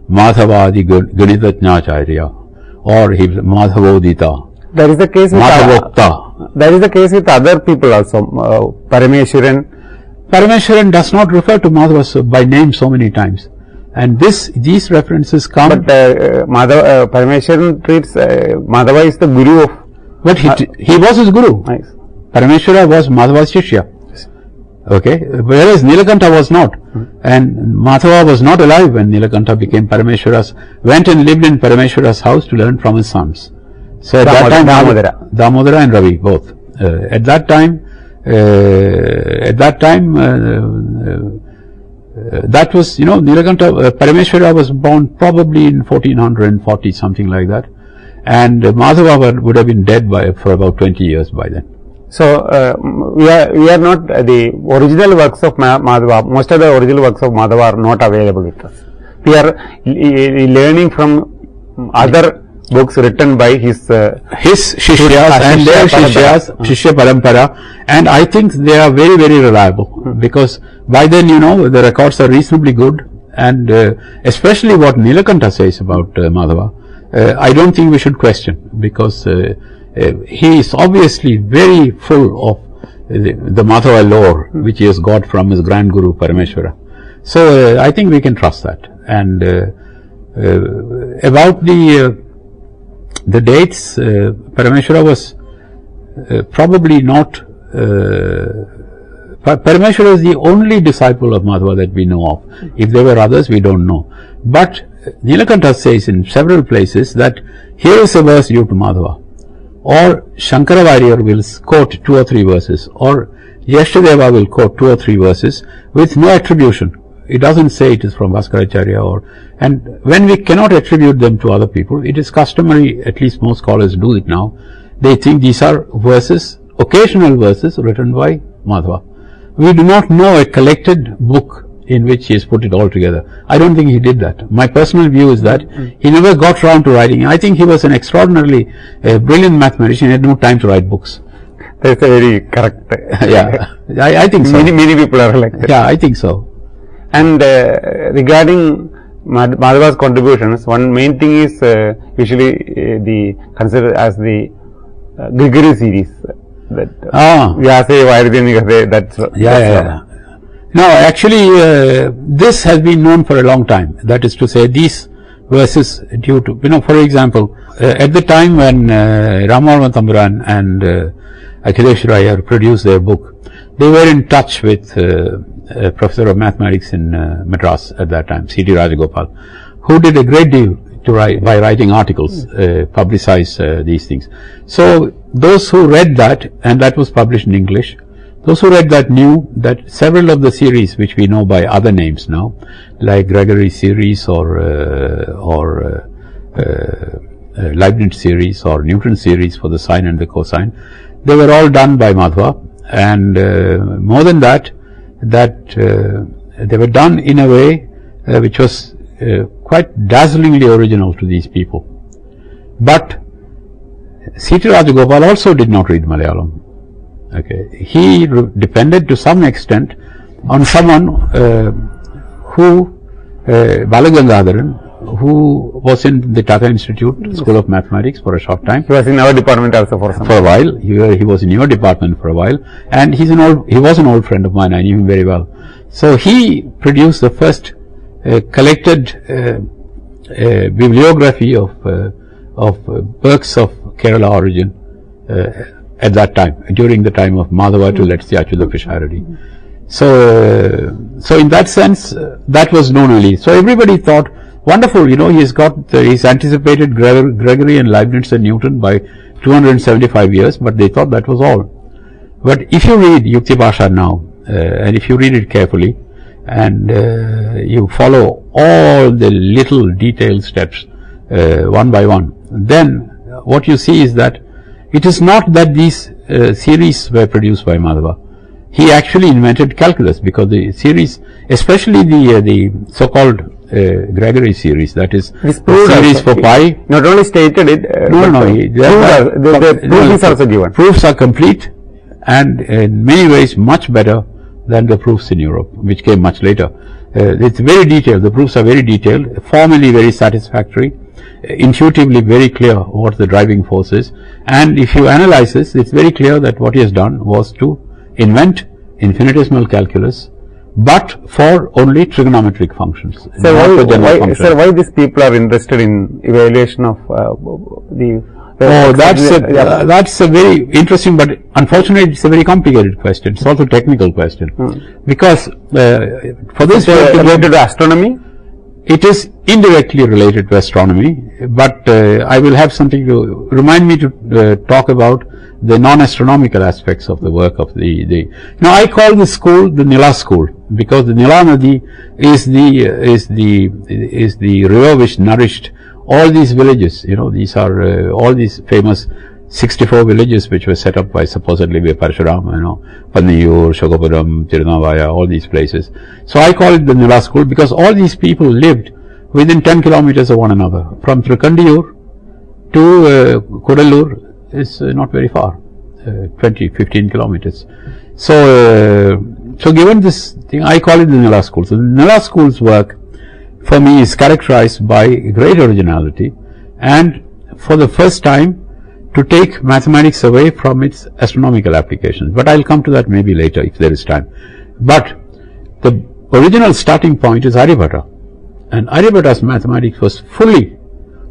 Madhavadi Gunitatnacharya, or he will Madhavodita. There is the case with there is the case with other people also. Parameshwaran does not refer to Madhava by name so many times, and these references come. But Parameshwaran treats Madhava is the guru of. But he was his guru. Nice. Parameshwara was Madhava's Shishya. Okay, whereas Nilakantha was not, and Madhava was not alive when Nilakantha became Parameshwara's, went and lived in Parameshwara's house to learn from his sons. So at that time, Damodara and Ravi both. At that time, that was, Nilakantha, Parameshwara was born probably in 1440, something like that, and Madhava would have been dead for about 20 years by then. So we are not the original works of Madhava. Most of the original works of Madhava are not available with us. We are learning from other books written by his Shishyas and their Shishyas, Shishya Parampara, and I think they are very reliable, because by then, the records are reasonably good, and especially what Nilakantha says about Madhava, I don't think we should question, because he is obviously very full of the Madhava lore which he has got from his grand guru Parameshwara. So I think we can trust that. And about the dates, Parameshwara was probably not. Parameshwara is the only disciple of Madhava that we know of. If there were others, we don't know. But Nilakantha says in several places that here is a verse due to Madhava, or Shankaravarya will quote 2 or 3 verses, or Yashtadeva will quote 2 or 3 verses with no attribution. It doesn't say it is from Bhaskaracharya, and when we cannot attribute them to other people, it is customary, at least most scholars do it now, they think these are verses, occasional verses written by Madhava. We do not know a collected book in which he has put it all together. I don't think he did that. My personal view is that he never got round to writing. I think he was an extraordinarily brilliant mathematician. He had no time to write books. That's a very correct. Yeah, I think so. Many people are like that. Yeah, I think so. And regarding Madhava's contributions, one main thing is usually considered as the Grigori series. That's No, actually, this has been known for a long time. That is to say, these verses due to, for example, at the time when Ramavarma Tamburan and Akhileshwar Iyer produced their book, they were in touch with professor of mathematics in Madras at that time, C.T. Rajagopal, who did a great deal to write by writing articles, publicize these things. So those who read that, and that was published in English, those who read that knew that several of the series which we know by other names now, like Gregory series or Leibniz series or Newton series for the sine and the cosine, they were all done by Madhva, and more than that, they were done in a way which was quite dazzlingly original to these people. But C.T. Rajagopal also did not read Malayalam. Okay, he depended to some extent on someone who Balagangadharan, who was in the Tata Institute School of Mathematics for a short time. He was in our department also for a while. He was in your department for a while, and he was an old friend of mine. I knew him very well. So he produced the first collected bibliography of works of Kerala origin at that time, during the time of Madhava to let's say Achyuta Pisharadi. So in that sense, that was known only. So everybody thought, wonderful, he's anticipated Gregory and Leibniz and Newton by 275 years, but they thought that was all. But if you read Yukti Bhasha now, and if you read it carefully, and you follow all the little detailed steps one by one, then what you see is that it is not that these series were produced by Madhava. He actually invented calculus, because the series, especially the so-called Gregory series, that is series for pi. Not only stated it. The proofs are also given. Proofs are complete, and in many ways much better than the proofs in Europe, which came much later. It's very detailed. The proofs are very detailed, formally very satisfactory, intuitively very clear what the driving force is. And if you analyze this, it's very clear that what he has done was to invent infinitesimal calculus, but for only trigonometric functions. Sir, why these people are interested in evaluation of that's a very interesting, but unfortunately it's a very complicated question. It's also a technical question, because for this related to astronomy, it is indirectly related to astronomy, but I will have something to remind me to talk about the non-astronomical aspects of the work of Now I call this school the Nila school, because the Nila Nadi is the river which nourished all these villages. These are all these famous 64 villages which were set up by supposedly by Parshuram, Panniyur, Shogopuram, Tirunavaya, all these places. So I call it the Nila school because all these people lived within 10 kilometers of one another. From Trikandiyur to Kudallur is not very far, 15 kilometers. So given this thing, I call it the Nila school. So the Nila school's work for me is characterized by great originality, and for the first time to take mathematics away from its astronomical applications. But I'll come to that maybe later if there is time. But the original starting point is Aryabhata, and Aryabhata's mathematics was fully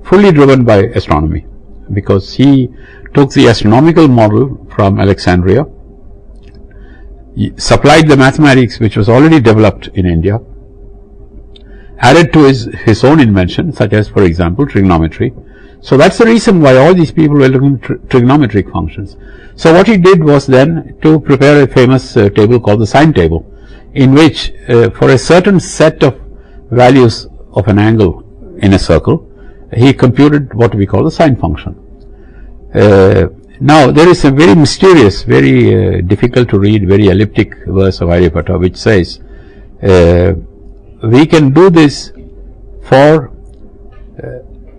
driven by astronomy, because he took the astronomical model from Alexandria, supplied the mathematics which was already developed in India, added to his own invention, such as, for example, trigonometry. So that's the reason why all these people were looking at trigonometric functions. So what he did was then to prepare a famous table called the sine table, in which for a certain set of values of an angle in a circle, he computed what we call the sine function. Now there is a very mysterious, very difficult to read, very elliptic verse of Aryabhata which says, we can do this for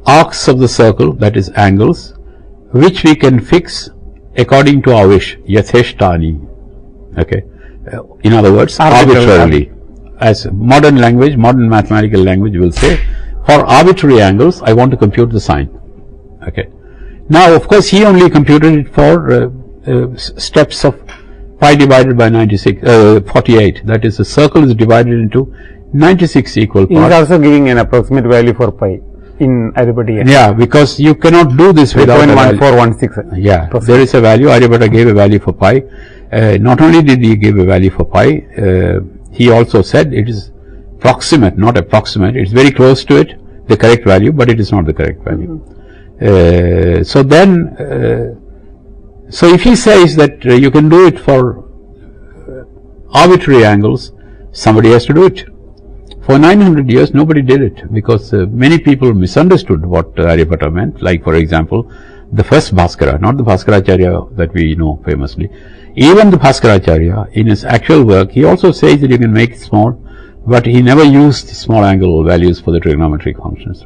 arcs of the circle, that is angles, which we can fix according to our wish, yatheshtani. Okay, in other words, arbitrarily. As modern language, modern mathematical language will say, for arbitrary angles, I want to compute the sine. Okay. Now, of course, he only computed it for steps of pi divided by 48. That is, the circle is divided into 96 equal parts. He is also giving an approximate value for pi in Aryabhata. Yeah, because you cannot do this without a value. 0.1416. Yeah, there is a value. Aryabhata gave a value for pi. Not only did he give a value for pi, he also said it is proximate, not approximate. It's very close to it, the correct value, but it is not the correct value. So if he says that you can do it for arbitrary angles, somebody has to do it. For 900 years, nobody did it because many people misunderstood what Aryabhatta meant. Like, for example, the first Bhaskara, not the Bhaskaracharya that we know famously. Even the Bhaskaracharya, in his actual work, he also says that you can make it small, but he never used the small angle values for the trigonometric functions.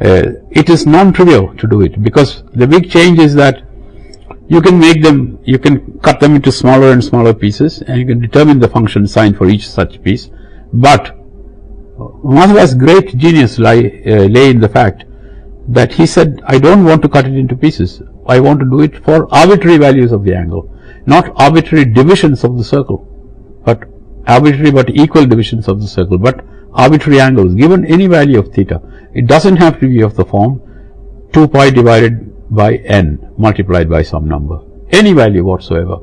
It is non-trivial to do it because the big change is that you can make them, you can cut them into smaller and smaller pieces, and you can determine the function sign for each such piece. But Madhava's great genius lay in the fact that he said, I don't want to cut it into pieces. I want to do it for arbitrary values of the angle, not arbitrary divisions of the circle, but arbitrary but equal divisions of the circle, but arbitrary angles given any value of theta. It doesn't have to be of the form 2 pi divided by n multiplied by some number, any value whatsoever.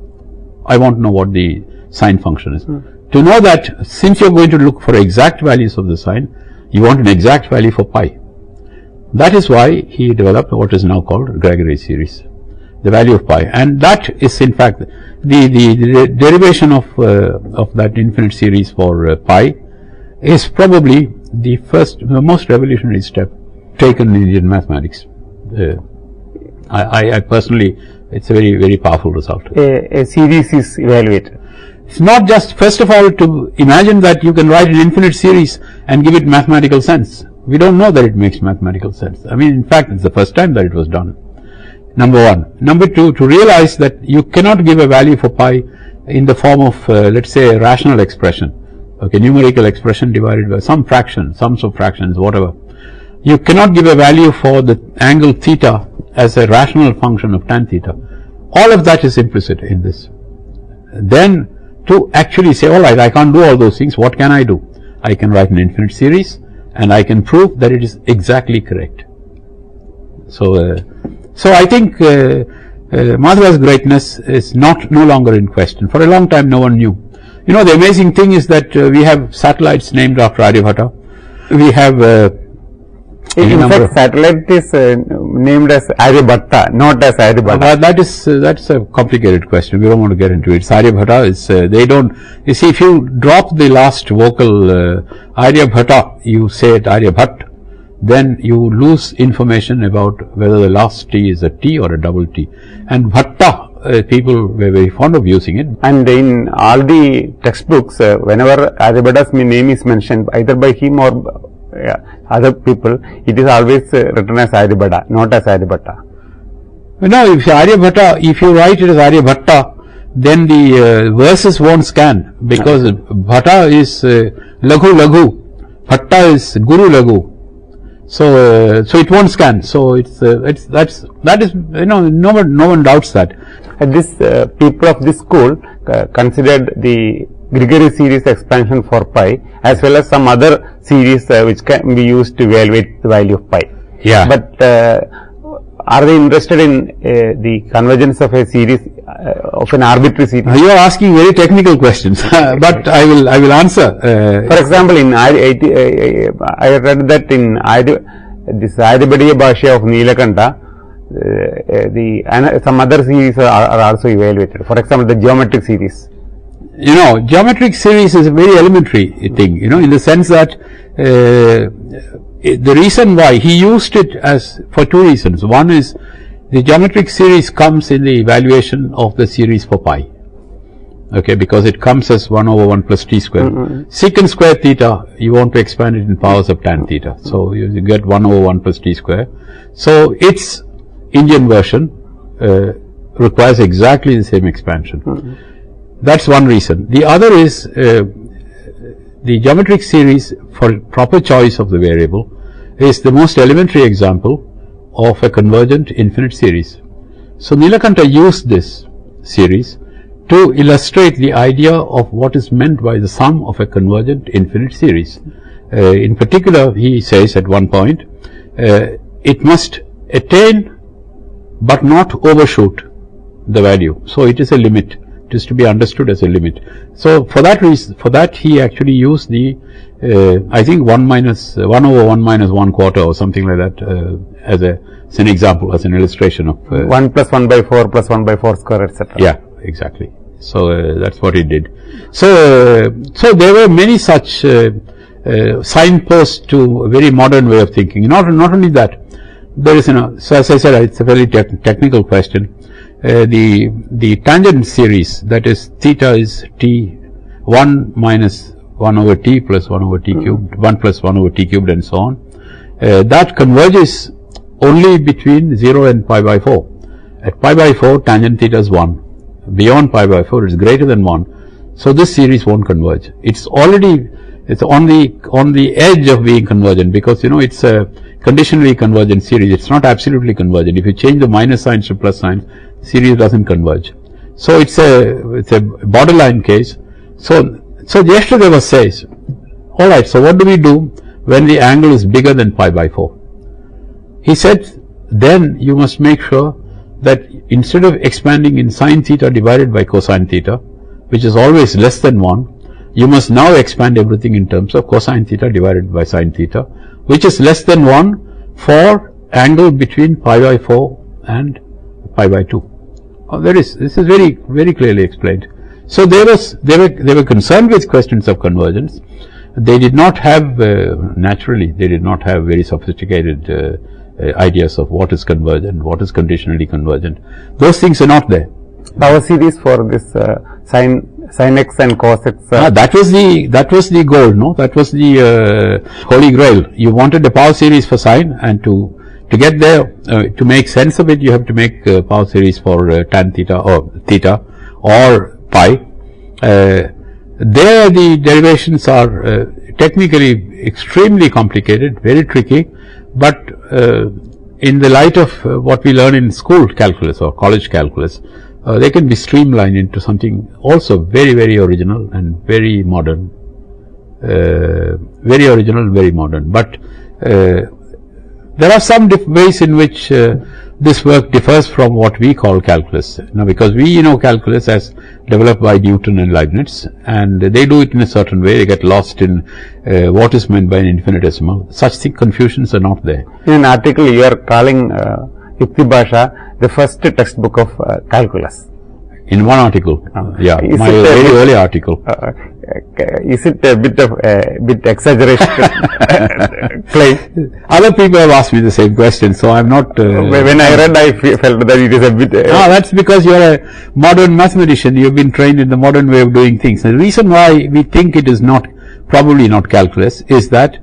I want to know what the sine function is. To know that, since you're going to look for exact values of the sine, you want an exact value for pi. That is why he developed what is now called Gregory series, the value of pi, and that is in fact the derivation of that infinite series for pi is probably the most revolutionary step taken in Indian mathematics. I personally, it's a very, very powerful result. A series is evaluated. It's not just, first of all, to imagine that you can write an infinite series and give it mathematical sense. We don't know that it makes mathematical sense. I mean, in fact, it's the first time that it was done. Number one. Number two, to realize that you cannot give a value for pi in the form of, let's say, a rational expression. Okay, numerical expression divided by some fraction, sums of fractions, whatever. You cannot give a value for the angle theta as a rational function of tan theta. All of that is implicit in this. Then, to actually say, all right, I can't do all those things, what can I do? I can write an infinite series, and I can prove that it is exactly correct. So I think Madhava's greatness is no longer in question. For a long time, no one knew. You know, the amazing thing is that we have satellites named after Aryabhatta. We have in fact, satellite is named as Aryabhatta, not as Aryabhatta. That's a complicated question. We don't want to get into it. It's Aryabhatta. It's they don't. You see, if you drop the last vocal Aryabhatta, you say it Aryabhat, then you lose information about whether the last T is a T or a double T. And Bhatta, people were very fond of using it. And in all the textbooks, whenever Aryabhatta's name is mentioned, either by him or other people, it is always written as Aryabhatta, not as Aryabhatta. No, if Aryabhatta, if you write it as Aryabhatta, then the verses won't scan, because Bhatta is Laghu Laghu, Bhatta is Guru Laghu. So it won't scan. So that is no one doubts that. This people of this school considered the Gregory series expansion for pi as well as some other series which can be used to evaluate the value of pi. Yeah. But are they interested in the convergence of a series of an arbitrary series? You are asking very technical questions, but I will answer. For example, in I read that in this Aryabhatiya Bhashya of Nilakanta, some other series are also evaluated. For example, the geometric series. You know, geometric series is a very elementary thing, you know, in the sense that the reason why he used it as for two reasons. One is the geometric series comes in the evaluation of the series for pi. Okay, because it comes as 1 over 1 plus t square. Secant square theta, you want to expand it in powers of tan theta. So you get 1 over 1 plus t square. So its Indian version requires exactly the same expansion. That's one reason. The other is the geometric series, for proper choice of the variable, is the most elementary example of a convergent infinite series. So Nilakanta used this series to illustrate the idea of what is meant by the sum of a convergent infinite series. In particular, he says at one point, it must attain but not overshoot the value. So it is a limit. It is to be understood as a limit. So for that reason, for that he actually used the I think 1 over 1 minus 1 quarter or something like that as an example, as an illustration of 1 plus 1 by 4 plus 1 by 4 square, etc. Yeah, exactly. So that's what he did. So there were many such signposts to a very modern way of thinking. Not only that, there is so as I said, it's a very technical question. The tangent series, that is theta is t 1 minus 1 over t plus 1 over t cubed, 1 plus 1 over t cubed and so on, that converges only between 0 and pi by 4. At pi by 4, tangent theta is 1. Beyond pi by 4, it is greater than 1. So this series won't converge. It's on the edge of being convergent, because it's a conditionally convergent series. It's not absolutely convergent. If you change the minus signs to plus signs, the series doesn't converge. So it's a borderline case. So Yeshterdeva says, all right, so what do we do when the angle is bigger than pi by 4? He said, then you must make sure that instead of expanding in sine theta divided by cosine theta, which is always less than 1, you must now expand everything in terms of cosine theta divided by sine theta, which is less than 1 for angle between pi by 4 and pi by 2. This is very, very clearly explained. So they were concerned with questions of convergence. They did not have, naturally, they did not have very sophisticated ideas of what is convergent, what is conditionally convergent. Those things are not there. Power series for this sin x and cos x. That was the goal, no? That was the holy grail. You wanted a power series for sine, and to get there, to make sense of it, you have to make power series for tan theta or pi. There the derivations are technically extremely complicated, very tricky, but in the light of what we learn in school calculus or college calculus, they can be streamlined into something also very, very original and very modern. Very original, very modern. But there are some ways in which this work differs from what we call calculus. Now, because we know calculus as developed by Newton and Leibniz, and they do it in a certain way. They get lost in what is meant by an infinitesimal. Such confusions are not there. In an article, you are calling Yukti Bhasha the first textbook of calculus. In one article, yeah, my very early article. Is it a bit exaggeration claim? Other people have asked me the same question, so I'm not. When I read, I felt that it is a bit. That's because you are a modern mathematician. You've been trained in the modern way of doing things. The reason why we think it is probably not calculus, is that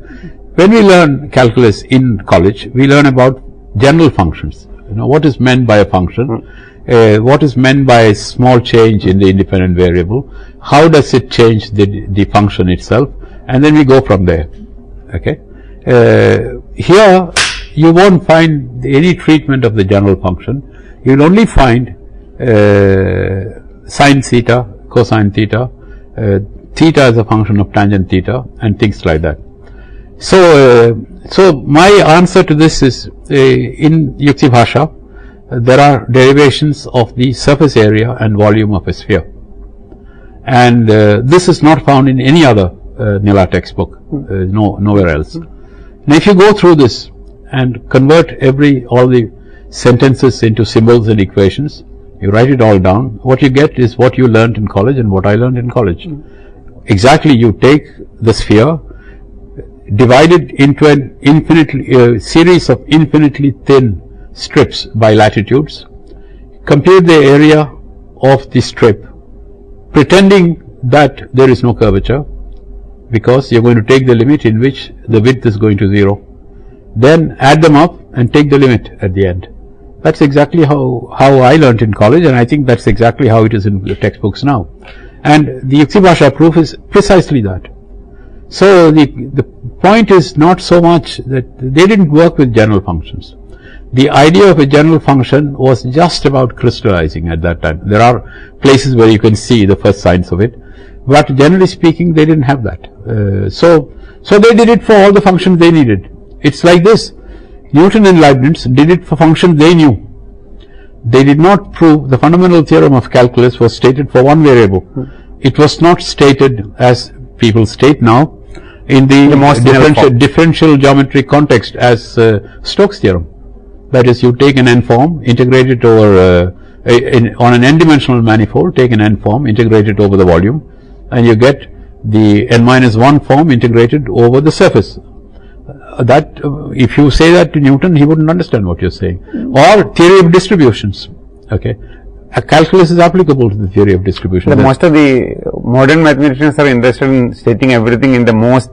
when we learn calculus in college, we learn about general functions. What is meant by a function. What is meant by a small change in the independent variable, how does it change the function itself, and then we go from there. Okay. Here you won't find any treatment of the general function. You will only find sine theta, cosine theta, theta as a function of tangent theta, and things like that. So my answer to this is, in Yukti Bhasha, there are derivations of the surface area and volume of a sphere, and this is not found in any other Nila textbook, nowhere else. Now, if you go through this and convert all the sentences into symbols and equations, you write it all down, what you get is what you learned in college and what I learned in college. Exactly, you take the sphere, divide it into an series of infinitely thin strips by latitudes, compute the area of the strip, pretending that there is no curvature, because you are going to take the limit in which the width is going to 0. Then add them up and take the limit at the end. That's exactly how I learnt in college, and I think that's exactly how it is in the textbooks now. And the Yukti Bhasha proof is precisely that. So the point is not so much that they didn't work with general functions. The idea of a general function was just about crystallizing at that time. There are places where you can see the first signs of it, but generally speaking, they didn't have that. So they did it for all the functions they needed. It's like this. Newton and Leibniz did it for functions they knew. they did not prove the fundamental theorem of calculus was stated for one variable. It was not stated as people state now in the differential geometry context as Stokes theorem. That is, you take an n form, integrate it over on an n-dimensional manifold, take an n form, integrate it over the volume, and you get the n-1 form integrated over the surface. If you say that to Newton, he wouldn't understand what you're saying. Or theory of distributions. Okay, a calculus is applicable to the theory of distributions. Most of the modern mathematicians are interested in stating everything in the most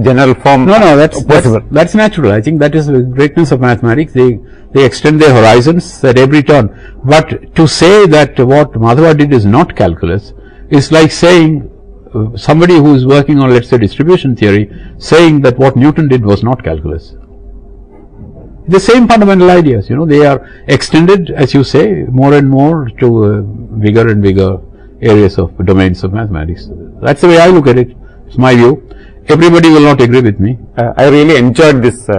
general form. No, that's natural. I think that is the greatness of mathematics. They extend their horizons at every turn. But to say that what Madhava did is not calculus is like saying somebody who is working on, let's say, distribution theory, saying that what Newton did was not calculus. The same fundamental ideas, they are extended, as you say, more and more to bigger and bigger areas of domains of mathematics. That's the way I look at it. It's my view. Everybody will not agree with me. I really enjoyed this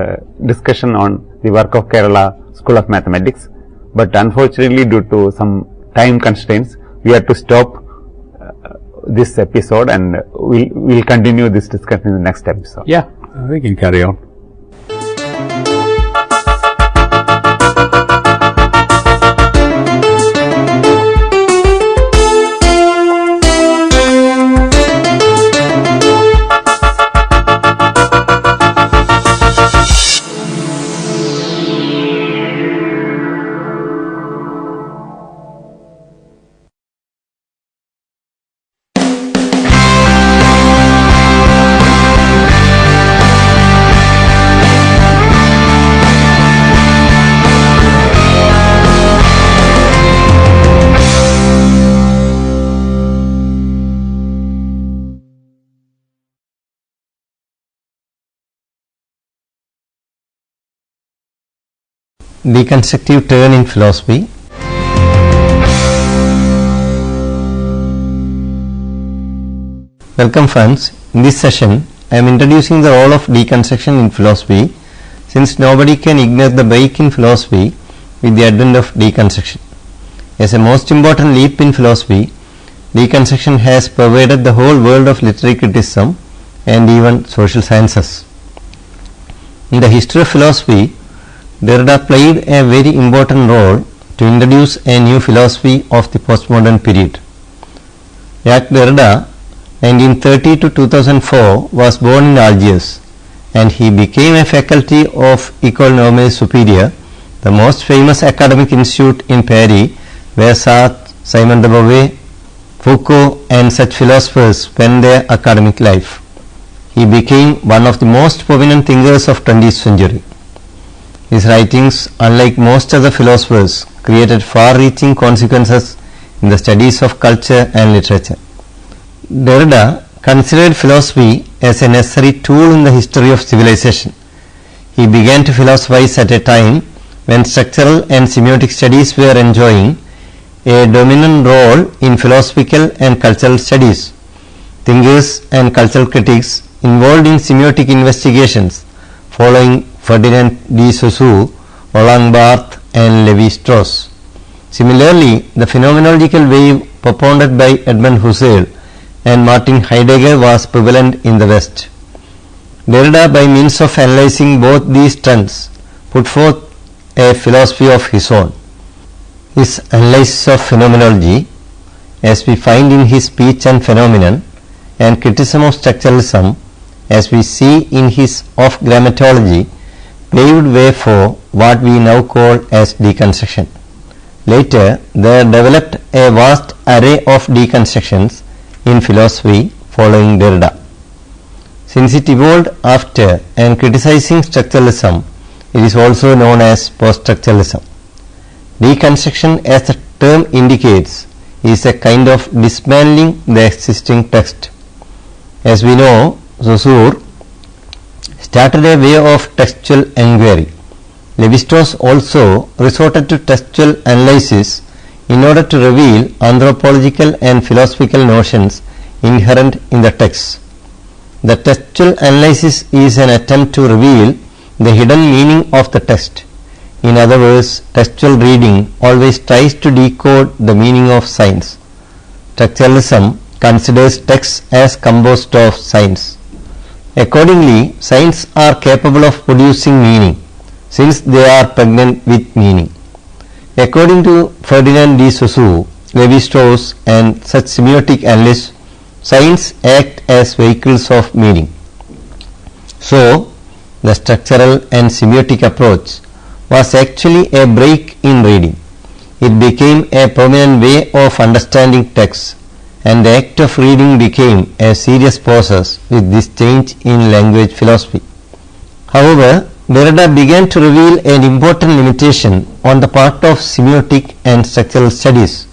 discussion on the work of Kerala School of Mathematics, but unfortunately due to some time constraints, we have to stop this episode, and we'll continue this discussion in the next episode. Yeah, we can carry on. Deconstructive turn in philosophy. Welcome friends. In this session I am introducing the role of deconstruction in philosophy, since nobody can ignore the break in philosophy with the advent of deconstruction. As a most important leap in philosophy, deconstruction has pervaded the whole world of literary criticism and even social sciences. In the history of philosophy, Derrida played a very important role to introduce a new philosophy of the postmodern period. Jacques Derrida, 1930 to 2004, was born in Algiers, and he became a faculty of École Normale Supérieure, the most famous academic institute in Paris, where Sartre, Simon de Beauvoir, Foucault and such philosophers spent their academic life. He became one of the most prominent thinkers of 20th century. His writings, unlike most other philosophers, created far-reaching consequences in the studies of culture and literature. Derrida considered philosophy as a necessary tool in the history of civilization. He began to philosophize at a time when structural and semiotic studies were enjoying a dominant role in philosophical and cultural studies. Thinkers and cultural critics involved in semiotic investigations following Ferdinand de Saussure, Roland Barthes and Lévi-Strauss. Similarly, the phenomenological wave propounded by Edmund Husserl and Martin Heidegger was prevalent in the West. Derrida, by means of analyzing both these trends, put forth a philosophy of his own. His analysis of phenomenology, as we find in his Speech and Phenomenon, and criticism of structuralism, as we see in his Of Grammatology, paved way for what we now call as deconstruction. Later, there developed a vast array of deconstructions in philosophy following Derrida. Since it evolved after and criticizing structuralism, it is also known as post-structuralism. Deconstruction, as the term indicates, is a kind of dismantling the existing text. As we know, Saussure started a way of textual inquiry. Lévi-Strauss also resorted to textual analysis in order to reveal anthropological and philosophical notions inherent in the text. The textual analysis is an attempt to reveal the hidden meaning of the text. In other words, textual reading always tries to decode the meaning of signs. Structuralism considers text as composed of signs. Accordingly, signs are capable of producing meaning, since they are pregnant with meaning. According to Ferdinand de Saussure, Lévi-Strauss and such semiotic analysts, signs act as vehicles of meaning. So, the structural and semiotic approach was actually a break in reading. It became a permanent way of understanding text, and the act of reading became a serious process with this change in language philosophy. However, Derrida began to reveal an important limitation on the part of semiotic and structural studies.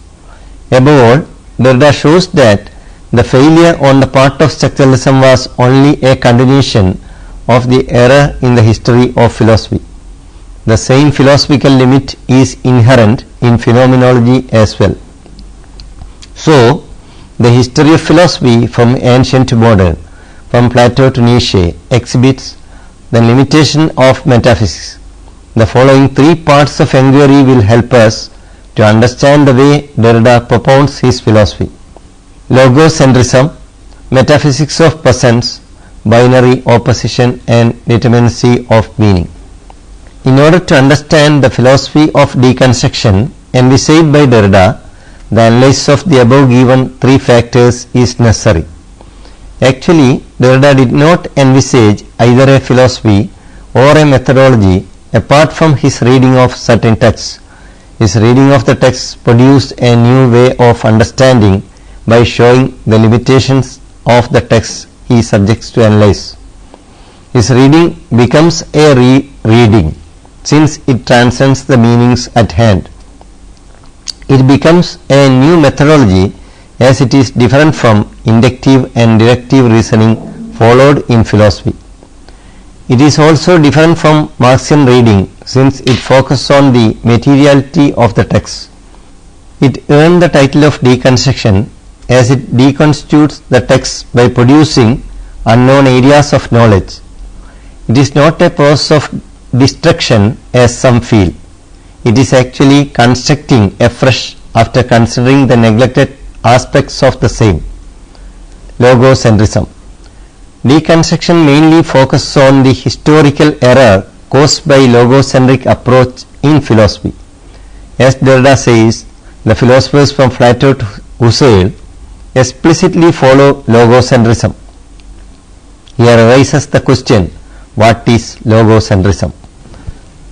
Above all, Derrida shows that the failure on the part of structuralism was only a continuation of the error in the history of philosophy. The same philosophical limit is inherent in phenomenology as well. So, the history of philosophy from ancient to modern, from Plato to Nietzsche, exhibits the limitation of metaphysics. The following three parts of inquiry will help us to understand the way Derrida propounds his philosophy. Logocentrism, metaphysics of presence, binary opposition and determinacy of meaning. In order to understand the philosophy of deconstruction envisaged by Derrida, the analysis of the above given three factors is necessary. Actually, Derrida did not envisage either a philosophy or a methodology apart from his reading of certain texts. His reading of the texts produced a new way of understanding by showing the limitations of the texts he subjects to analyze. His reading becomes a re-reading, since it transcends the meanings at hand. It becomes a new methodology, as it is different from inductive and deductive reasoning followed in philosophy. It is also different from Marxian reading, since it focuses on the materiality of the text. It earned the title of deconstruction, as it deconstitutes the text by producing unknown areas of knowledge. It is not a process of destruction as some feel. It is actually constructing afresh after considering the neglected aspects of the same. Logocentrism. Deconstruction mainly focuses on the historical error caused by logocentric approach in philosophy. As Derrida says, the philosophers from Plato to Husserl explicitly follow logocentrism. Here arises the question, what is logocentrism?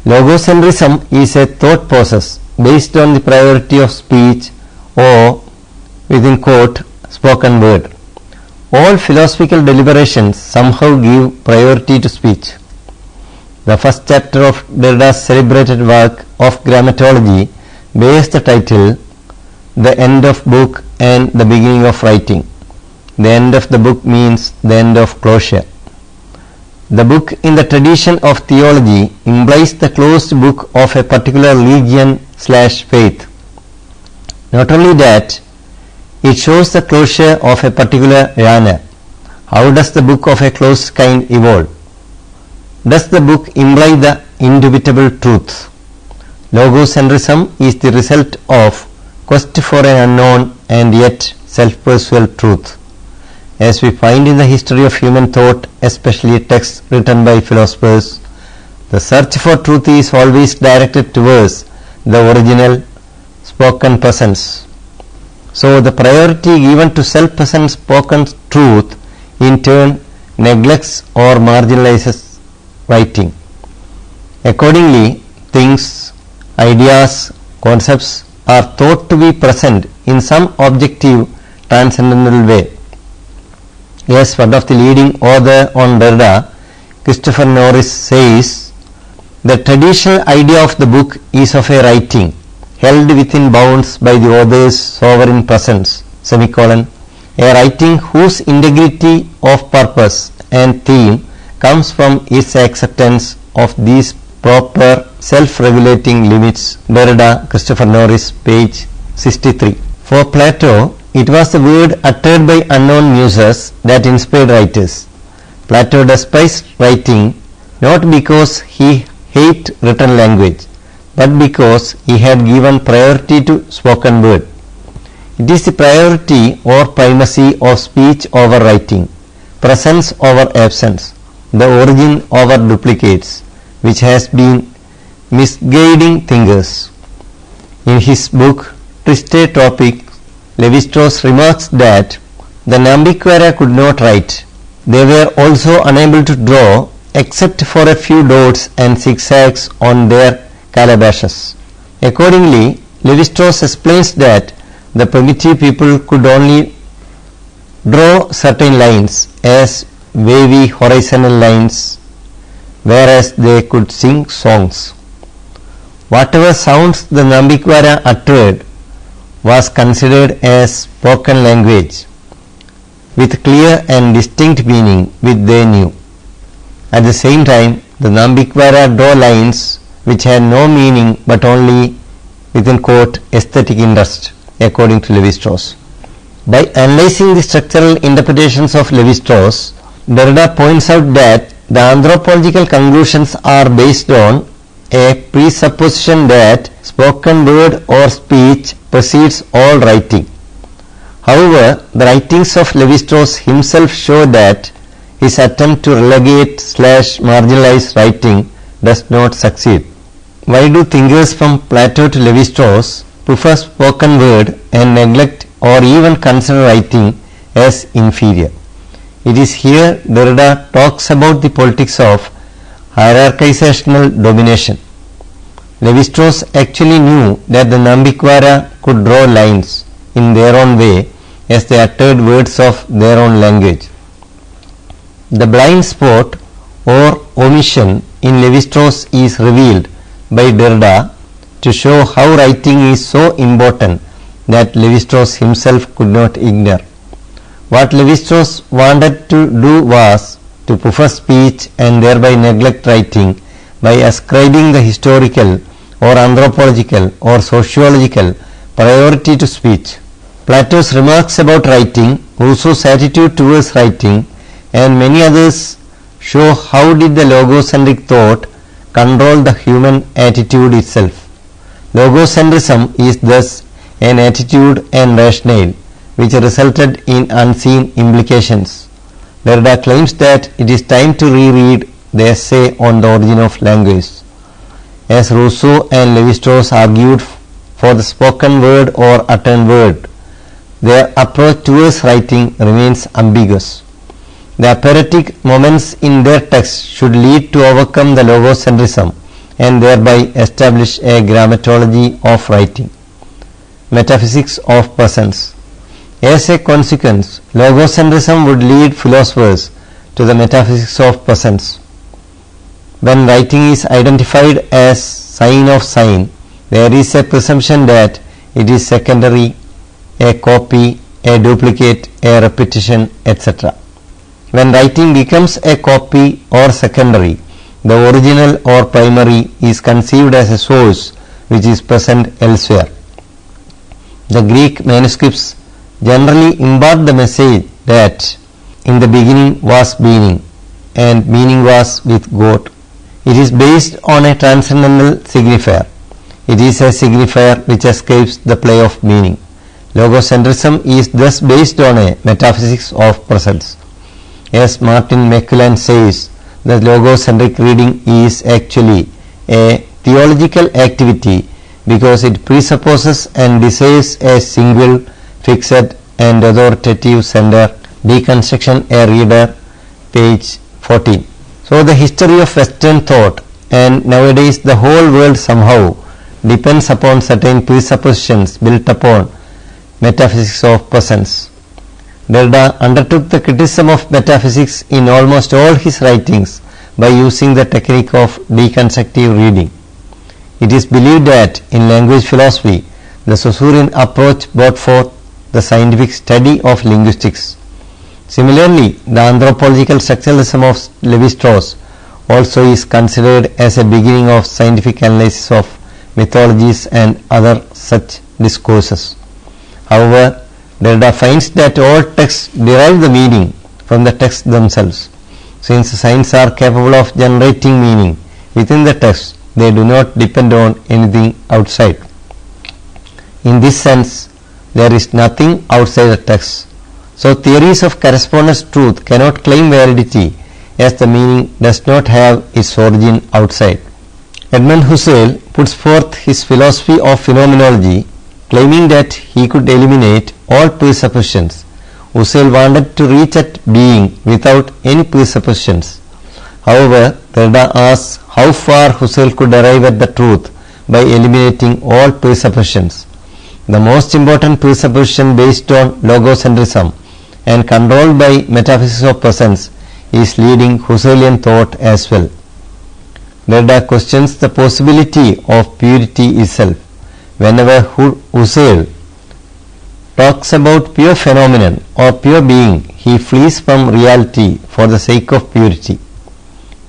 Logocentrism is a thought process based on the priority of speech, or within quote spoken word. All philosophical deliberations somehow give priority to speech. The first chapter of Derrida's celebrated work of grammatology bears the title The End of Book and the Beginning of Writing. The end of the book means the end of closure. The book in the tradition of theology implies the closed book of a particular religion/faith. Not only that, it shows the closure of a particular genre. How does the book of a closed kind evolve? Does the book imply the indubitable truth? Logocentrism is the result of quest for an unknown and yet self-persuasive truth. As we find in the history of human thought, especially texts written by philosophers, the search for truth is always directed towards the original spoken presence. So the priority given to self-present spoken truth in turn neglects or marginalizes writing. Accordingly, things, ideas, concepts are thought to be present in some objective transcendental way. Yes, one of the leading author on Derrida, Christopher Norris, says, the traditional idea of the book is of a writing held within bounds by the author's sovereign presence, semicolon, a writing whose integrity of purpose and theme comes from its acceptance of these proper self-regulating limits. Derrida, Christopher Norris, page 63. For Plato, it was the word uttered by unknown muses that inspired writers. Plato despised writing not because he hated written language, but because he had given priority to spoken word. It is the priority or primacy of speech over writing, presence over absence, the origin over duplicates, which has been misguiding thinkers. In his book Twisted Topics, Levi-Strauss remarks that the Nambikwara could not write. They were also unable to draw except for a few dots and zigzags on their calabashes. Accordingly, Levi-Strauss explains that the primitive people could only draw certain lines as wavy horizontal lines, whereas they could sing songs. Whatever sounds the Nambikwara uttered was considered as spoken language with clear and distinct meaning which they knew. At the same time, the Nambikwara draw lines which had no meaning but only within quote aesthetic interest, according to Levi-Strauss. By analyzing the structural interpretations of Levi-Strauss, Derrida points out that the anthropological conclusions are based on a presupposition that spoken word or speech precedes all writing. However, the writings of Levi-Strauss himself show that his attempt to relegate/marginalize writing does not succeed. Why do thinkers from Plato to Levi-Strauss prefer spoken word and neglect or even consider writing as inferior? It is here Derrida talks about the politics of hierarchizational domination. Levi-Strauss actually knew that the Nambikwara could draw lines in their own way as they uttered words of their own language. The blind spot or omission in Levi-Strauss is revealed by Derrida to show how writing is so important that Levi-Strauss himself could not ignore. What Levi-Strauss wanted to do was to prefer speech and thereby neglect writing by ascribing the historical or anthropological or sociological priority to speech. Plato's remarks about writing, Rousseau's attitude towards writing, and many others show how did the logocentric thought control the human attitude itself. Logocentrism is thus an attitude and rationale which resulted in unseen implications. Derrida claims that it is time to reread the essay on the origin of language. As Rousseau and Levi-Strauss argued for the spoken word or uttered word, their approach towards writing remains ambiguous. The aporetic moments in their text should lead to overcome the logocentrism and thereby establish a grammatology of writing. Metaphysics of presence. As a consequence, logocentrism would lead philosophers to the metaphysics of presence. When writing is identified as sign of sign, there is a presumption that it is secondary, a copy, a duplicate, a repetition, etc. When writing becomes a copy or secondary, the original or primary is conceived as a source which is present elsewhere. The Greek manuscripts generally impart the message that in the beginning was being and meaning was with God. It is based on a transcendental signifier. It is a signifier which escapes the play of meaning. Logocentrism is thus based on a metaphysics of presence. As Martin McLuhan says, the logocentric reading is actually a theological activity because it presupposes and desires a single, fixed and authoritative center. Deconstruction a reader, page 14. So the history of Western thought and nowadays the whole world somehow depends upon certain presuppositions built upon metaphysics of presence. Derrida undertook the criticism of metaphysics in almost all his writings by using the technique of deconstructive reading. It is believed that in language philosophy, the Saussurean approach brought forth the scientific study of linguistics. Similarly, the anthropological structuralism of Levi-Strauss also is considered as a beginning of scientific analysis of mythologies and other such discourses. However, Derrida finds that all texts derive the meaning from the texts themselves. Since signs are capable of generating meaning within the text, they do not depend on anything outside. In this sense, there is nothing outside the text. So theories of correspondence truth cannot claim validity, as the meaning does not have its origin outside. Edmund Husserl puts forth his philosophy of phenomenology, claiming that he could eliminate all presuppositions. Husserl wanted to reach at being without any presuppositions. However, Derrida asks how far Husserl could arrive at the truth by eliminating all presuppositions. The most important presupposition based on logocentrism and controlled by metaphysics of presence is leading Husserlian thought as well. Derrida questions the possibility of purity itself. Whenever Husserl talks about pure phenomenon or pure being, he flees from reality for the sake of purity.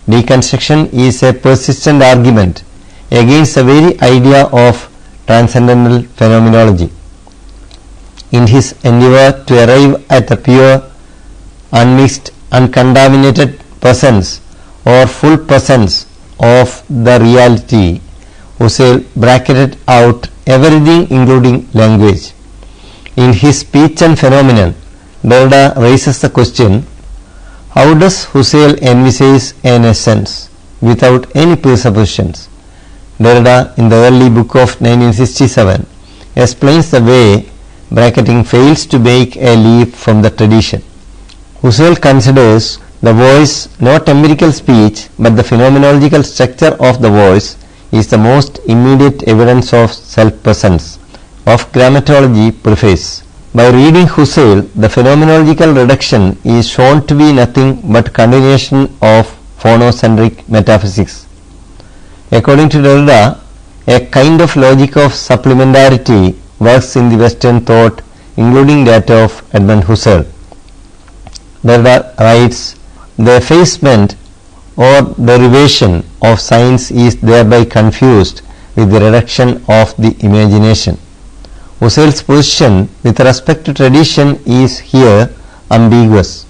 Deconstruction is a persistent argument against the very idea of transcendental phenomenology. In his endeavor to arrive at the pure, unmixed, uncontaminated presence or full presence of the reality, Husserl bracketed out everything including language. In his Speech and Phenomenon, Derrida raises the question, how does Husserl envisage an essence without any presuppositions? Derrida, in the early book of 1967, explains the way bracketing fails to make a leap from the tradition. Husserl considers the voice not empirical speech, but the phenomenological structure of the voice is the most immediate evidence of self-presence. Of grammatology preface. By reading Husserl, the phenomenological reduction is shown to be nothing but continuation of phonocentric metaphysics. According to Derrida, a kind of logic of supplementarity works in the Western thought, including that of Edmund Husserl. Derrida writes, the effacement or derivation of science is thereby confused with the reduction of the imagination. Husserl's position with respect to tradition is here ambiguous.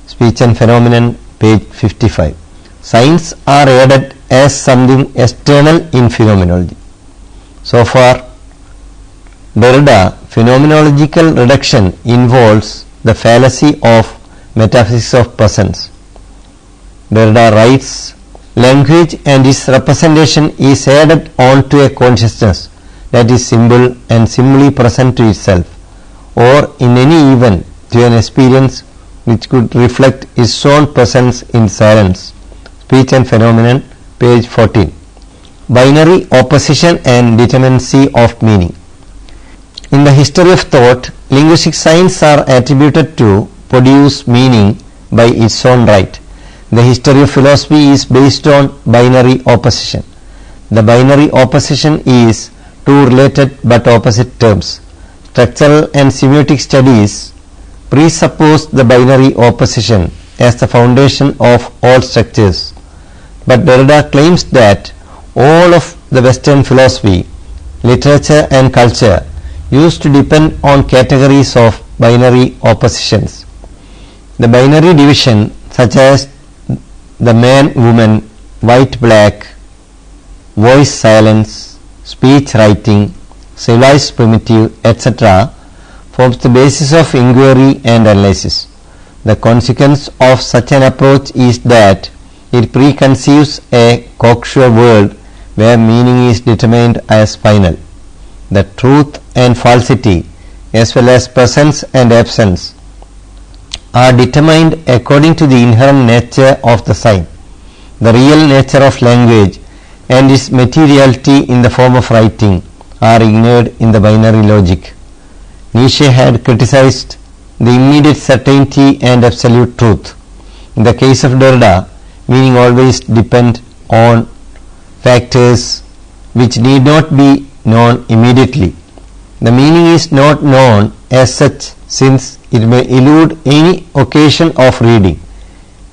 Speech and Phenomenon, page 55. Signs are added as something external in phenomenology. So far, Derrida, phenomenological reduction involves the fallacy of metaphysics of presence. Derrida writes, language and its representation is added on to a consciousness that is simple and simply present to itself, or in any event to an experience which could reflect its own presence in silence. Speech and Phenomenon, page 14. Binary opposition and determinacy of meaning. In the history of thought, linguistic signs are attributed to produce meaning by its own right. The history of philosophy is based on binary opposition. The binary opposition is two related but opposite terms. Structural and semiotic studies presuppose the binary opposition as the foundation of all structures. But Derrida claims that all of the Western philosophy, literature and culture used to depend on categories of binary oppositions. The binary division, such as the man-woman, white-black, voice-silence, speech writing, civilized primitive, etc., forms the basis of inquiry and analysis. The consequence of such an approach is that it preconceives a coxual world where meaning is determined as final. The truth and falsity, as well as presence and absence, are determined according to the inherent nature of the sign. The real nature of language and its materiality in the form of writing are ignored in the binary logic. Nietzsche had criticized the immediate certainty and absolute truth. In the case of Derrida, meaning always depends on factors which need not be known immediately. The meaning is not known as such, since it may elude any occasion of reading.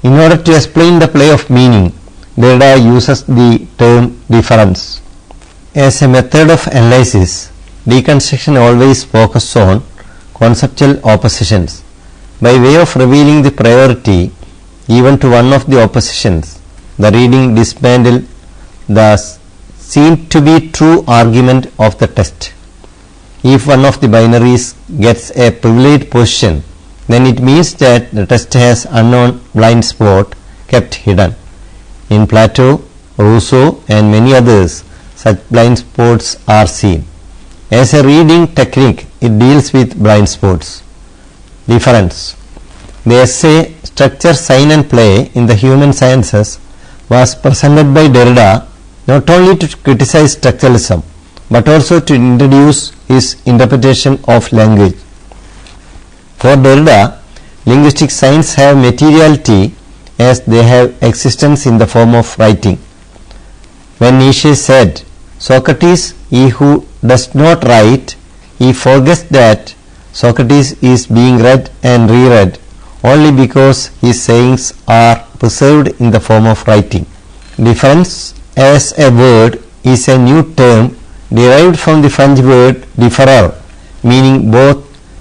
In order to explain the play of meaning, Derrida uses the term difference. As a method of analysis, deconstruction always focuses on conceptual oppositions. By way of revealing the priority even to one of the oppositions, the reading dismantles the seen to be true argument of the test. If one of the binaries gets a privileged position, then it means that the test has unknown blind spot kept hidden. In Plato, Rousseau and many others, such blind spots are seen. As a reading technique, it deals with blind spots. Difference. The essay Structure, Sign and Play in the Human Sciences was presented by Derrida not only to criticize structuralism but also to introduce his interpretation of language. For Derrida, linguistic signs have materiality as they have existence in the form of writing. When Nietzsche said, Socrates, he who does not write, he forgets that Socrates is being read and reread only because his sayings are preserved in the form of writing. Difference as a word is a new term derived from the French word différer, meaning both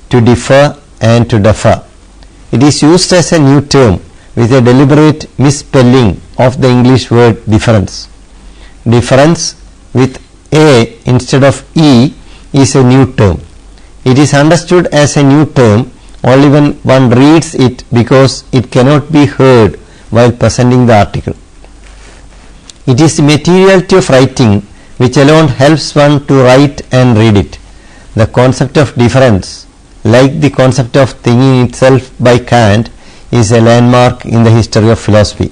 to differ and to defer. It is used as a new term with a deliberate misspelling of the English word difference. Difference with A instead of E is a new term. It is understood as a new term only when one reads it because it cannot be heard while presenting the article. It is the materiality of writing which alone helps one to write and read it. The concept of difference, like the concept of thinking itself by Kant, is a landmark in the history of philosophy.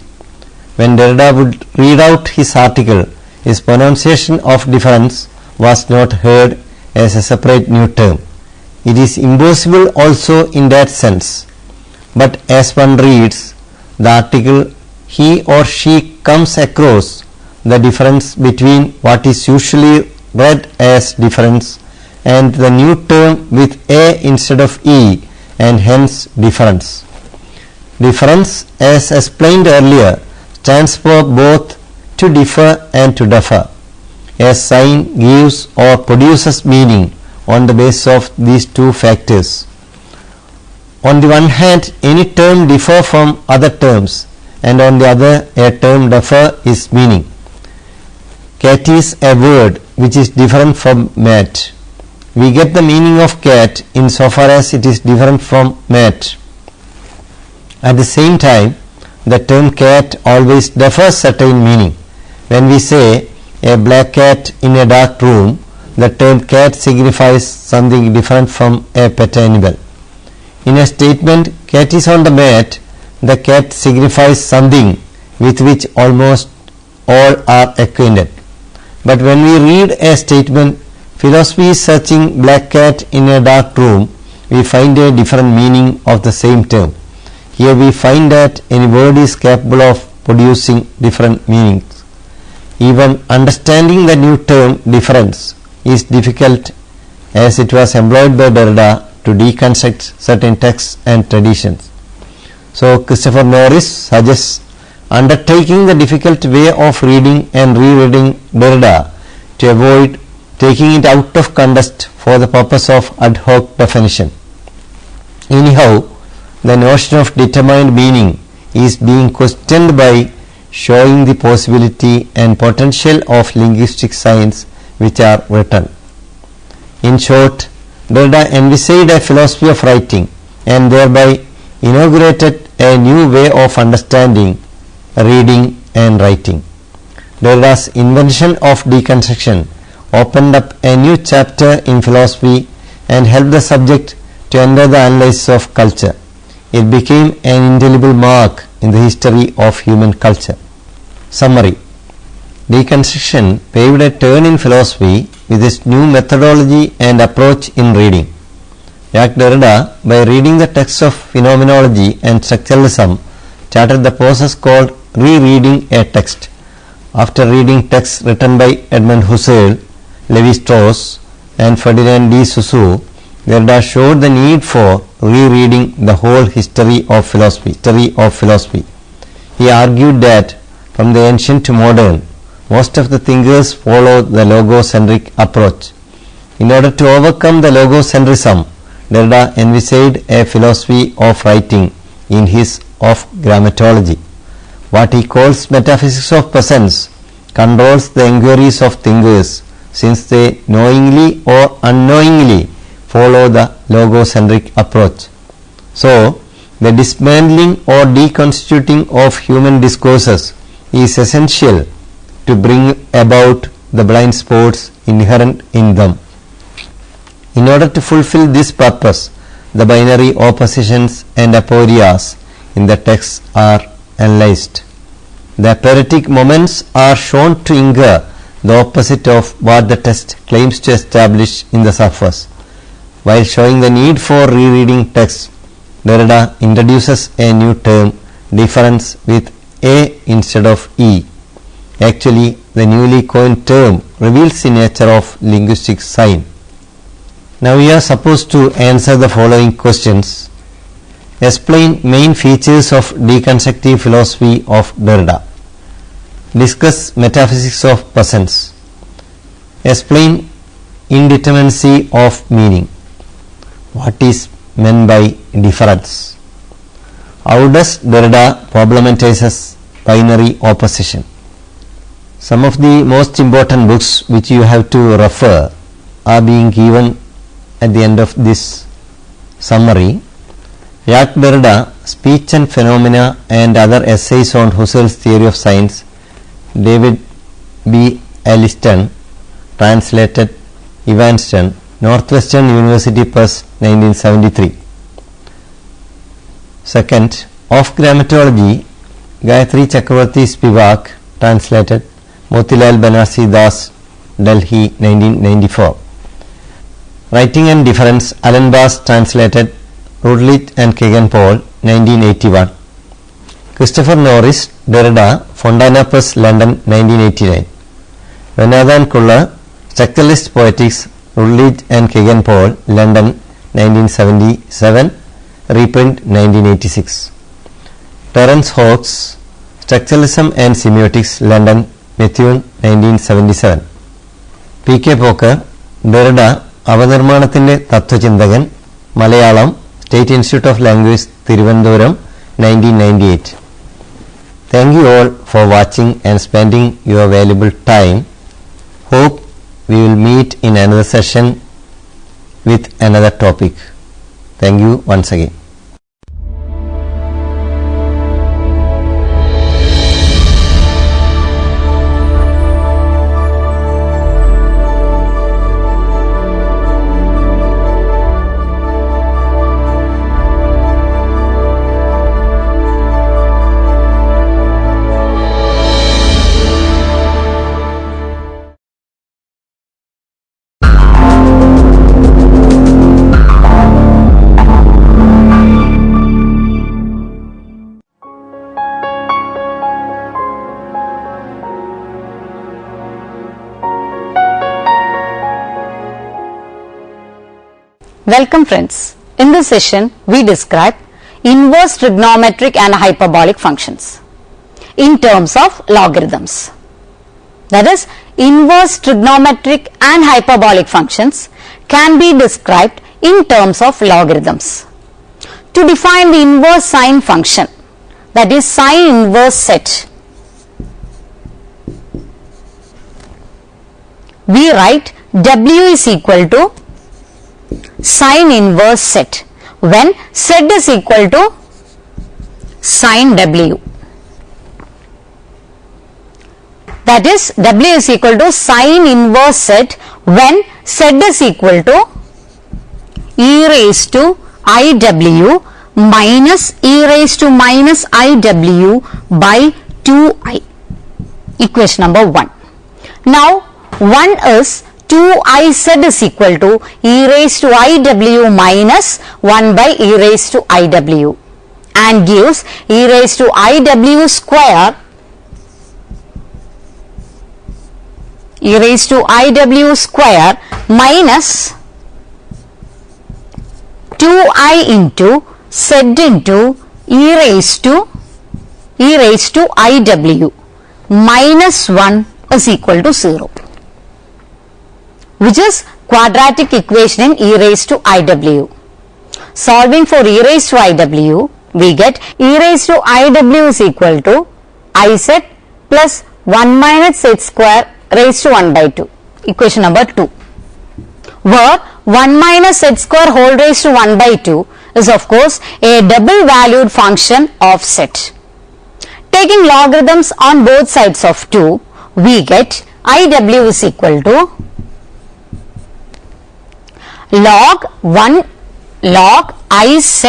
When Derrida would read out his article, his pronunciation of difference was not heard as a separate new term. It is impossible also in that sense. But as one reads the article, he or she comes across the difference between what is usually read as difference and the new term with A instead of E, and hence difference. Difference, as explained earlier, stands for both to differ and to defer. A sign gives or produces meaning on the basis of these two factors. On the one hand, any term differ from other terms, and on the other, a term differ is meaning. Cat is a word which is different from mat. We get the meaning of cat insofar as it is different from mat. At the same time, the term cat always differs certain meaning. When we say a black cat in a dark room, the term cat signifies something different from a pet animal. In a statement, cat is on the mat, the cat signifies something with which almost all are acquainted. But when we read a statement, philosophy is searching black cat in a dark room, we find a different meaning of the same term. Here we find that any word is capable of producing different meanings. Even understanding the new term difference is difficult, as it was employed by Derrida to deconstruct certain texts and traditions. So Christopher Norris suggests undertaking the difficult way of reading and rereading Derrida to avoid taking it out of context for the purpose of ad hoc definition. Anyhow, the notion of determined meaning is being questioned by showing the possibility and potential of linguistic signs which are written. In short, Derrida envisaged a philosophy of writing and thereby inaugurated a new way of understanding reading and writing. Derrida's invention of deconstruction opened up a new chapter in philosophy and helped the subject to enter the analysis of culture. It became an indelible mark in the history of human culture. Summary. Deconstruction paved a turn in philosophy with its new methodology and approach in reading. Jacques Derrida, by reading the texts of phenomenology and structuralism, started the process called rereading a text. After reading texts written by Edmund Husserl, Lévi-Strauss and Ferdinand de Saussure, Derrida showed the need for rereading the whole history of philosophy. He argued that from the ancient to modern, most of the thinkers follow the logocentric approach. In order to overcome the logocentrism, Derrida envisaged a philosophy of writing in his Of Grammatology. What he calls metaphysics of presence controls the inquiries of thinkers, since they knowingly or unknowingly follow the logocentric approach. So, the dismantling or deconstituting of human discourses is essential to bring about the blind spots inherent in them. In order to fulfill this purpose, the binary oppositions and aporias in the text are analyzed. The aporetic moments are shown to infer the opposite of what the text claims to establish in the surface. While showing the need for rereading text, Derrida introduces a new term, difference, with A instead of E. Actually, the newly coined term reveals the nature of linguistic sign. Now we are supposed to answer the following questions. Explain main features of deconstructive philosophy of Derrida. Discuss metaphysics of presence. Explain indeterminacy of meaning. What is meant by difference? How does Derrida problematizes binary opposition? Some of the most important books which you have to refer are being given at the end of this summary. Jacques Derrida, Speech and Phenomena and Other Essays on Husserl's Theory of Science, David B. Elliston, translated, Evanston, Northwestern University Press, 1973. Second, Of Grammatology, Gayatri Chakravarti Spivak, translated, Motilal Banarsi Das, Delhi, 1994. Writing and Difference, Alan Bass, translated, Routledge and Kegan Paul, 1981. Christopher Norris, Derrida, Fontana Press, London, 1989. Venathan Kuller, Structuralist Poetics, Routledge and Kegan Paul, London, 1977, reprint 1986. Terence Hawkes, Structuralism and Semiotics, London, Methuen, 1977. P. K. Poker, Derrida, Avanirmanathinte Tattvacintakan, Malayalam, State Institute of Language, Thiruvananthapuram, 1998. Thank you all for watching and spending your valuable time. Hope we will meet in another session with another topic. Thank you once again. Welcome friends. In this session, we describe inverse trigonometric and hyperbolic functions in terms of logarithms. That is, inverse trigonometric and hyperbolic functions can be described in terms of logarithms. To define the inverse sine function, that is sine inverse set, we write W is equal to sine inverse set when z is equal to sine W. That is, W is equal to sine inverse set when z is equal to e raised to IW minus e raised to minus IW by 2i. Equation number 1. Now, 1 is 2iz is equal to e raised to IW minus 1 by e raised to IW and gives e raised to IW square minus 2i into z into e raised to IW minus 1 is equal to 0, which is quadratic equation in e raised to IW. Solving for e raised to IW, we get e raised to IW is equal to iz plus 1 minus z square raised to 1 by 2. Equation number 2. Where 1 minus z square whole raised to 1 by 2 is of course a double valued function of z. Taking logarithms on both sides of 2, we get IW is equal to log 1 log IZ,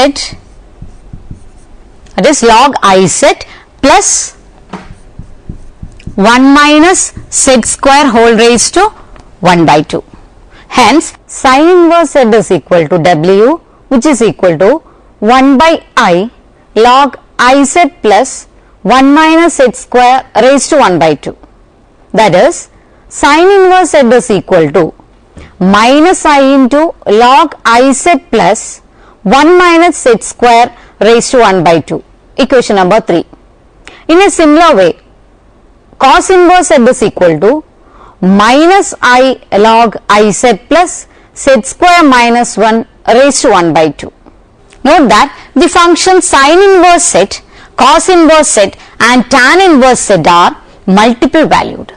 that is log IZ plus 1 minus z square whole raised to 1 by 2. Hence, sin inverse z is equal to W, which is equal to 1 by I log IZ plus 1 minus z square raised to 1 by 2. That is, sin inverse z is equal to minus I into log IZ plus 1 minus z square raised to 1 by 2. Equation number 3. In a similar way, cos inverse z is equal to minus I log IZ plus z square minus 1 raised to 1 by 2. Note that the function sin inverse z, cos inverse z and tan inverse z are multiple valued.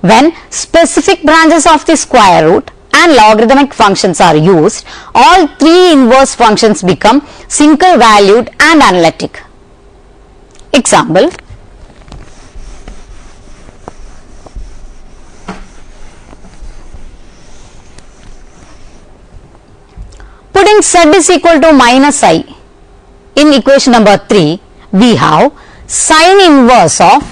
When specific branches of the square root and logarithmic functions are used, all three inverse functions become single valued and analytic. Example, putting z is equal to minus I in equation number 3, we have sin inverse of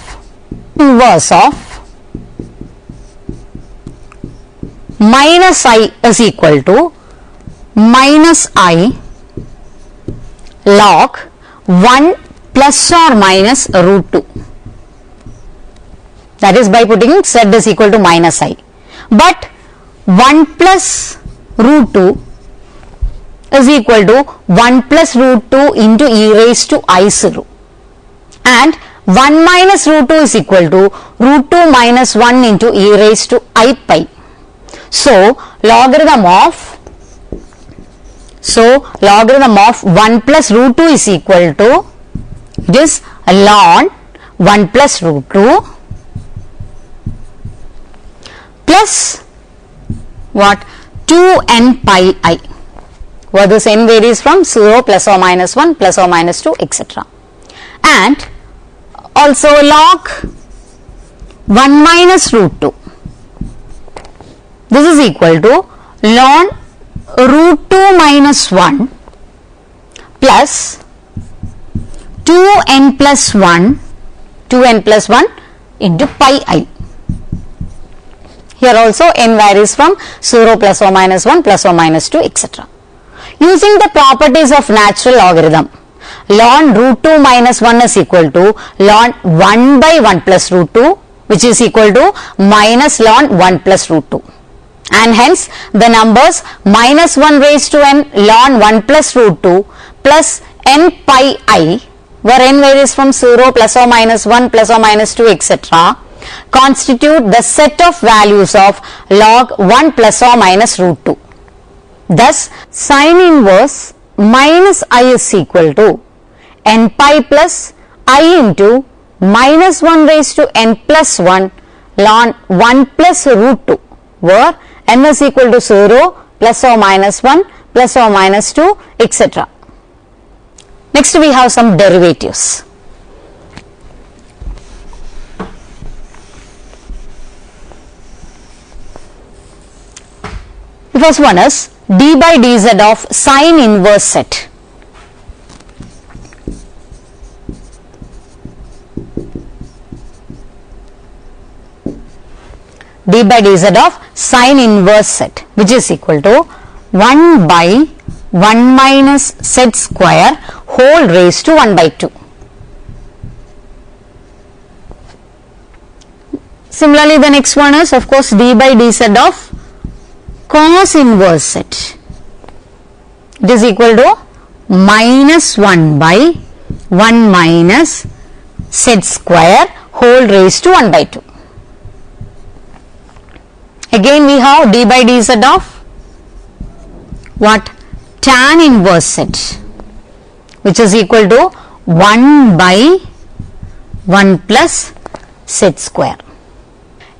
minus I is equal to minus I log 1 plus or minus root 2. That is by putting z is equal to minus I. But 1 plus root 2 is equal to 1 plus root 2 into e raised to I 0. And 1 minus root 2 is equal to root 2 minus 1 into e raised to I pi. So, logarithm of 1 plus root 2 is equal to, it is ln 1 plus root 2 plus what, 2n pi I, where this n varies from 0 plus or minus 1 plus or minus 2 etc. And also log 1 minus root 2. This is equal to ln root 2 minus 1 plus 2n plus 1 into pi I. Here also n varies from 0 plus or minus 1 plus or minus 2 etc. Using the properties of natural logarithm, ln root 2 minus 1 is equal to ln 1 by 1 plus root 2, which is equal to minus ln 1 plus root 2. And hence the numbers minus 1 raised to n ln 1 plus root 2 plus n pi I, where n varies from 0 plus or minus 1 plus or minus 2 etc., constitute the set of values of log 1 plus or minus root 2. Thus, sin inverse minus I is equal to n pi plus I into minus 1 raised to n plus 1 ln 1 plus root 2, where n is equal to 0 plus or minus 1 plus or minus 2 etc. Next we have some derivatives. The first one is d by dz of sin inverse set. D by dz of sin inverse set, which is equal to 1 by 1 minus z square whole raised to 1 by 2. Similarly, the next one is of course d by dz of cos inverse set. It is equal to minus 1 by 1 minus z square whole raised to 1 by 2. Again we have d by dz of what, tan inverse set, which is equal to 1 by 1 plus z square.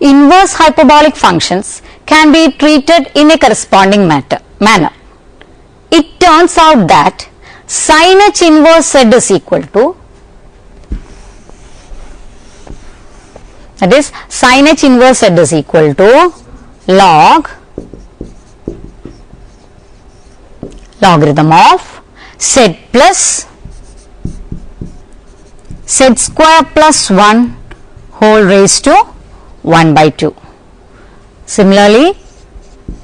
Inverse hyperbolic functions can be treated in a corresponding manner. It turns out that sin h inverse z is equal to, that is sin h inverse z is equal to logarithm of z plus z square plus 1 whole raised to 1 by 2. Similarly,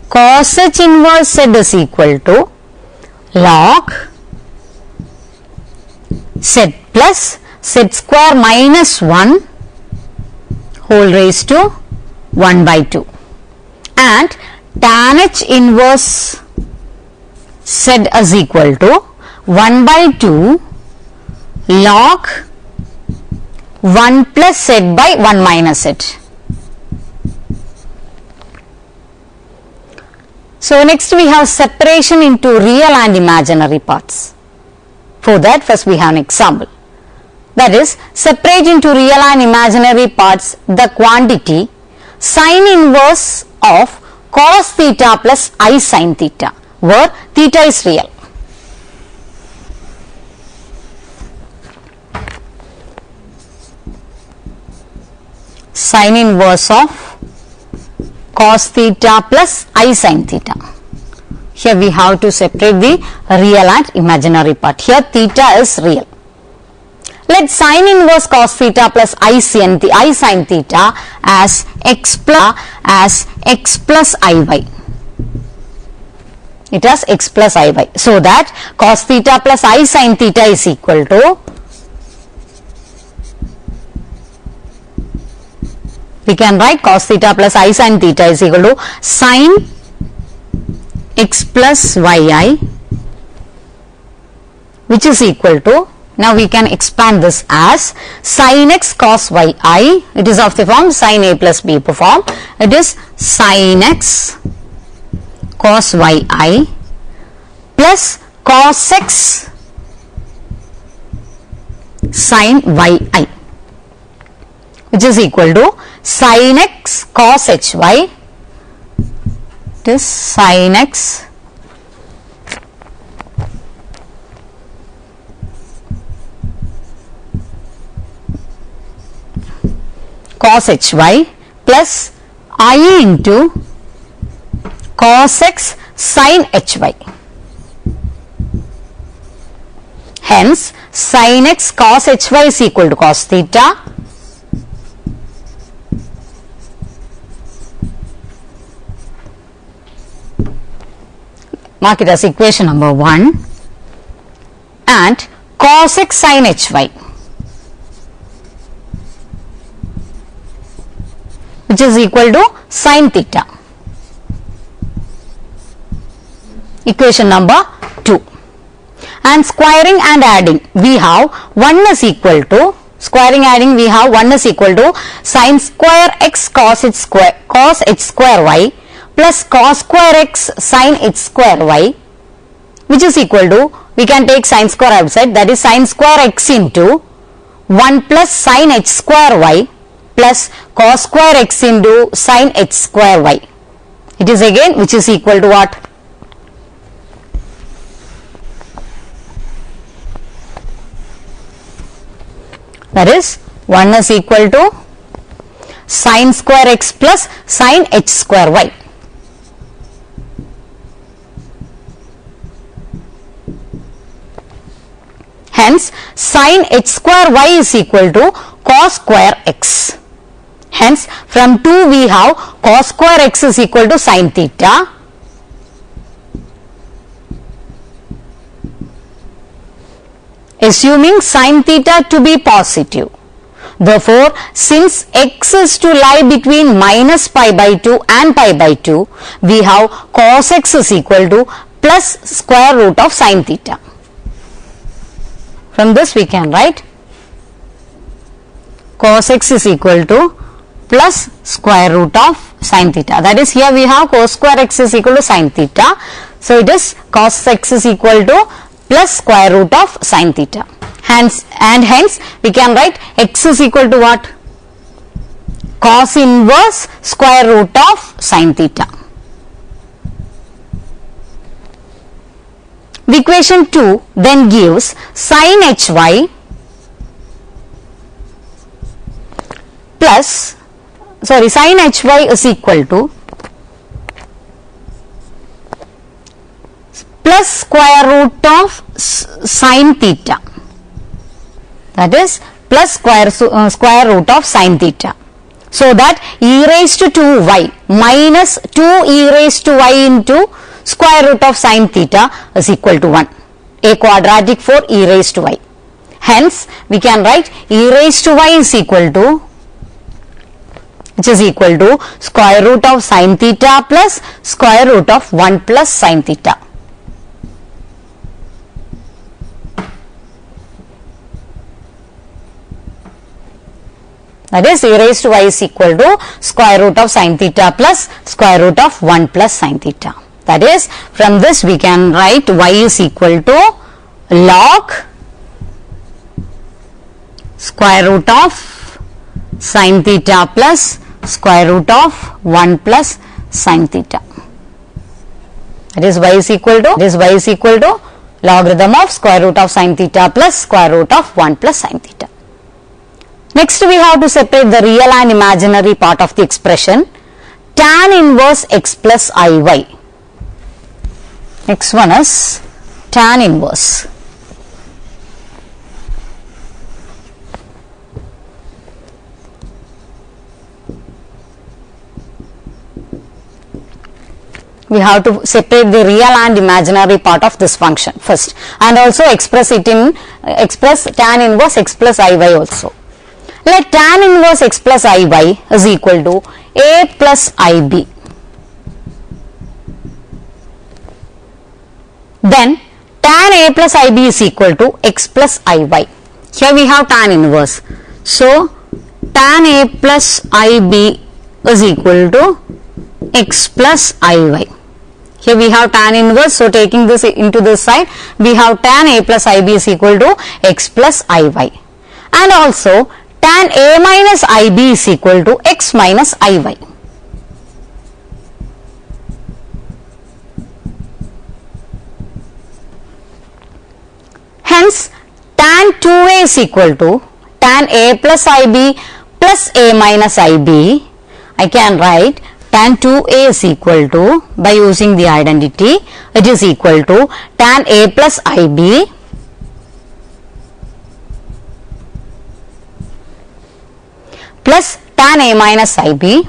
cos h inverse z is equal to log z plus z square minus 1 whole raised to 1 by 2, and tan h inverse z is equal to 1 by 2 log 1 plus z by 1 minus z. So next we have separation into real and imaginary parts. For that, first we have an example. That is, separate into real and imaginary parts the quantity sin inverse of cos theta plus I sin theta, where theta is real. Sin inverse of cos theta plus I sin theta. Here we have to separate the real and imaginary part. Here theta is real. Let sin inverse cos theta plus I sin theta as x plus iy. It has x plus iy. So that cos theta plus I sin theta is equal to, we can write cos theta plus I sin theta is equal to sin x plus yi, which is equal to, now we can expand this as sin x cos yi, it is of the form sin a plus b form, it is sin x cos yi plus cos x sin yi, which is equal to sin x cos hy, it is sin x cos hy plus I into cos x sin hy. Hence, sin x cos hy is equal to cos theta mark it as equation number 1, and cos x sin hy, which is equal to sin theta. Equation number 2. And squaring and adding, we have 1 is equal to, squaring adding we have 1 is equal to sin square x cos h square y plus cos square x sin h square y, which is equal to, we can take sin square outside, that is sin square x into 1 plus sin h square y plus cos square x into sin h square y. It is again which is equal to what? That is 1 is equal to sin square x plus sin h square y. Hence, sin h square y is equal to cos square x. Hence, from 2 we have cos square x is equal to sin theta. Assuming sin theta to be positive. Therefore, since x is to lie between minus pi by 2 and pi by 2, we have cos x is equal to plus square root of sin theta. From this we can write cos x is equal to plus square root of sin theta. That is, here we have cos square x is equal to sin theta. So, it is cos x is equal to plus square root of sin theta. Hence, we can write x is equal to what? cos inverse square root of sin theta. The equation 2 then gives sin hy plus, sin hy is equal to plus square root of sin theta, that is plus square root of sin theta. So that e raised to 2y minus 2 e raised to y into square root of sin theta is equal to 1, a quadratic for e raised to y. Hence, we can write e raised to y is equal to, which is equal to square root of sin theta plus square root of 1 plus sin theta. That is e raised to y is equal to square root of sin theta plus square root of 1 plus sin theta. That is, from this we can write y is equal to log square root of sin theta plus square root of 1 plus sin theta. That is y is equal to logarithm of square root of sin theta plus square root of 1 plus sin theta. Next we have to separate the real and imaginary part of the expression tan inverse x plus iy. Next one is tan inverse. We have to separate the real and imaginary part of this function first, and also express tan inverse x plus iy also. Let tan inverse x plus iy is equal to a plus ib. Then tan a plus ib is equal to x plus iy. Here we have tan inverse. So tan a plus ib is equal to x plus iy. Here we have tan inverse, so taking this into this side, we have tan a plus ib is equal to x plus iy. And also tan a minus ib is equal to x minus iy. Hence, tan 2a is equal to tan a plus ib plus a minus ib. I can write tan 2a is equal to, by using the identity, it is equal to tan a plus ib plus tan a minus ib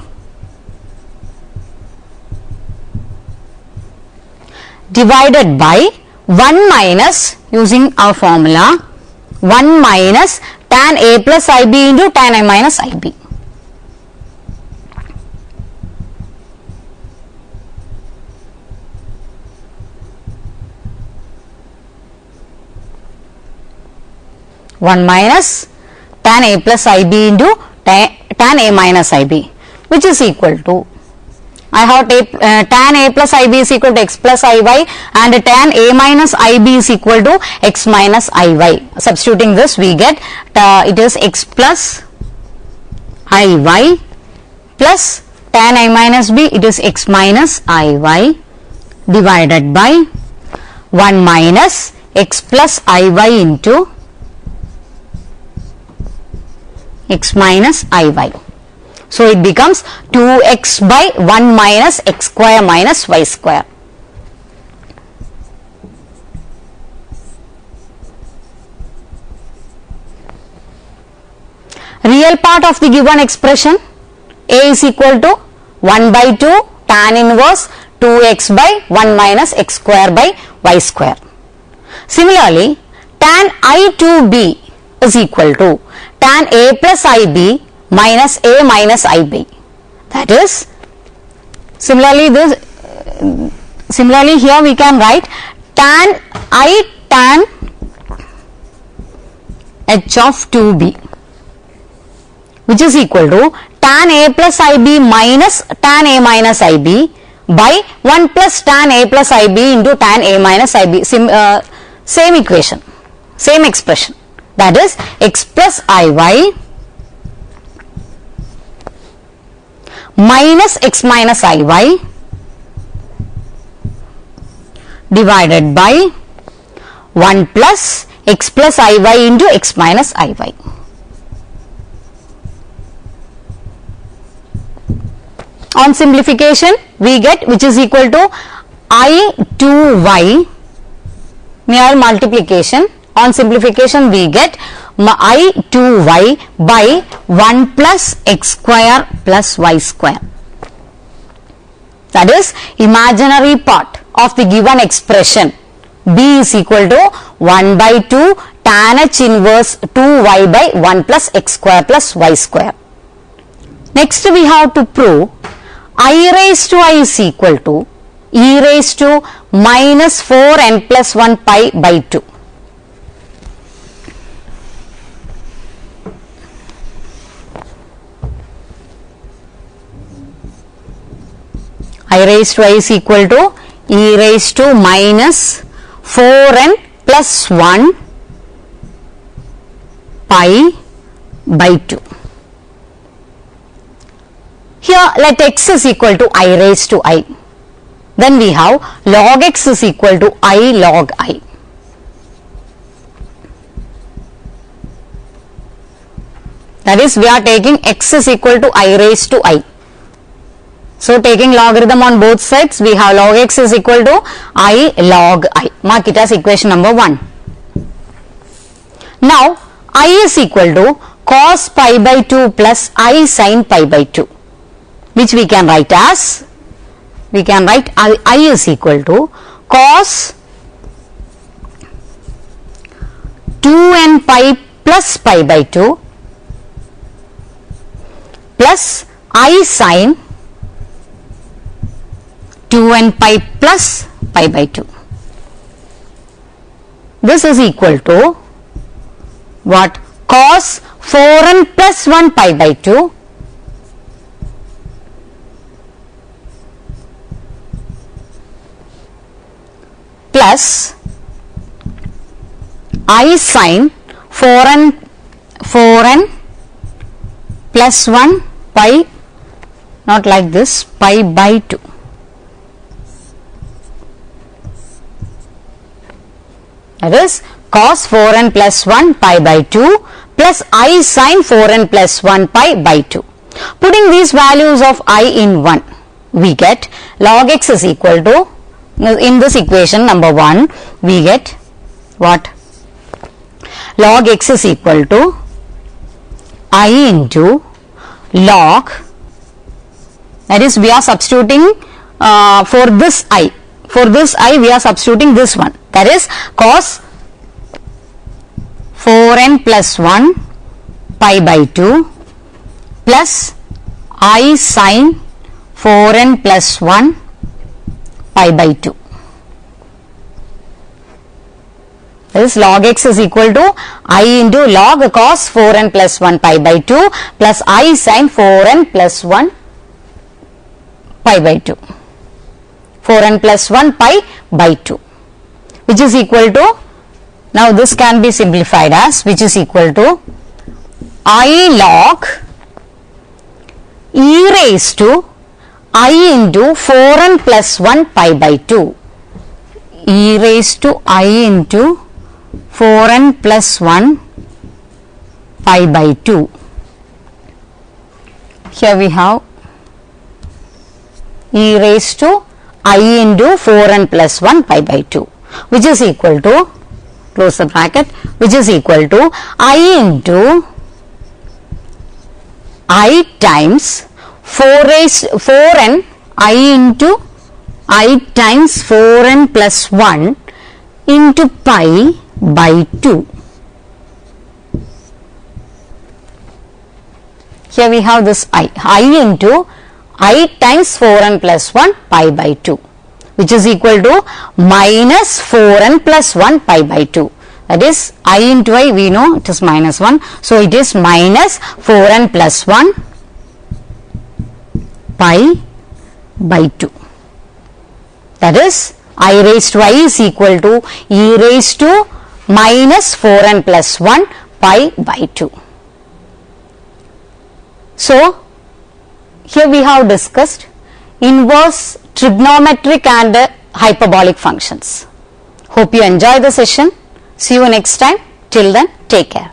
divided by 1 minus, using our formula, 1 minus tan a plus ib into tan a minus ib. One minus tan a plus ib into tan a minus ib, which is equal to, I have tan a plus ib is equal to x plus iy and tan a minus ib is equal to x minus iy. Substituting this, we get it is x plus iy plus tan a minus b, it is x minus iy divided by 1 minus x plus iy into x minus iy. So it becomes 2x by 1 minus x square minus y square. Real part of the given expression, a is equal to 1 by 2 tan inverse 2x by 1 minus x square by y square. Similarly, tan I2b is equal to tan a plus ib minus a minus ib. That is, similarly here we can write tan I tan h of 2b, which is equal to tan a plus ib minus tan a minus ib by 1 plus tan a plus ib into tan a minus ib. Same equation, same expression, that is x plus iy minus x minus iy divided by 1 plus x plus iy into x minus iy. On simplification, we get which is equal to I2y, mere multiplication. On simplification, we get I2y by 1 plus x square plus y square. That is imaginary part of the given expression. B is equal to 1 by 2 tan h inverse 2y by 1 plus x square plus y square. Next we have to prove I raised to I is equal to e raised to minus 4n plus 1 pi by 2. I raised to I is equal to e raised to minus 4n plus 1 pi by 2. Here let x is equal to I raised to I. Then we have log x is equal to I log I. That is, we are taking x is equal to I raised to I. So taking logarithm on both sides, we have log x is equal to I log I. Mark it as equation number 1. Now I is equal to cos pi by 2 plus I sin pi by 2, which we can write as, we can write I is equal to cos 2n pi plus pi by 2 plus I sin 2n pi plus pi by 2. This is equal to what? Cos 4n plus 1 pi by 2 plus I sin 4n plus 1 pi, not like this, pi by 2. That is cos 4n plus 1 pi by 2 plus I sin 4n plus 1 pi by 2. Putting these values of I in 1, we get log x is equal to, in this equation number 1, we get what? Log x is equal to I into log, that is, we are substituting for this I we are substituting this one, that is cos 4n plus 1 pi by 2 plus I sin 4n plus 1 pi by 2. This log x is equal to I into log cos 4n plus 1 pi by 2 plus I sin 4n plus 1 pi by 2. 4n plus 1 pi by 2, which is equal to, now this can be simplified as, which is equal to I log e raised to I into 4n plus 1 pi by 2, e raised to I into 4n plus 1 pi by 2. Here we have e raised to I into 4n plus 1 pi by 2, which is equal to, close the bracket, which is equal to I into I times 4n I into I times 4n plus 1 into pi by 2. Here we have this I into I times 4n plus 1 pi by 2, which is equal to minus 4n plus 1 pi by 2. That is, I into I, we know it is minus 1. So it is minus 4n plus 1 pi by 2. That is, I raised to I is equal to e raised to minus 4n plus 1 pi by 2. So here we have discussed inverse, trigonometric and hyperbolic functions. Hope you enjoy the session. See you next time. Till then, take care.